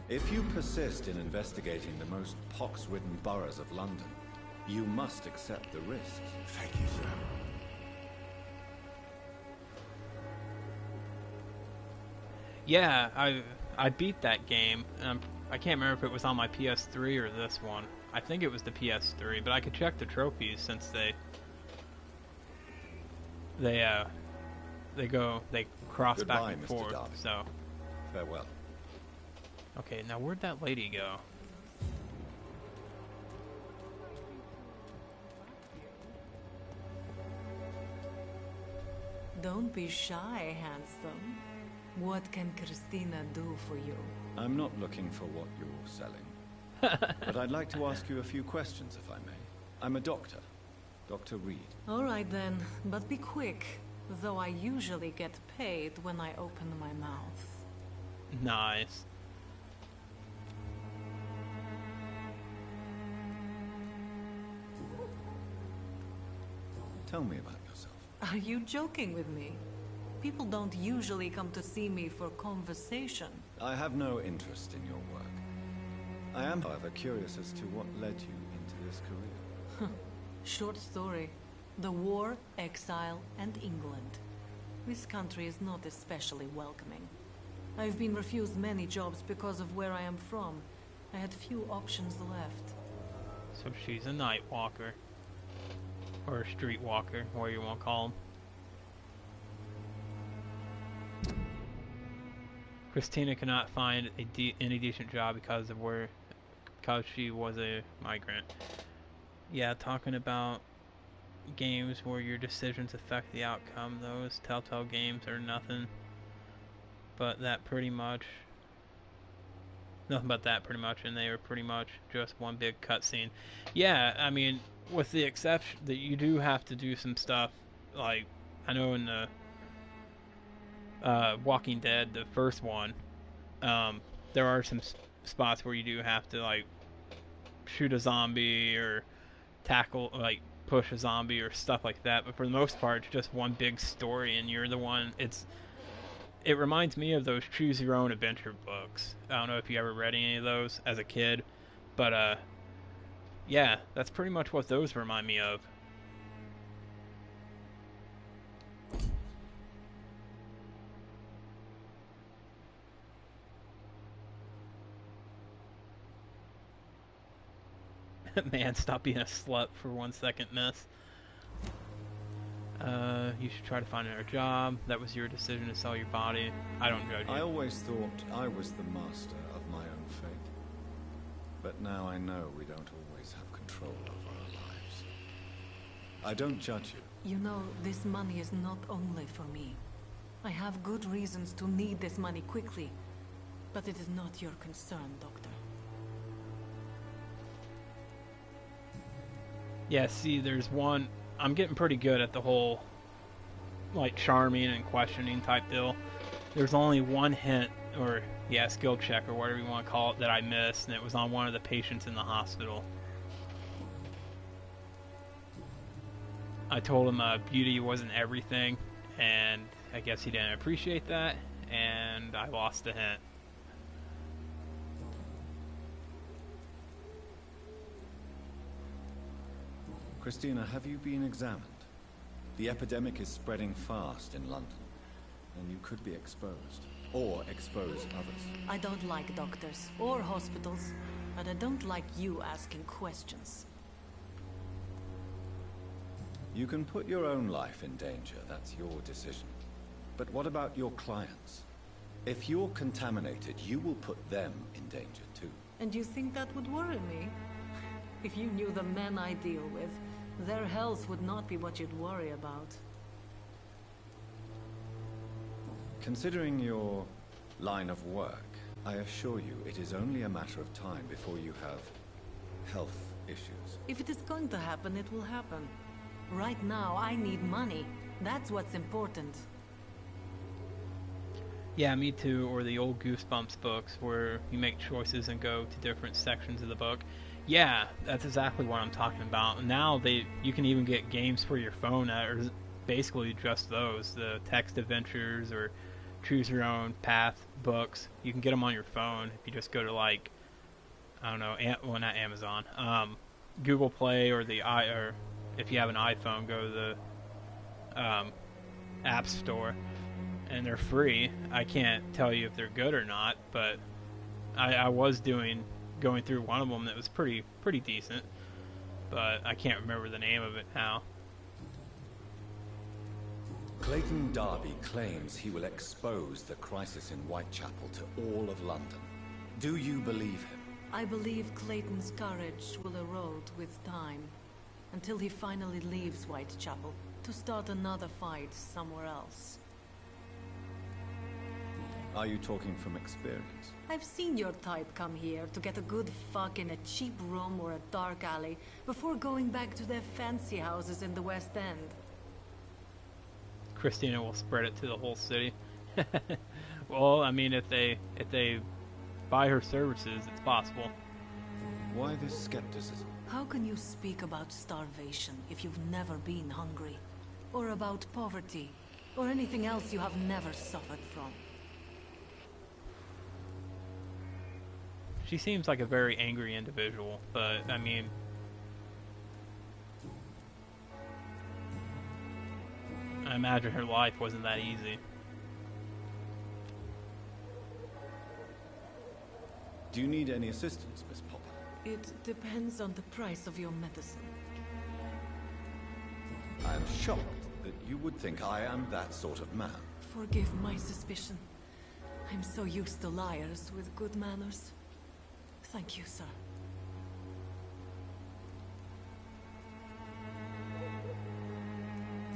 If you persist in investigating the most pox-ridden boroughs of London, you must accept the risks. Thank you, sir. Yeah, I beat that game. I can't remember if it was on my PS3 or this one. I think it was the PS3, but I could check the trophies since they cross Goodbye, back and Mr. forth. Darby. So Farewell. okay, now where'd that lady go? Don't be shy, handsome. What can Christina do for you? I'm not looking for what you're selling. But I'd like to ask you a few questions, if I may. I'm a doctor. Dr. Reed. All right then, but be quick. Though I usually get paid when I open my mouth. Nice. Tell me about yourself. Are you joking with me? People don't usually come to see me for conversation. I have no interest in your work. I am, however, curious as to what led you into this career. Short story. The war, exile, and England. This country is not especially welcoming. I've been refused many jobs because of where I am from. I had few options left. So she's a night walker. Or a street walker, whatever you want to call them. Christina cannot find any decent job because she was a migrant. Yeah, talking about games where your decisions affect the outcome. Those Telltale games are nothing but that pretty much. Nothing but that pretty much, and they were pretty much just one big cutscene. Yeah, I mean, with the exception that you do have to do some stuff, like, I know in the Walking Dead, the first one, there are some spots where you do have to, like, shoot a zombie or tackle, like, push a zombie or stuff like that, but for the most part, it's just one big story, and you're the one, it reminds me of those choose your own adventure books. I don't know if you ever read any of those as a kid, but yeah, that's pretty much what those remind me of. Man, stop being a slut for 1 second, miss. You should try to find another job. That was your decision to sell your body. I don't judge you. I always thought I was the master of my own fate. But now I know we don't always have control over our lives. I don't judge you. You know, this money is not only for me. I have good reasons to need this money quickly. But it is not your concern, Doctor. Yeah, see, there's one... I'm getting pretty good at the whole, like, charming and questioning type deal. There's only one hint, or, yeah, skill check, or whatever you want to call it, that I missed, and it was on one of the patients in the hospital. I told him beauty wasn't everything, and I guess he didn't appreciate that, and I lost the hint. Christina, have you been examined? The epidemic is spreading fast in London, and you could be exposed, or expose others. I don't like doctors or hospitals, but I don't like you asking questions. You can put your own life in danger, that's your decision. But what about your clients? If you're contaminated, you will put them in danger too. And you think that would worry me? If you knew the men I deal with, their health would not be what you'd worry about. Considering your line of work, I assure you it is only a matter of time before you have health issues. If it is going to happen, it will happen. Right now, I need money. That's what's important. Yeah, me too, or the old Goosebumps books where you make choices and go to different sections of the book. Yeah, that's exactly what I'm talking about. Now you can even get games for your phone that are basically just those, the text adventures or choose your own path books. You can get them on your phone if you just go to, like, I don't know, well, not Amazon, Google Play, or or if you have an iPhone, go to the App Store, and they're free. I can't tell you if they're good or not, but I was going through one of them that was pretty decent, but I can't remember the name of it now. Clayton Darby claims he will expose the crisis in Whitechapel to all of London. Do you believe him? I believe Clayton's courage will erode with time, until he finally leaves Whitechapel to start another fight somewhere else. Are you talking from experience? I've seen your type come here to get a good fuck in a cheap room or a dark alley before going back to their fancy houses in the West End. Christina will spread it to the whole city. Well, I mean, if they buy her services, it's possible. Why this skepticism? How can you speak about starvation if you've never been hungry? Or about poverty? Or anything else you have never suffered from? She seems like a very angry individual, but I mean... I imagine her life wasn't that easy. Do you need any assistance, Miss Popper? It depends on the price of your medicine. I am shocked that you would think I am that sort of man. Forgive my suspicion. I'm so used to liars with good manners. Thank you, sir.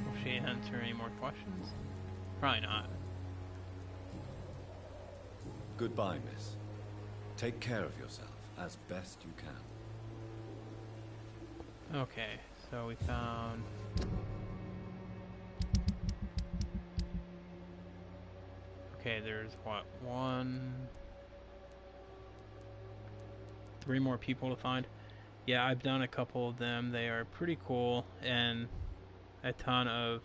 Will she answer any more questions? Probably not. Goodbye, miss. Take care of yourself as best you can. Okay, so we found... Okay, there's what, 3 more people to find. Yeah, I've done a couple of them. They are pretty cool, and a ton of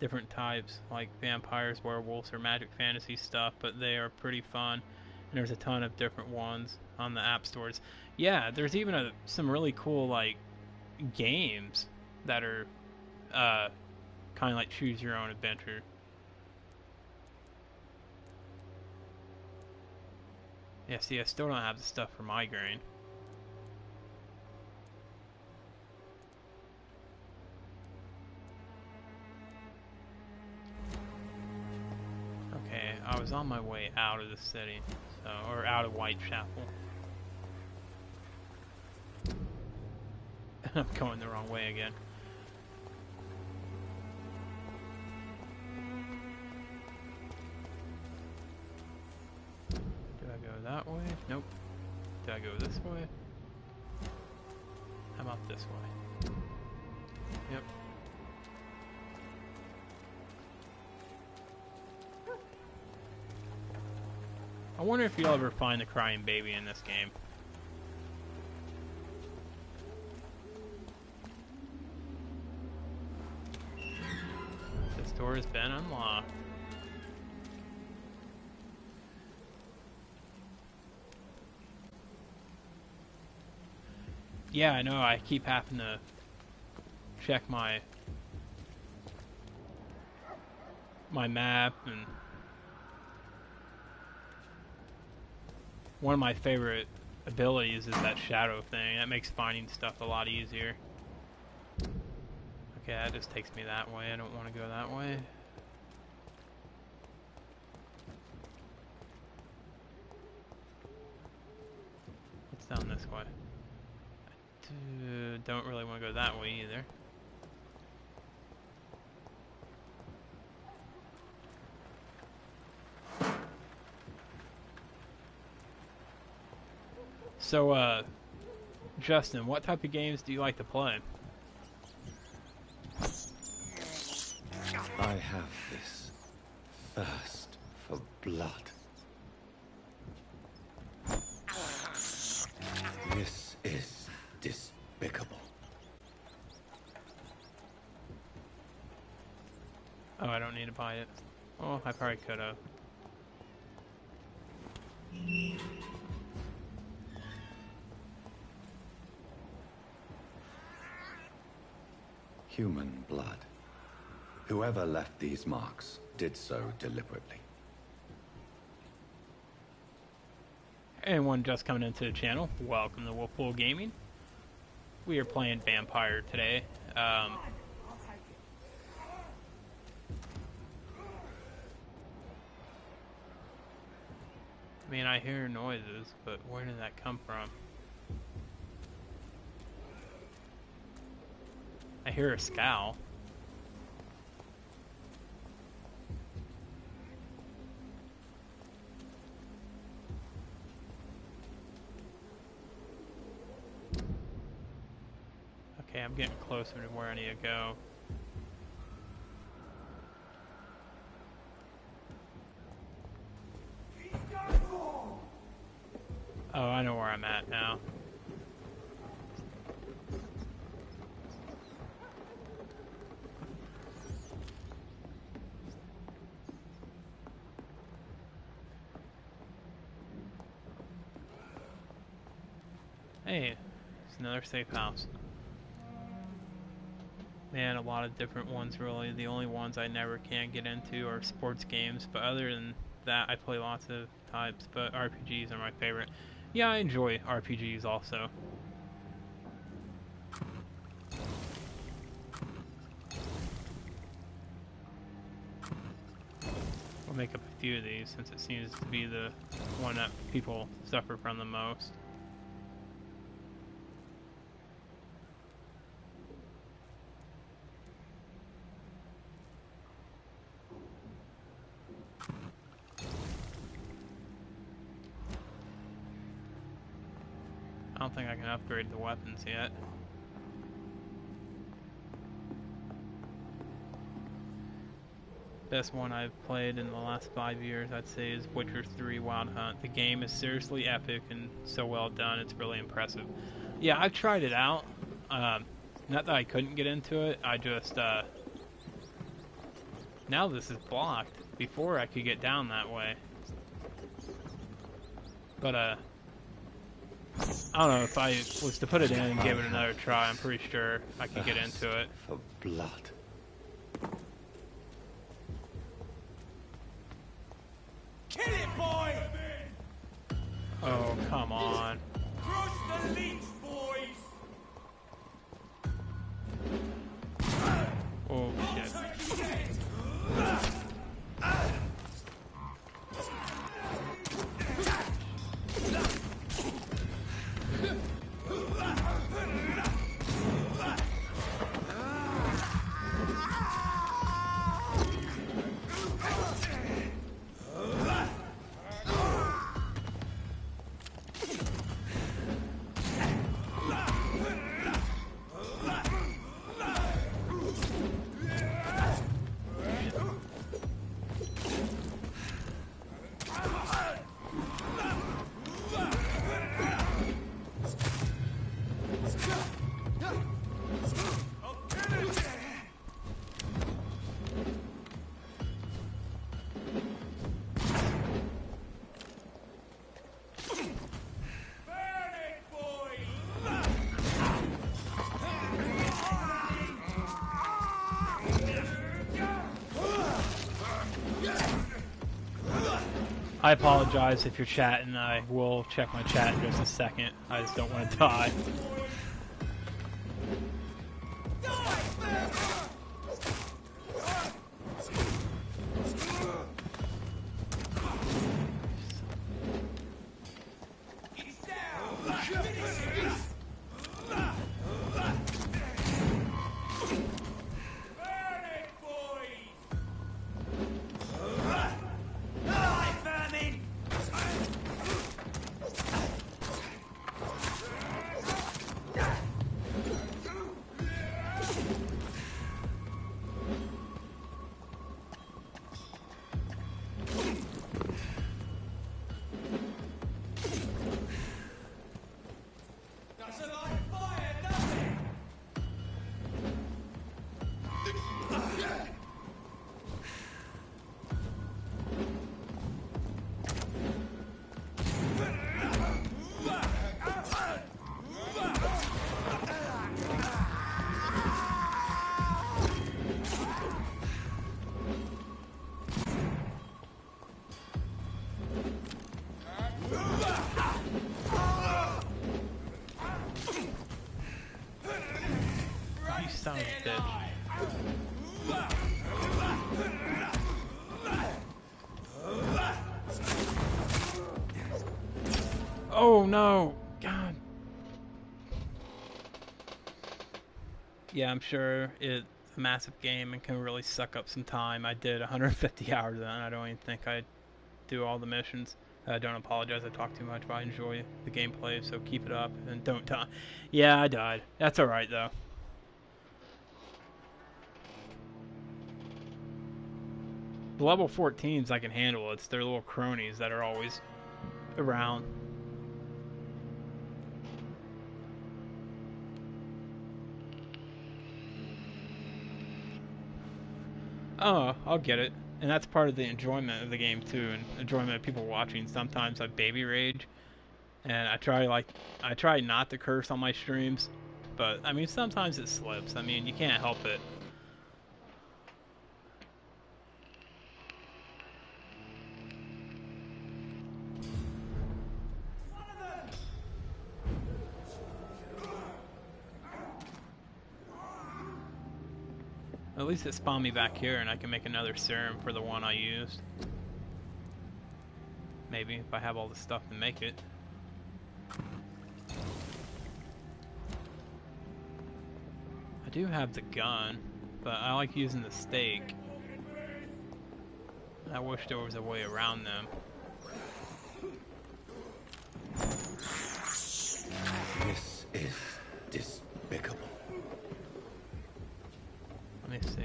different types, like vampires, werewolves, or magic fantasy stuff, but they are pretty fun. And there's a ton of different ones on the app stores. Yeah, there's even some really cool, like, games that are kind of like choose your own adventure. Yeah, see, I still don't have the stuff for migraine. Okay, I was on my way out of the city, so, or out of Whitechapel. I'm going the wrong way again. Do I go that way? Nope. Do I go this way? How about this way? Yep. I wonder if you'll ever find the crying baby in this game. This door has been unlocked. Yeah, I know, I keep having to check my map, and one of my favorite abilities is that shadow thing. That makes finding stuff a lot easier. Okay, that just takes me that way. I don't want to go that way. What's down this way? I don't really want to go that way either. So, Justin, what type of games do you like to play? I have this thirst for blood. This is despicable. Oh, I don't need to buy it. Oh, I probably could have. Human blood. Whoever left these marks did so deliberately. Anyone just coming into the channel, welcome to Wolfpool Gaming. We are playing Vampire today. I mean, I hear noises, but where did that come from? I hear a scowl. Okay, I'm getting closer to where I need to go. Oh, I know where I'm at now. Hey, it's another safe house. Man, a lot of different ones really. The only ones I never can get into are sports games, but other than that, I play lots of types, but RPGs are my favorite. Yeah, I enjoy RPGs also. We'll make up a few of these since it seems to be the one that people suffer from the most. I don't think I can upgrade the weapons yet. Best one I've played in the last 5 years, I'd say, is Witcher 3 Wild Hunt. The game is seriously epic and so well done, it's really impressive. Yeah, I've tried it out. Not that I couldn't get into it, I just, now this is blocked. Before I could get down that way. But, I don't know, if I was to put it in and give it another try, I'm pretty sure I could get into it. For blood. Kill it, boy! Oh, come on. Crush the leech, boys! Oh, shit. I apologize if you're chatting. I will check my chat in just a second. I just don't want to die. Son of a bitch. Oh no! God. Yeah, I'm sure it's a massive game and can really suck up some time. I did 150 hours of that, and I don't even think I do all the missions. I don't apologize, I talk too much, but I enjoy the gameplay, so keep it up and don't die. Yeah, I died. That's alright though. The level 14s I can handle. It's their little cronies that are always around. Oh, I'll get it. And that's part of the enjoyment of the game too, and enjoyment of people watching. Sometimes I baby rage, And I try not to curse on my streams, but I mean sometimes it slips. I mean you can't help it. At least it spawned me back here and I can make another serum for the one I used. Maybe, if I have all the stuff to make it. I do have the gun, but I like using the stake. I wish there was a way around them. This is despicable. Let me see.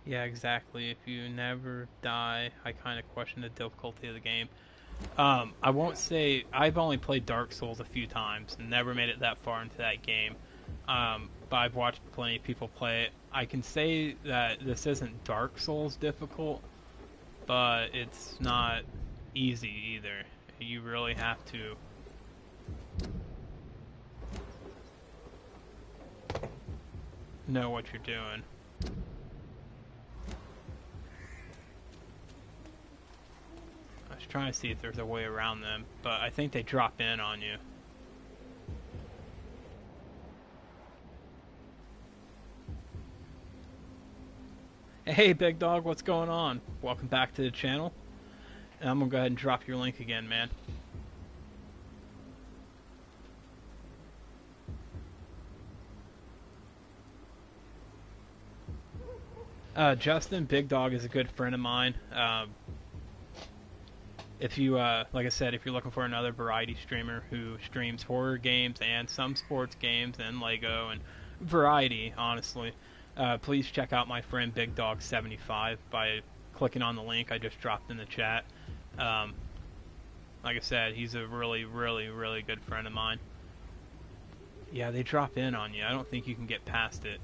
Yeah, exactly. If you never die, I kind of question the difficulty of the game. I won't say I've only played Dark Souls a few times and never made it that far into that game. But I've watched plenty of people play it. I can say that this isn't Dark Souls difficult, but it's not easy either. You really have to know what you're doing. I was trying to see if there's a way around them, but I think they drop in on you. Hey Big Dog, what's going on? Welcome back to the channel. And I'm gonna go ahead and drop your link again, man. Justin, Big Dog is a good friend of mine. If you, like I said, if you're looking for another variety streamer who streams horror games and some sports games and Lego and variety, honestly, please check out my friend Big Dog 75 by clicking on the link I just dropped in the chat. Like I said, he's a really, really, really good friend of mine. Yeah, they drop in on you. I don't think you can get past it.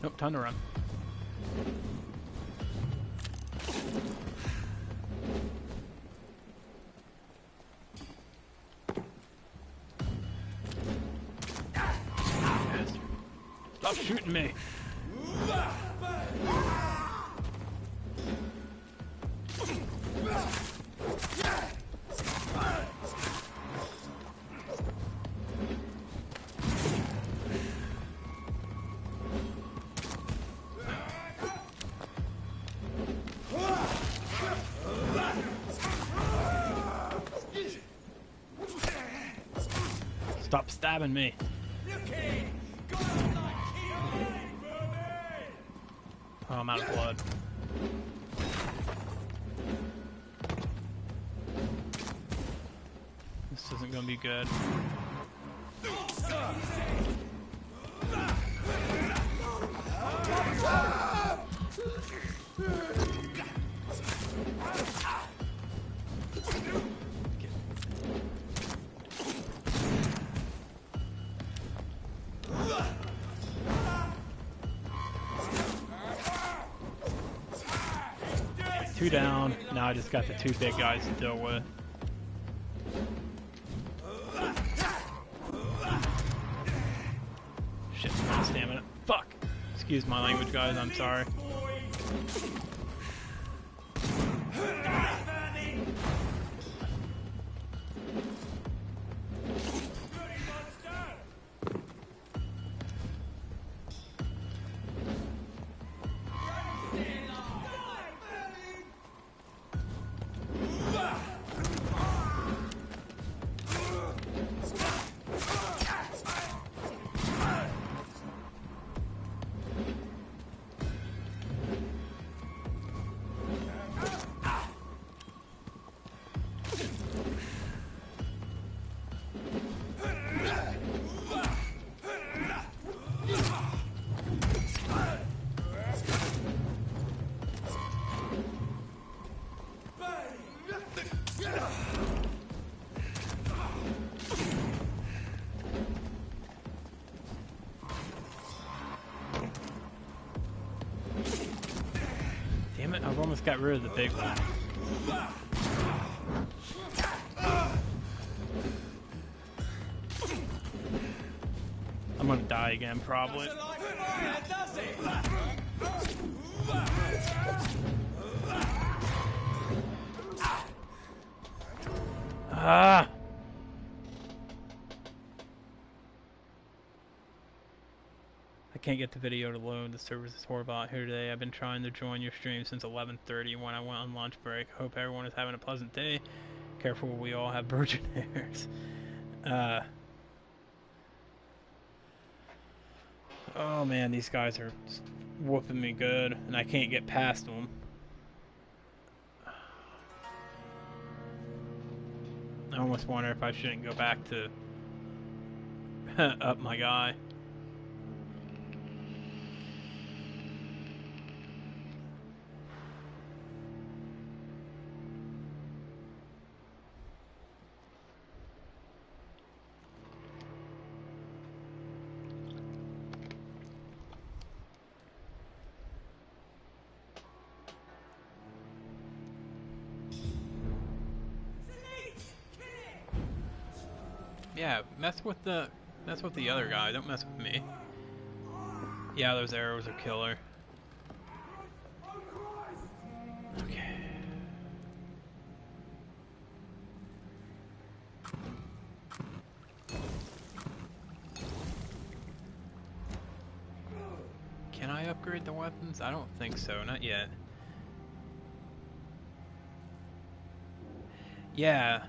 Nope, time to run. Stop shooting me. Stop stabbing me. Oh, I'm out of blood. This isn't gonna be good. Two down. Now I just got the two big guys to deal with. Shit, my stamina. Fuck! Excuse my language, guys. I'm sorry. got rid of the big one. I'm gonna die again, probably. Ah! I can't get the video to load. The service is horrible out here today. I've been trying to join your stream since 11:30 when I went on lunch break. Hope everyone is having a pleasant day. Careful, we all have virgin hairs. Oh man, these guys are whooping me good, and I can't get past them. I almost wonder if I shouldn't go back to up my guy. Yeah, mess with the other guy. Don't mess with me. Yeah, those arrows are killer. Okay. Can I upgrade the weapons? I don't think so. Not yet. Yeah.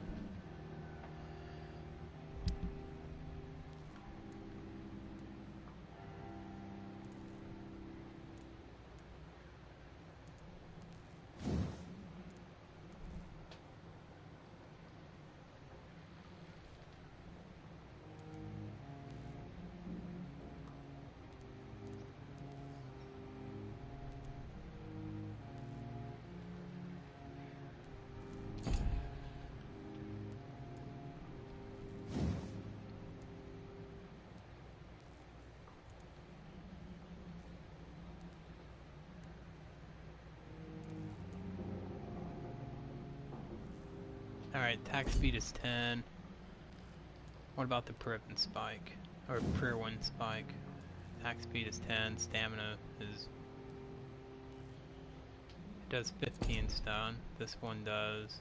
Alright, attack speed is 10. What about the Priven spike? Or Priwen spike? Attack speed is 10, stamina is... It does 15 stun. This one does...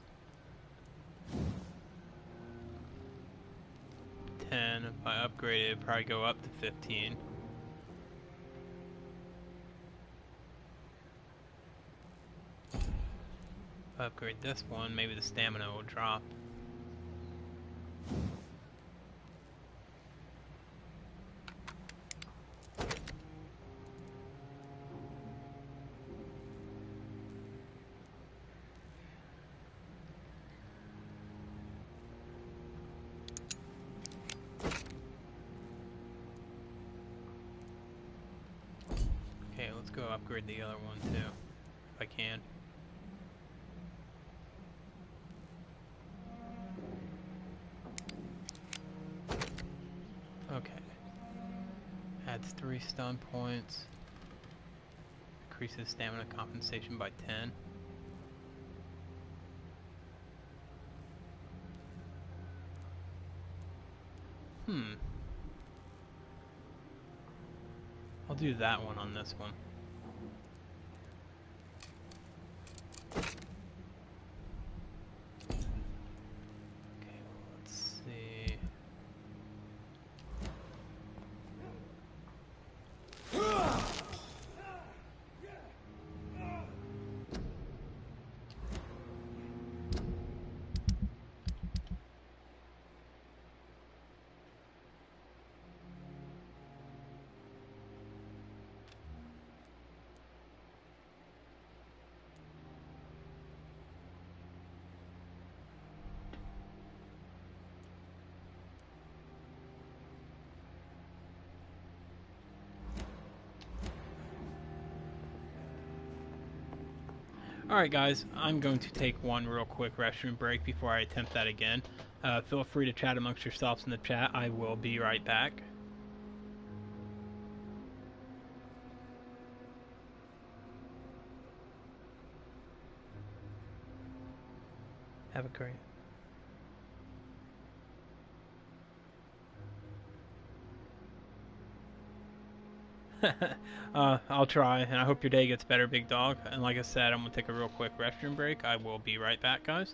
10. If I upgrade it, it'd probably go up to 15. Upgrade this one, maybe the stamina will drop. Okay, let's go upgrade the other one too, if I can. Okay. Adds 3 stun points. Increases stamina compensation by 10. I'll do that one on this one. Okay, let's see. Alright guys, I'm going to take one real quick restroom break before I attempt that again. Feel free to chat amongst yourselves in the chat. I will be right back. Have a great. I'll try, and I hope your day gets better, big dog. And like I said, I'm gonna take a real quick restroom break. I will be right back, guys.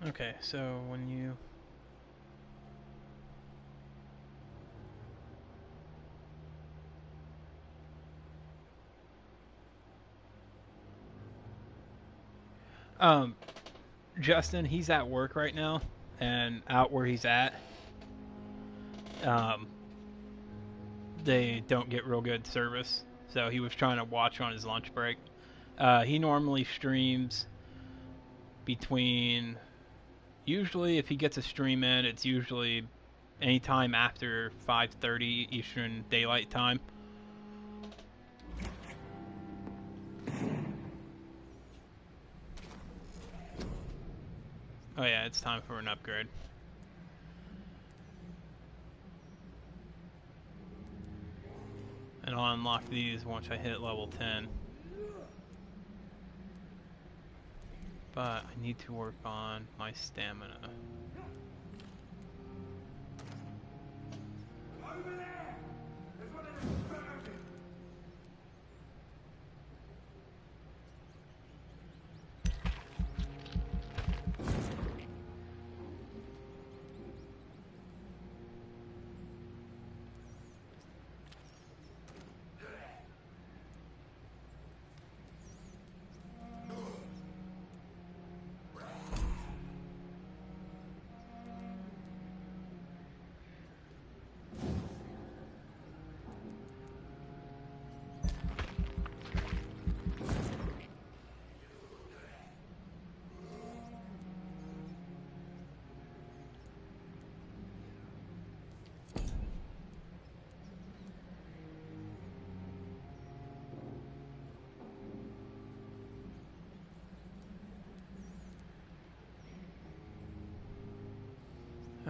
Okay, so when you Justin, he's at work right now, and out where he's at, they don't get real good service, so he was trying to watch on his lunch break. He normally streams between, usually if he gets a stream in, it's usually anytime after 5:30 Eastern Daylight Time. Oh yeah, it's time for an upgrade. And I'll unlock these once I hit level 10. But I need to work on my stamina.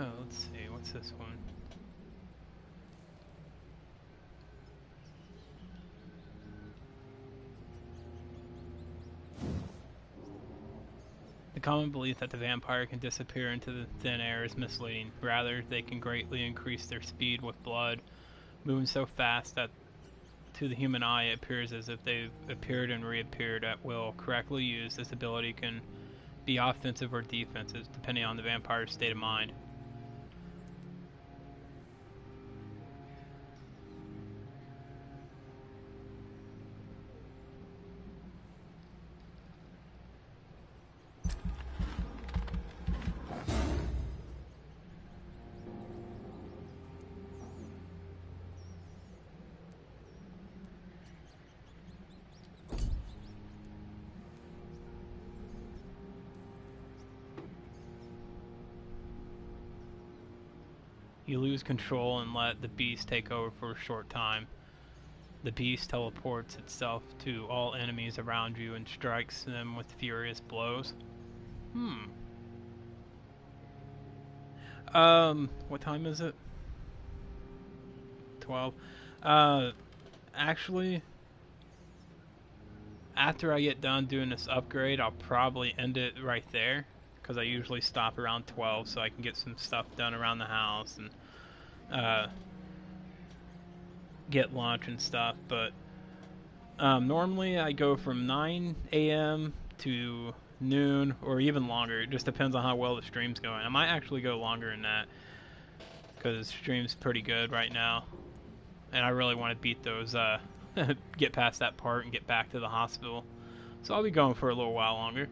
Oh, let's see, what's this one? The common belief that the vampire can disappear into the thin air is misleading. Rather, they can greatly increase their speed with blood, moving so fast that to the human eye it appears as if they've appeared and reappeared at will. Correctly used, this ability can be offensive or defensive, depending on the vampire's state of mind. You lose control and let the beast take over for a short time. The beast teleports itself to all enemies around you and strikes them with furious blows. What time is it? 12. Actually, after I get done doing this upgrade, I'll probably end it right there, because I usually stop around 12 so I can get some stuff done around the house and get lunch and stuff. But normally I go from 9 a.m. to noon or even longer. It just depends on how well the stream's going. I might actually go longer than that because the stream's pretty good right now, and I really want to beat those get past that part and get back to the hospital, so I'll be going for a little while longer.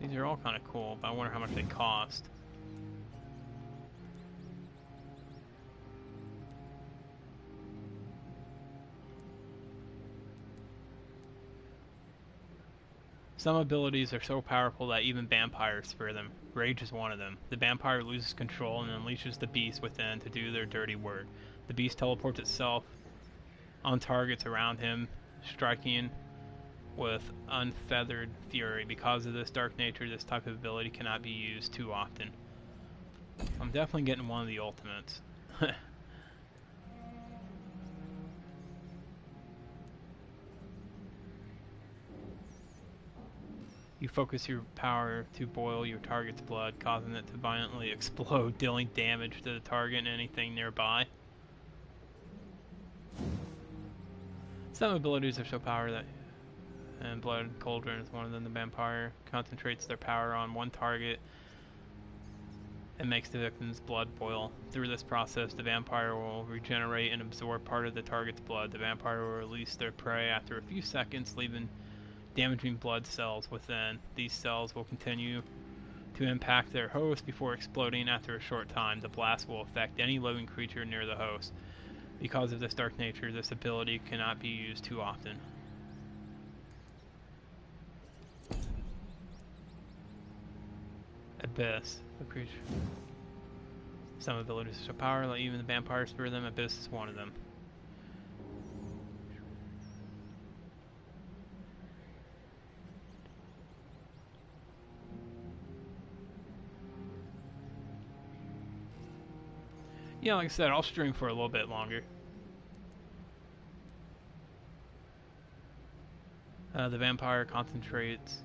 These are all kind of cool, but I wonder how much they cost. Some abilities are so powerful that even vampires fear them. Rage is one of them. The vampire loses control and unleashes the beast within to do their dirty work. The beast teleports itself on targets around him, striking with unfeathered fury. Because of this dark nature, this type of ability cannot be used too often. I'm definitely getting one of the ultimates. You focus your power to boil your target's blood, causing it to violently explode, dealing damage to the target and anything nearby. Some abilities are so powerful that, and Blood Cauldron is one of them. The vampire concentrates their power on one target and makes the victim's blood boil. Through this process, the vampire will regenerate and absorb part of the target's blood. The vampire will release their prey after a few seconds, leaving damaging blood cells within. These cells will continue to impact their host before exploding after a short time. The blast will affect any living creature near the host. Because of this dark nature, this ability cannot be used too often. Abyss. The creature. Some abilities are so powerful that even the vampires fear them. Abyss is one of them. Yeah, like I said, I'll stream for a little bit longer. The vampire concentrates,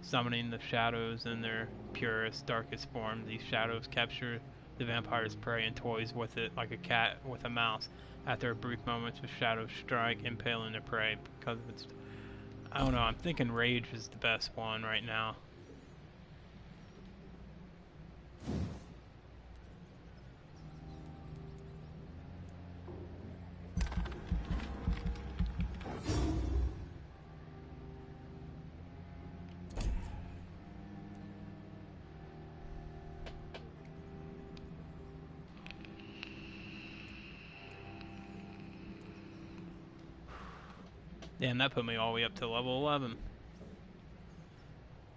summoning the shadows in their purest, darkest form. These shadows capture the vampire's prey and toys with it like a cat with a mouse. After a brief moment, the shadows strike, impaling their prey. Because of its, I don't know, I'm thinking Rage is the best one right now. Damn, that put me all the way up to level 11.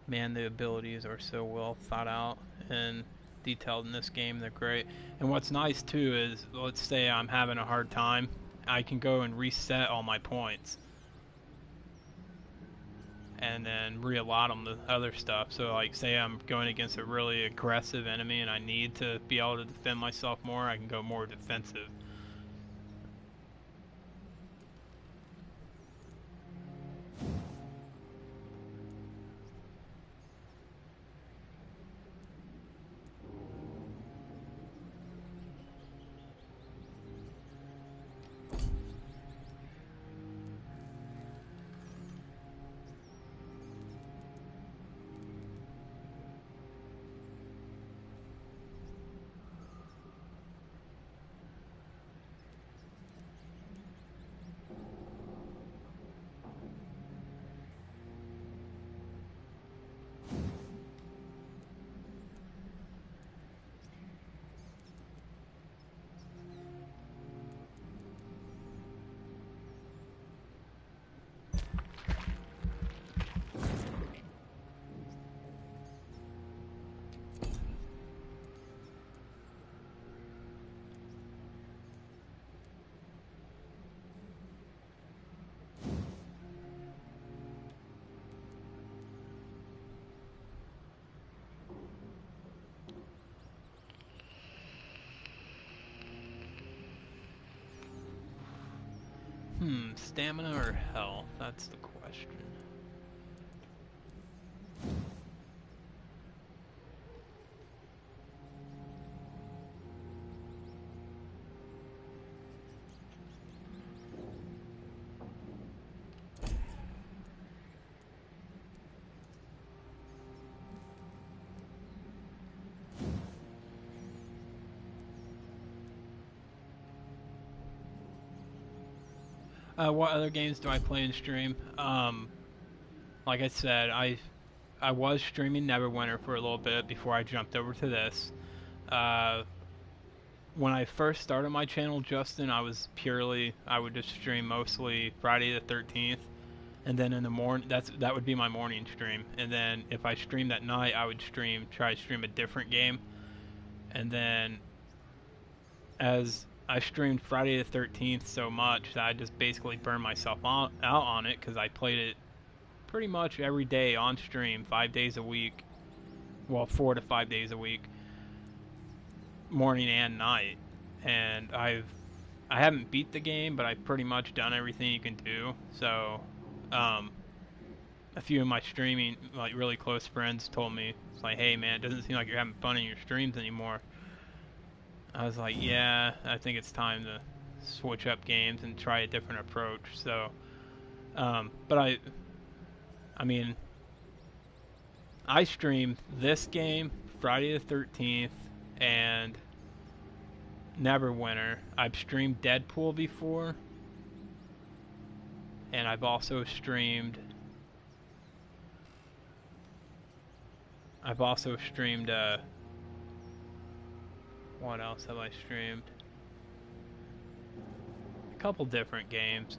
Man, the abilities are so well thought out and detailed in this game. They're great. And what's nice too is, let's say I'm having a hard time, I can go and reset all my points and then reallot them to other stuff. So like, say I'm going against a really aggressive enemy and I need to be able to defend myself more, I can go more defensive. Stamina or health? That's the question. What other games do I play and stream? Like I said, I was streaming Neverwinter for a little bit before I jumped over to this. When I first started my channel, Justin, I would just stream mostly Friday the 13th, and then in the morning, that would be my morning stream. And then if I streamed at night, I would try to stream a different game. And then as I streamed Friday the 13th so much that I just basically burned myself out on it, because I played it pretty much every day on stream, 5 days a week. Well, 4 to 5 days a week, morning and night. And I haven't beat the game, but I've pretty much done everything you can do. So a few of my streaming, like, really close friends told me, it's like, hey man, it doesn't seem like you're having fun in your streams anymore. I was like, yeah, I think it's time to switch up games and try a different approach. So, but I mean, I streamed this game, Friday the 13th, and Neverwinter. I've streamed Deadpool before, and I've also streamed what else have I streamed? A couple different games.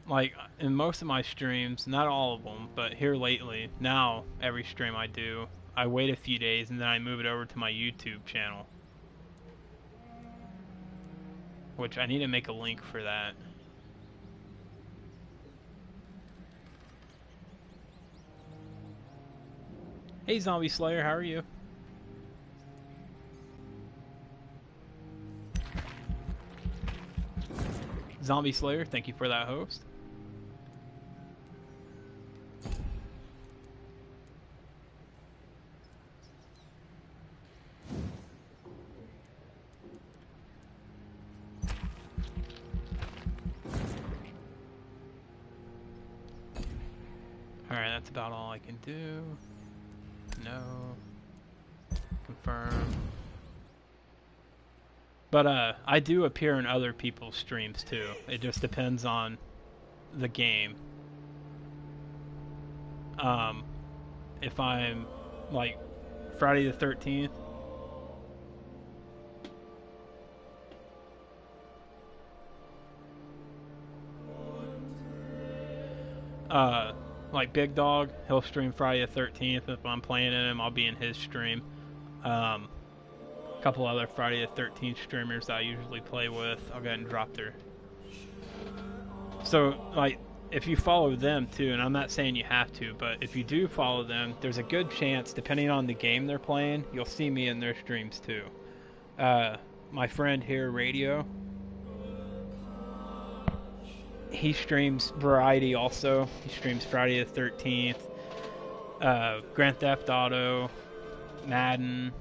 Like, in most of my streams, not all of them, but here lately, now every stream I do, I wait a few days and then I move it over to my YouTube channel. Which I need to make a link for that. Hey Zombie Slayer, how are you? Zombie Slayer, thank you for that host. Alright, that's about all I can do. No. Confirm. But I do appear in other people's streams too. It just depends on the game. If I'm like Friday the 13th, like Big Dog, he'll stream Friday the 13th. If I'm playing in him, I'll be in his stream. A couple other Friday the 13th streamers that I usually play with. I'll go ahead and drop their... So, like, if you follow them too, and I'm not saying you have to, but if you do follow them, there's a good chance, depending on the game they're playing, you'll see me in their streams too. My friend here, Radio, he streams Variety also. He streams Friday the 13th, Grand Theft Auto, Madden,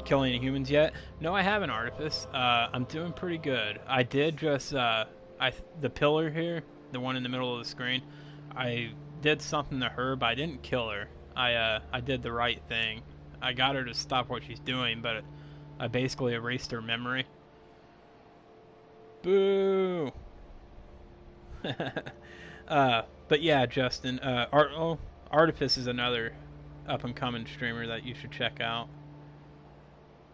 Killing Humans yet? No, I haven't, Artifice. I'm doing pretty good. I did just, the pillar here, the one in the middle of the screen, I did something to her, but I didn't kill her. I did the right thing. I got her to stop what she's doing, but I basically erased her memory. Boo! But yeah, Justin, Artifice is another up-and-coming streamer that you should check out.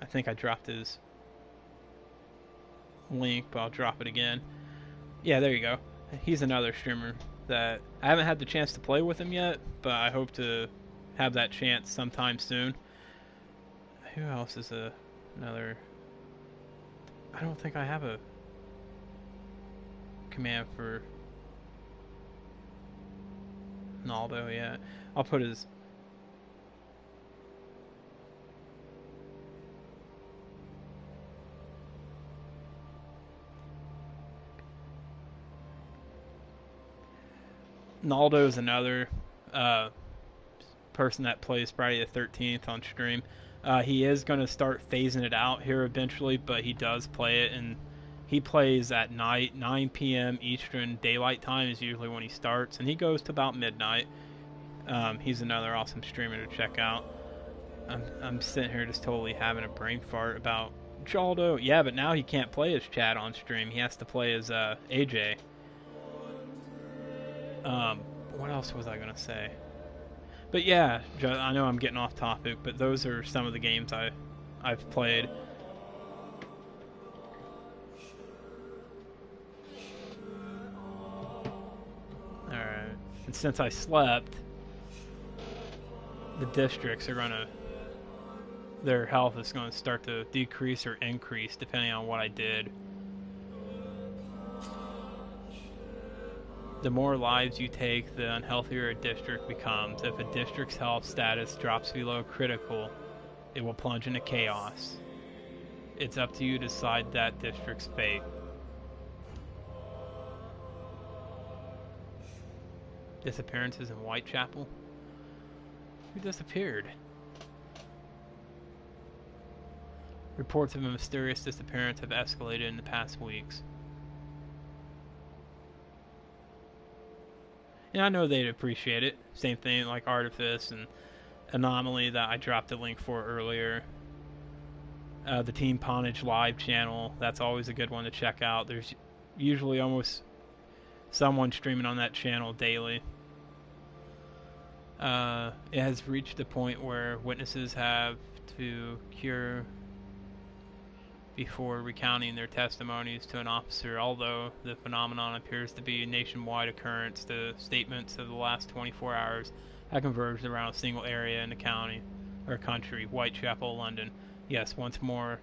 I think I dropped his link, but I'll drop it again. Yeah, there you go. He's another streamer that I haven't had the chance to play with him yet, but I hope to have that chance sometime soon. Who else is another... I don't think I have a command for Naldo yet. I'll put his... Naldo's another person that plays Friday the 13th on stream. He is going to start phasing it out here eventually, but he does play it, and he plays at night. 9 p.m. Eastern Daylight Time is usually when he starts, and he goes to about midnight. He's another awesome streamer to check out. I'm sitting here just totally having a brain fart about Jaldo. Yeah, but now he can't play as Chad on stream. He has to play as AJ. What else was I going to say? But yeah, I know I'm getting off topic, but those are some of the games I've played. Alright, and since I slept, the districts are going to... their health is going to start to decrease or increase depending on what I did. The more lives you take, the unhealthier a district becomes. If a district's health status drops below critical, it will plunge into chaos. It's up to you to decide that district's fate. Disappearances in Whitechapel? Who disappeared? Reports of a mysterious disappearance have escalated in the past weeks. And I know they'd appreciate it. Same thing like Artifice and Anomaly that I dropped a link for earlier. The Team Ponage Live channel, that's always a good one to check out. There's usually almost someone streaming on that channel daily. It has reached a point where witnesses have to cure before recounting their testimonies to an officer. Although the phenomenon appears to be a nationwide occurrence, the statements of the last 24 hours have converged around a single area in the county, or country, Whitechapel, London. Yes, once more,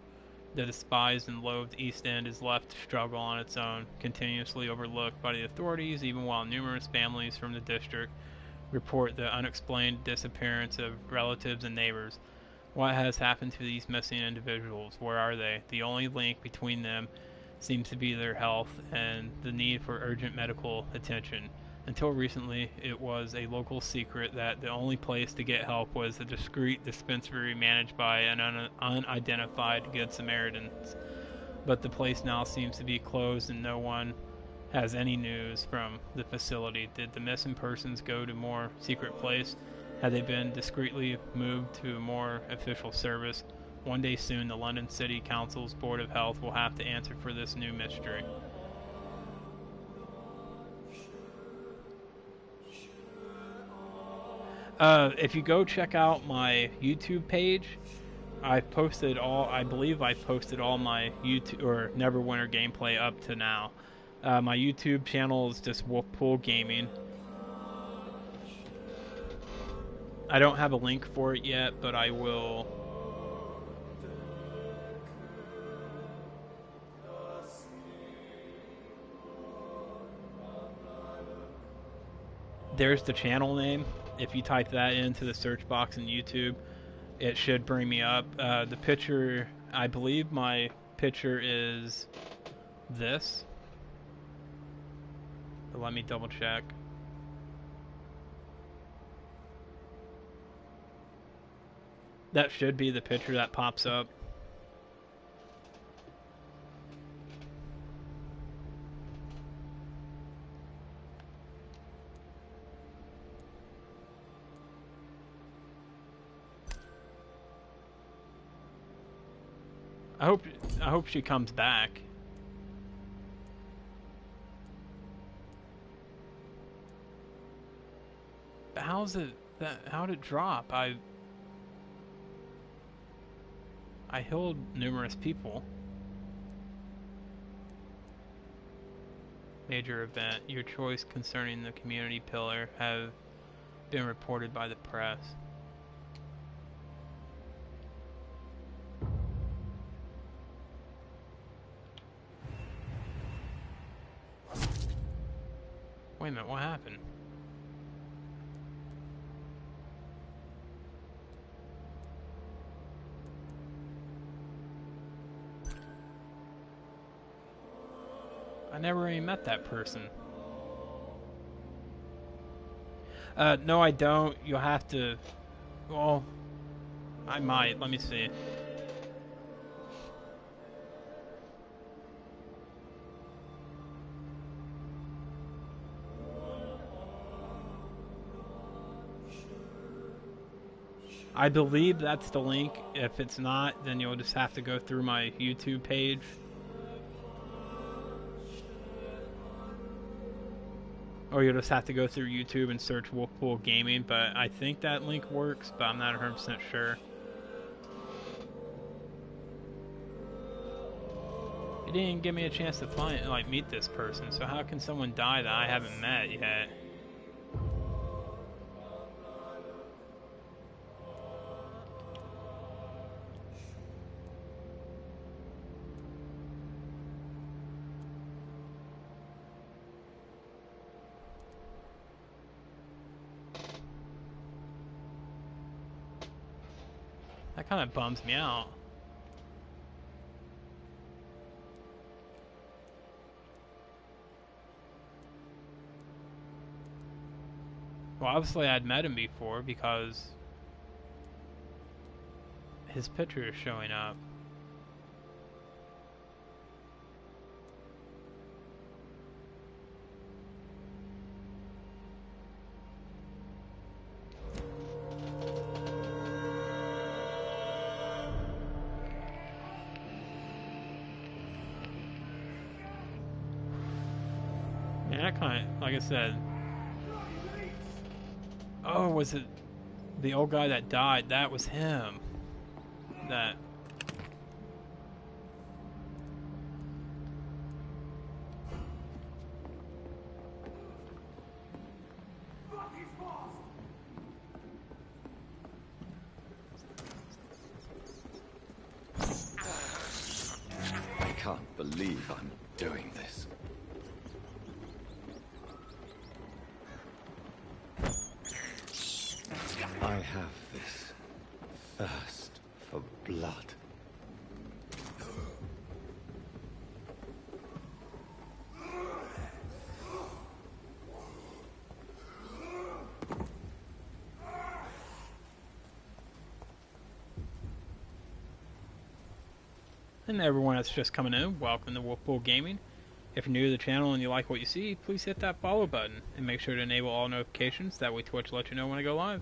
the despised and loathed East End is left to struggle on its own, continuously overlooked by the authorities, even while numerous families from the district report the unexplained disappearance of relatives and neighbors. What has happened to these missing individuals? Where are they? The only link between them seems to be their health and the need for urgent medical attention. Until recently, it was a local secret that the only place to get help was a discreet dispensary managed by an unidentified Good Samaritans. But the place now seems to be closed and no one has any news from the facility. Did the missing persons go to a more secret place? Had they been discreetly moved to a more official service? One day soon, the London City Council's Board of Health will have to answer for this new mystery. If you go check out my YouTube page, I believe I posted all my YouTube or Neverwinter gameplay up to now. My YouTube channel is just Wolfpool Gaming. I don't have a link for it yet, but I will. There's the channel name. If you type that into the search box in YouTube, it should bring me up. The picture, I believe my picture is this. But let me double check. That should be the picture that pops up. I hope she comes back. How's it that? How'd it drop? I healed numerous people. Major event. Your choice concerning the community pillar have been reported by the press. Wait a minute, what happened? I never even met that person. No, I don't. You'll have to... Well, I might. Let me see. I believe that's the link. If it's not, then you'll just have to go through my YouTube page. Or you'll just have to go through YouTube and search Wolfpool Gaming, but I think that link works, but I'm not 100% sure. It didn't give me a chance to find, like, meet this person, so how can someone die that I haven't met yet? That kind of bums me out. Well, obviously I'd met him before because his picture is showing up. Yeah, that kind of, like I said. Oh, was it the old guy that died? That was him. That. I can't believe I'm doing this. I have this thirst for blood. And everyone that's just coming in, welcome to Wolfpool Gaming. If you're new to the channel and you like what you see, please hit that follow button and make sure to enable all notifications. That way Twitch will let you know when I go live.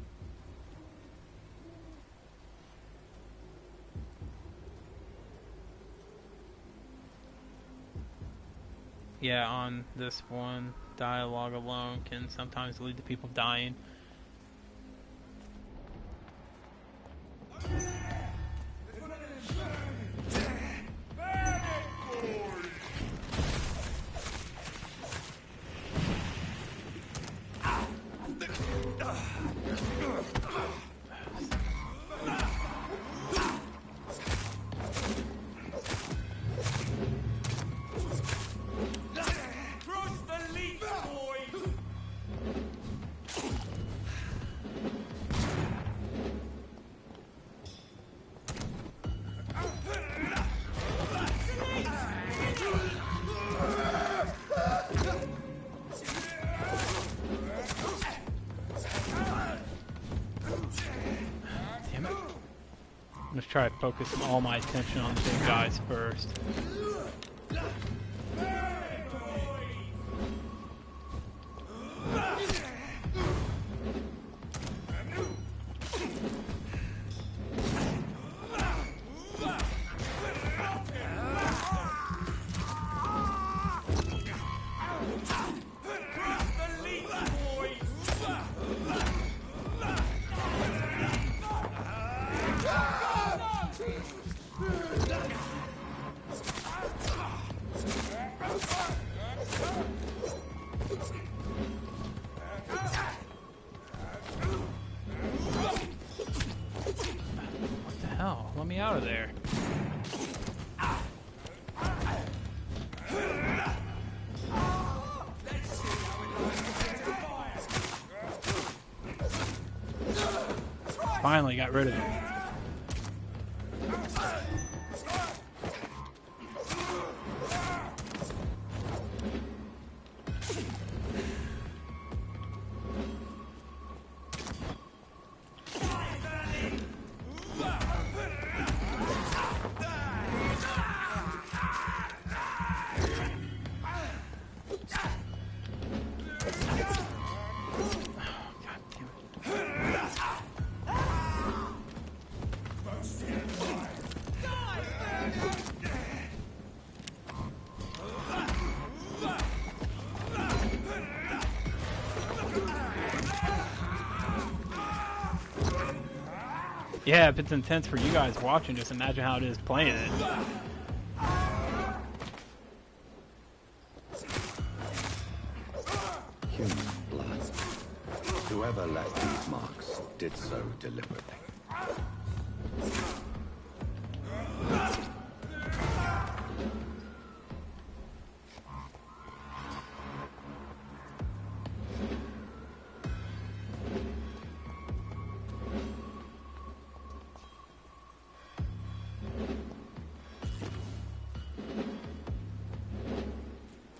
Yeah, on this one, dialogue alone can sometimes lead to people dying. try to focus all my attention on the big guys first. Let me out of there. Finally got rid of it. Yeah, if it's intense for you guys watching, just imagine how it is playing it. Human blood. Whoever left these marks did so deliberately.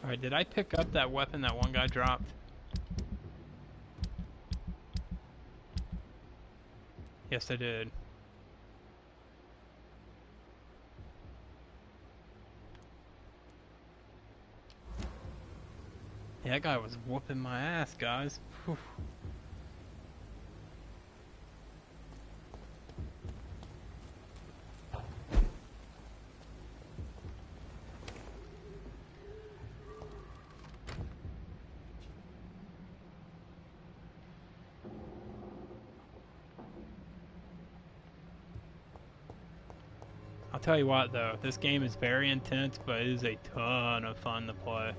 Alright, did I pick up that weapon that one guy dropped? Yes, I did. Yeah, that guy was whooping my ass, guys. Whew. I'll tell you what though, this game is very intense, but it is a ton of fun to play.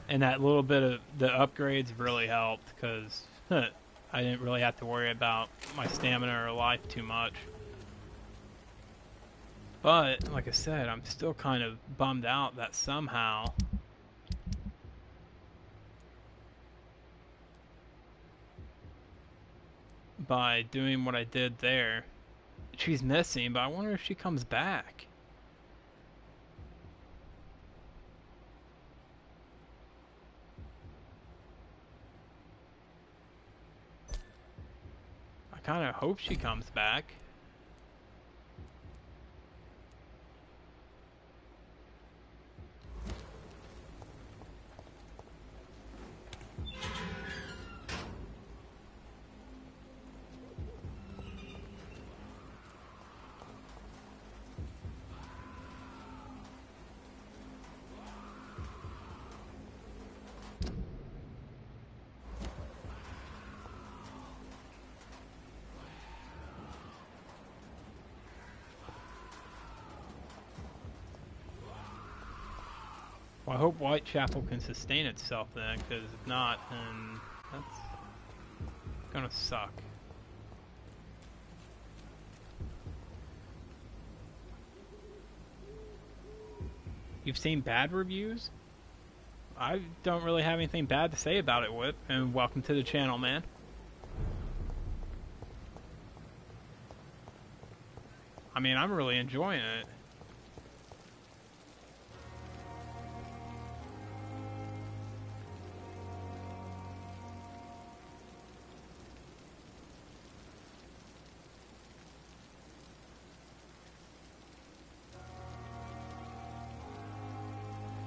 And that little bit of the upgrades really helped, because I didn't really have to worry about my stamina or life too much. But, like I said, I'm still kind of bummed out that somehow by doing what I did there, she's missing, but I wonder if she comes back. I kind of hope she comes back. Well, I hope Whitechapel can sustain itself then, because if not, then that's gonna suck. You've seen bad reviews? I don't really have anything bad to say about it, Whip, and welcome to the channel, man. I mean, I'm really enjoying it.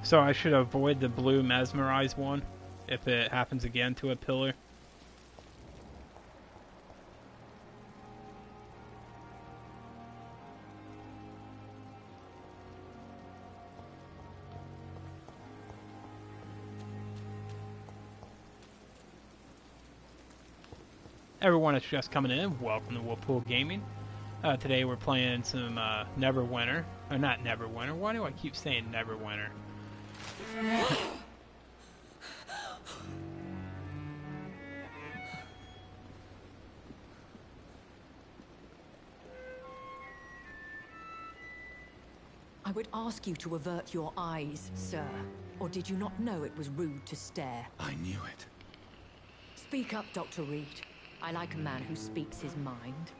So I should avoid the blue mesmerize one if it happens again to a pillar. Everyone that's just coming in, welcome to Whirlpool Gaming. Today we're playing some Neverwinter. Or not Neverwinter, why do I keep saying Neverwinter? I would ask you to avert your eyes, sir. Or did you not know it was rude to stare? I knew it. Speak up, Dr. Reed. I like a man who speaks his mind.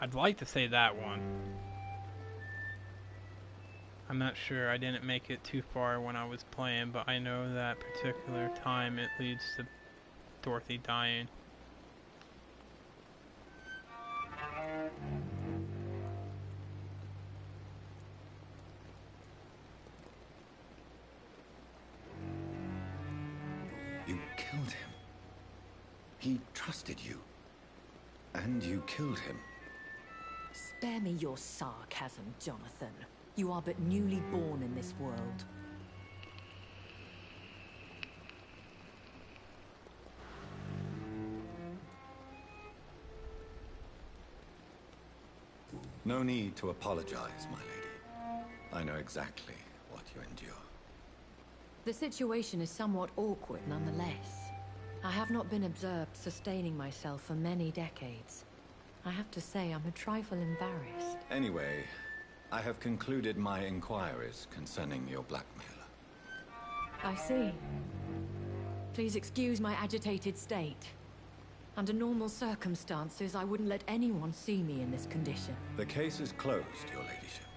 I'd like to say that one. I'm not sure. I didn't make it too far when I was playing, but I know that particular time it leads to Dorothy dying. You killed him. He trusted you. And you killed him. Spare me your sarcasm, Jonathan. You are but newly born in this world. No need to apologize, my lady. I know exactly what you endure. The situation is somewhat awkward nonetheless. I have not been observed sustaining myself for many decades. I have to say I'm a trifle embarrassed. Anyway, I have concluded my inquiries concerning your blackmailer. I see. Please excuse my agitated state. Under normal circumstances, I wouldn't let anyone see me in this condition. The case is closed, your ladyship.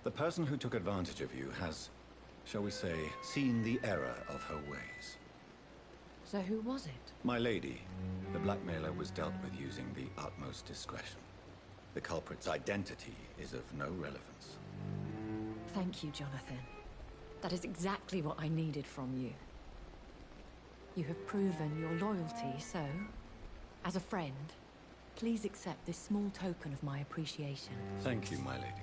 The person who took advantage of you has, shall we say, seen the error of her ways. So who was it? My lady, the blackmailer was dealt with using the utmost discretion. The culprit's identity is of no relevance. Thank you, Jonathan. That is exactly what I needed from you. You have proven your loyalty, so, as a friend, please accept this small token of my appreciation. Thank you, my lady.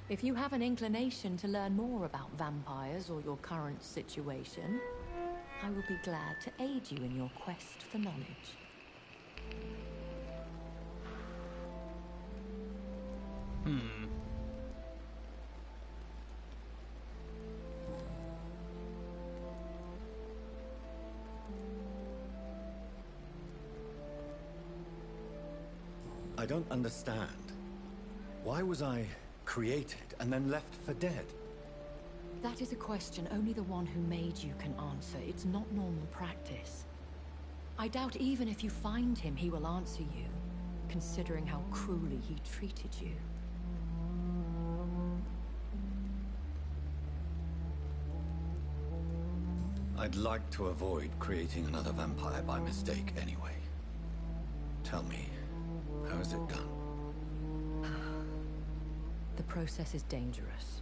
If you have an inclination to learn more about vampires or your current situation, I will be glad to aid you in your quest for knowledge. I don't understand. Why was I created and then left for dead? That is a question only the one who made you can answer. It's not normal practice. I doubt even if you find him, he will answer you, considering how cruelly he treated you. I'd like to avoid creating another vampire by mistake anyway. Tell me, how is it done? The process is dangerous.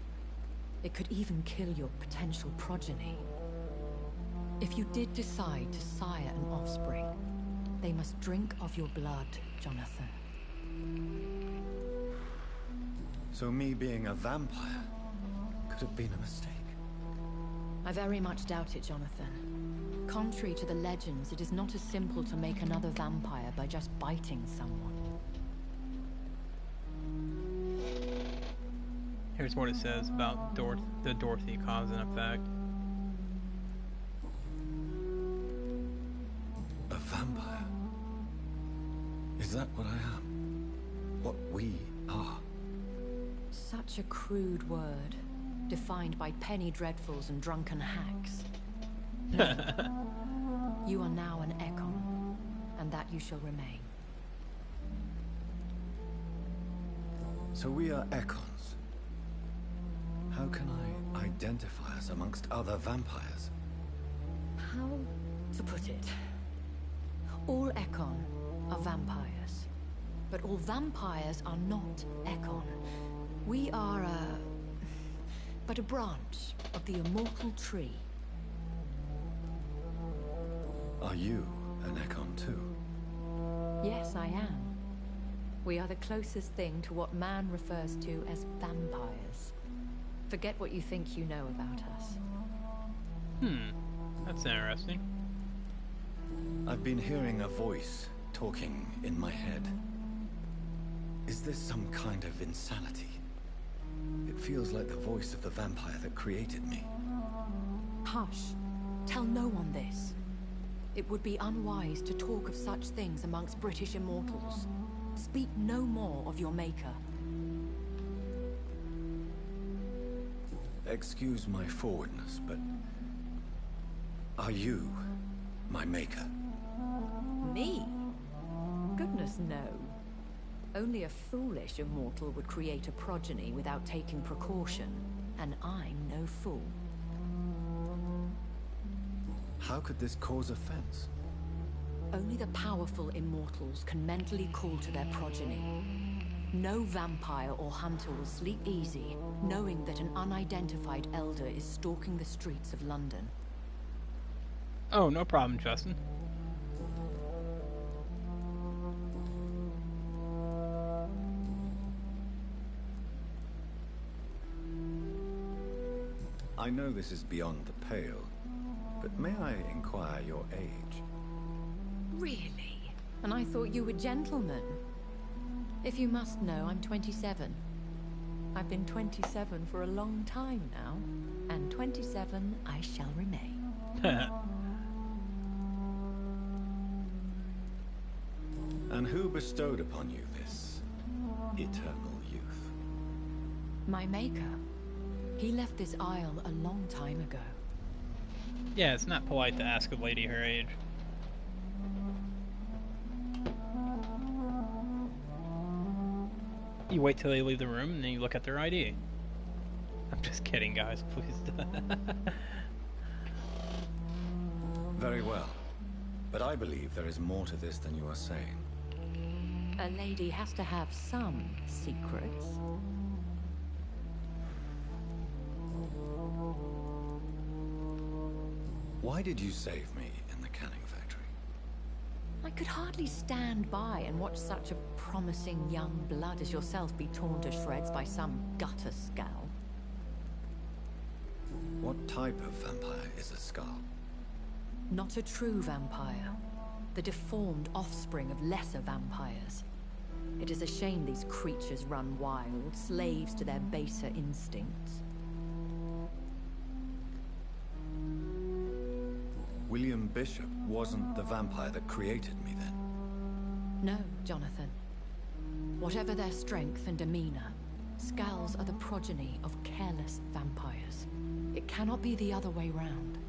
It could even kill your potential progeny. If you did decide to sire an offspring, they must drink of your blood, Jonathan. So me being a vampire could have been a mistake. I very much doubt it, Jonathan. Contrary to the legends, it is not as simple to make another vampire by just biting someone. Here's what it says about the Dorothy cause and effect. A vampire? Is that what I am? What we are? Such a crude word, defined by penny dreadfuls and drunken hacks. No. You are now an Ekon, and that you shall remain. So we are Ekons. How can I identify us amongst other vampires? How to put it? All Ekon are vampires. But all vampires are not Ekon. We are but a branch of the immortal tree. Are you an Ekon too? Yes, I am. We are the closest thing to what man refers to as vampires. Forget what you think you know about us. That's interesting. I've been hearing a voice talking in my head. Is this some kind of insanity? It feels like the voice of the vampire that created me. Hush. Tell no one this. It would be unwise to talk of such things amongst British immortals. Speak no more of your maker. Excuse my forwardness, but... are you my maker? Me? Goodness, no. Only a foolish immortal would create a progeny without taking precaution, and I'm no fool. How could this cause offense? Only the powerful immortals can mentally call to their progeny. No vampire or hunter will sleep easy, knowing that an unidentified elder is stalking the streets of London. Oh, no problem, Justin. I know this is beyond the pale, but may I inquire your age? Really? And I thought you were gentlemen. If you must know, I'm 27. I've been 27 for a long time now, and 27 I shall remain. And who bestowed upon you this eternal youth? My maker. He left this isle a long time ago. Yeah, it's not polite to ask a lady her age. You wait till they leave the room and then you look at their ID. I'm just kidding, guys, please. Very well. But I believe there is more to this than you are saying. A lady has to have some secrets. Why did you save me in the canning factory? I could hardly stand by and watch such a promising young blood as yourself be torn to shreds by some gutter scowl. What type of vampire is a Skull? Not a true vampire. The deformed offspring of lesser vampires. It is a shame these creatures run wild, slaves to their baser instincts. William Bishop wasn't the vampire that created me then? No, Jonathan. Whatever their strength and demeanor, Skulls are the progeny of careless vampires. It cannot be the other way round.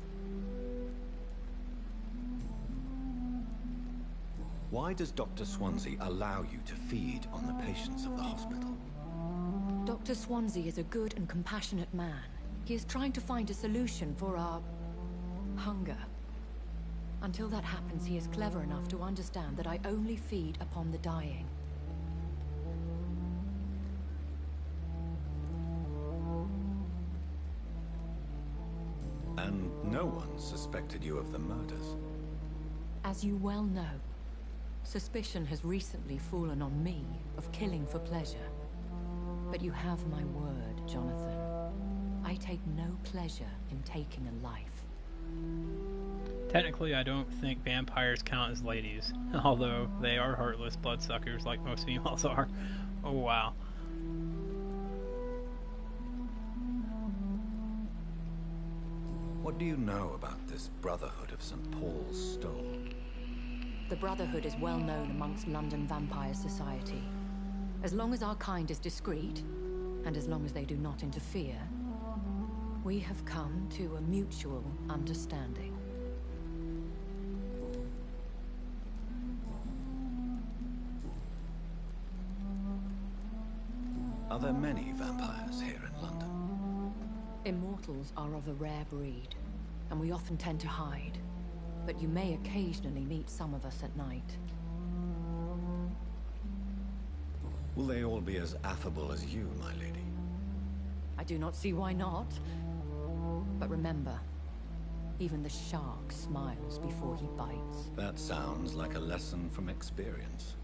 Why does Dr. Swansea allow you to feed on the patients of the hospital? Dr. Swansea is a good and compassionate man. He is trying to find a solution for our hunger. Until that happens, he is clever enough to understand that I only feed upon the dying. And no one suspected you of the murders? As you well know, suspicion has recently fallen on me of killing for pleasure. But you have my word, Jonathan. I take no pleasure in taking a life. Technically, I don't think vampires count as ladies, although they are heartless bloodsuckers like most females are. Oh, wow. What do you know about this Brotherhood of St. Paul's Stole? The Brotherhood is well known amongst London Vampire Society. As long as our kind is discreet, and as long as they do not interfere, we have come to a mutual understanding. Are there many vampires here in London? Immortals are of a rare breed, and we often tend to hide. but you may occasionally meet some of us at night. Will they all be as affable as you, my lady? I do not see why not. But remember, even the shark smiles before he bites. That sounds like a lesson from experience.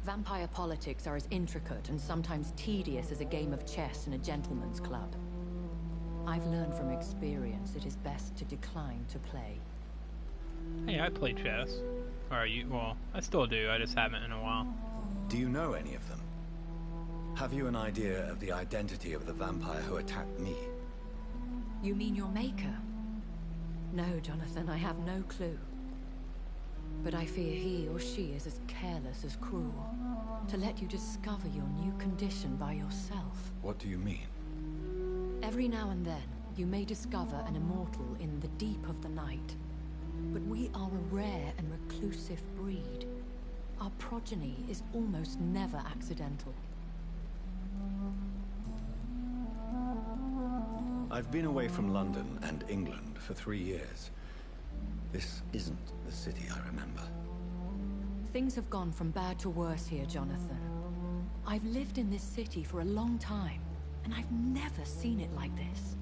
Vampire politics are as intricate and sometimes tedious as a game of chess in a gentleman's club. I've learned from experience it is best to decline to play. Hey, I play chess. Well, I still do, I just haven't in a while. Do you know any of them? Have you an idea of the identity of the vampire who attacked me? You mean your maker? No, Jonathan, I have no clue. But I fear he or she is as careless as cruel. To let you discover your new condition by yourself. What do you mean? Every now and then, you may discover an immortal in the deep of the night. But we are a rare and reclusive breed. Our progeny is almost never accidental. I've been away from London and England for 3 years. This isn't the city I remember. Things have gone from bad to worse here, Jonathan. I've lived in this city for a long time, and I've never seen it like this.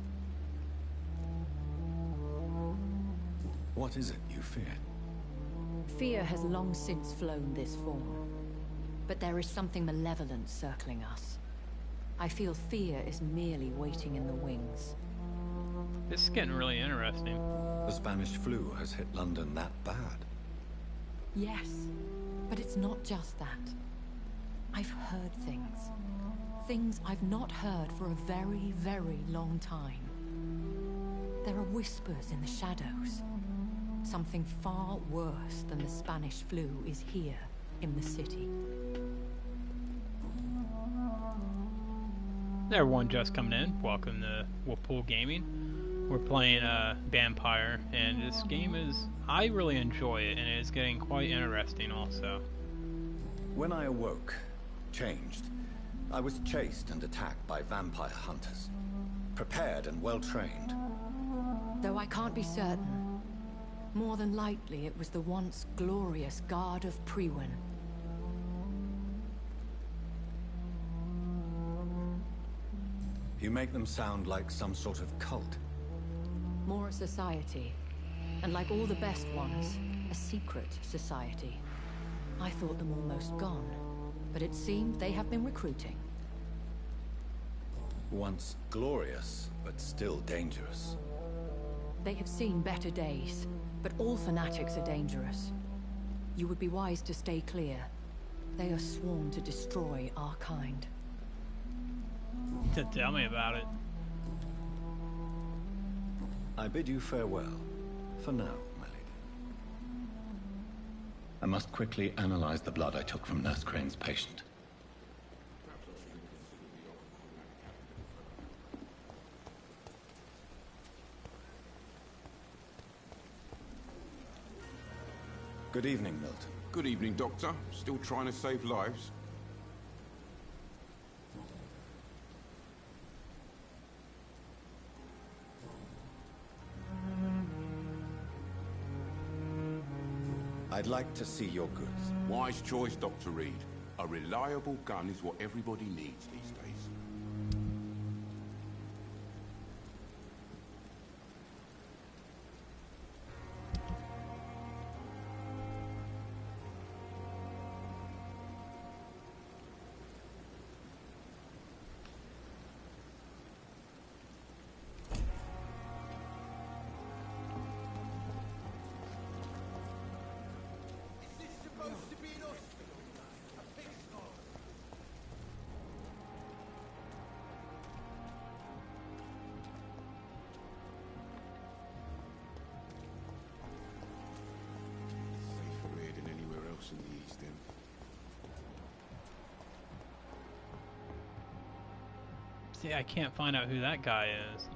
What is it you fear? Fear has long since flown this form. But there is something malevolent circling us. I feel fear is merely waiting in the wings. This is getting really interesting. The Spanish flu has hit London that bad. Yes, but it's not just that. I've heard things. Things I've not heard for a very, very long time. There are whispers in the shadows. Something far worse than the Spanish flu is here in the city. Hey everyone, just coming in. Welcome to Whirlpool Gaming. We're playing Vampire, and this game I really enjoy it, and it's getting quite interesting also. When I awoke, changed, I was chased and attacked by vampire hunters. Prepared and well-trained. Though I can't be certain, more than likely it was the once glorious Guard of Priwen. You make them sound like some sort of cult. More a society. And like all the best ones, a secret society. I thought them almost gone, but it seemed they have been recruiting. Once glorious, but still dangerous. They have seen better days, but all fanatics are dangerous. You would be wise to stay clear. They are sworn to destroy our kind. Tell me about it. I bid you farewell, for now, my lady. I must quickly analyze the blood I took from Nurse Crane's patient. Good evening, Milton. Good evening, Doctor. Still trying to save lives? I'd like to see your goods. Wise choice, Dr. Reed. A reliable gun is what everybody needs these days. In the East End. See, I can't find out who that guy is.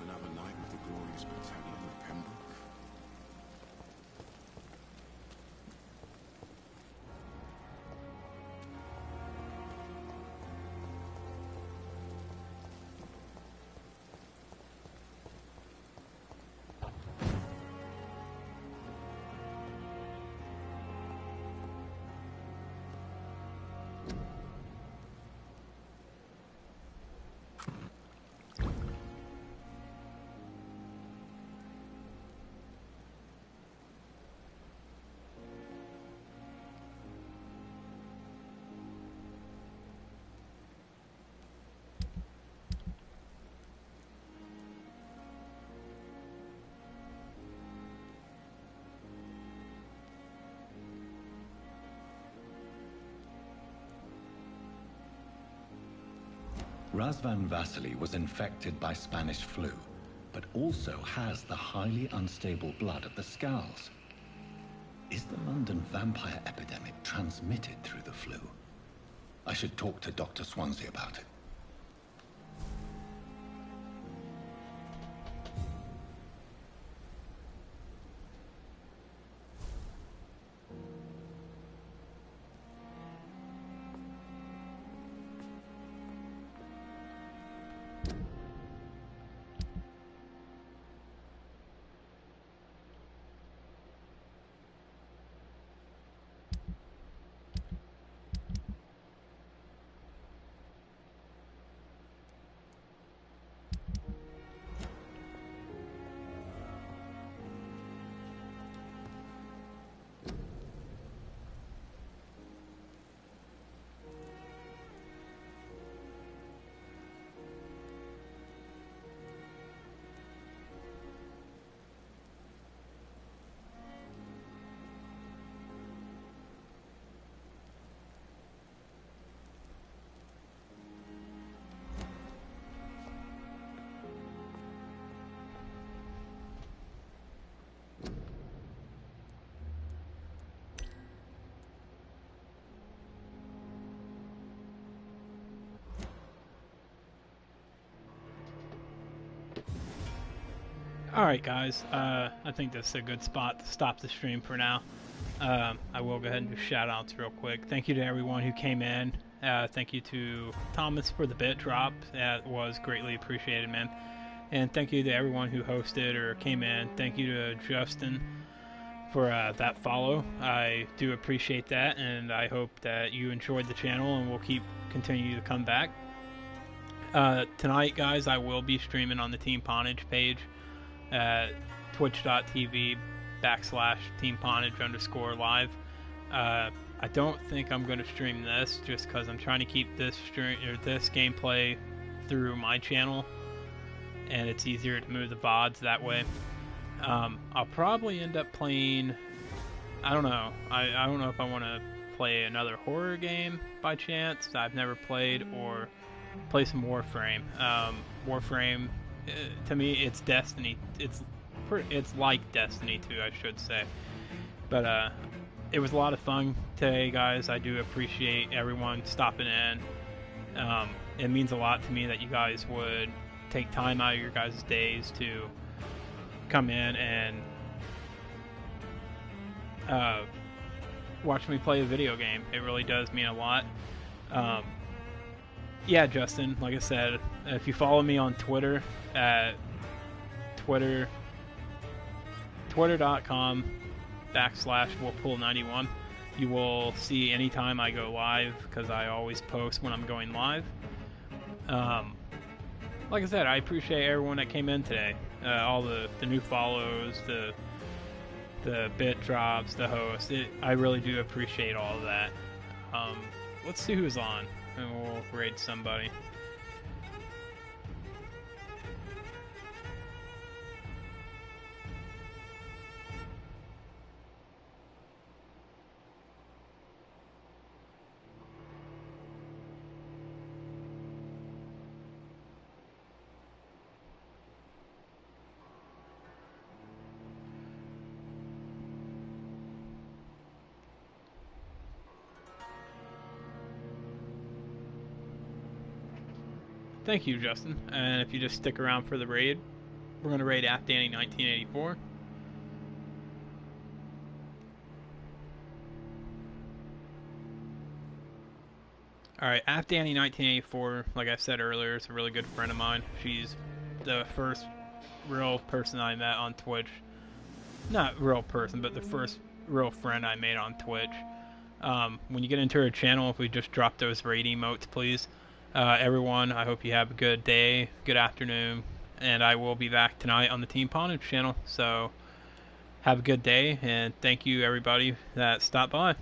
Another night with the glorious battalion of Pembroke. Razvan Vasily was infected by Spanish flu, but also has the highly unstable blood of the Scowls. Is the London vampire epidemic transmitted through the flu? I should talk to Dr. Swansea about it. Alright guys, I think this is a good spot to stop the stream for now. I will go ahead and do shout outs real quick. Thank you to everyone who came in. Thank you to Thomas for the bit drop. That was greatly appreciated, man. And thank you to everyone who hosted or came in. Thank you to Justin for that follow. I do appreciate that, and I hope that you enjoyed the channel and we'll continue to come back. Tonight, guys, I will be streaming on the Team Ponage page at twitch.tv/teamponage_live. I don't think I'm going to stream this just because I'm trying to keep this gameplay through my channel, and it's easier to move the VODs that way. I'll probably end up playing, I don't know, I don't know if I want to play another horror game by chance I've never played, or play some Warframe. Warframe, to me, it's Destiny. It's like Destiny 2, I should say. But it was a lot of fun today, guys. I do appreciate everyone stopping in. It means a lot to me that you guys would take time out of your guys' days to come in and watch me play a video game. It really does mean a lot. Yeah, Justin, like I said, if you follow me on Twitter at twitter.com/Wolfpool91, you will see anytime I go live, because I always post when I'm going live. Like I said, I appreciate everyone that came in today. All the new follows, the bit drops, the host. I really do appreciate all of that. Let's see who's on, and we'll raid somebody. Thank you, Justin. And if you just stick around for the raid, we're going to raid Afghani 1984. Alright, Afghani 1984, like I said earlier, is a really good friend of mine. She's the first real person I met on Twitch. Not real person, but the first real friend I made on Twitch. When you get into her channel, if we just drop those raid emotes, please. Everyone, I hope you have a good day, good afternoon, and I will be back tonight on the Team Ponage channel. So, have a good day, and thank you everybody that stopped by.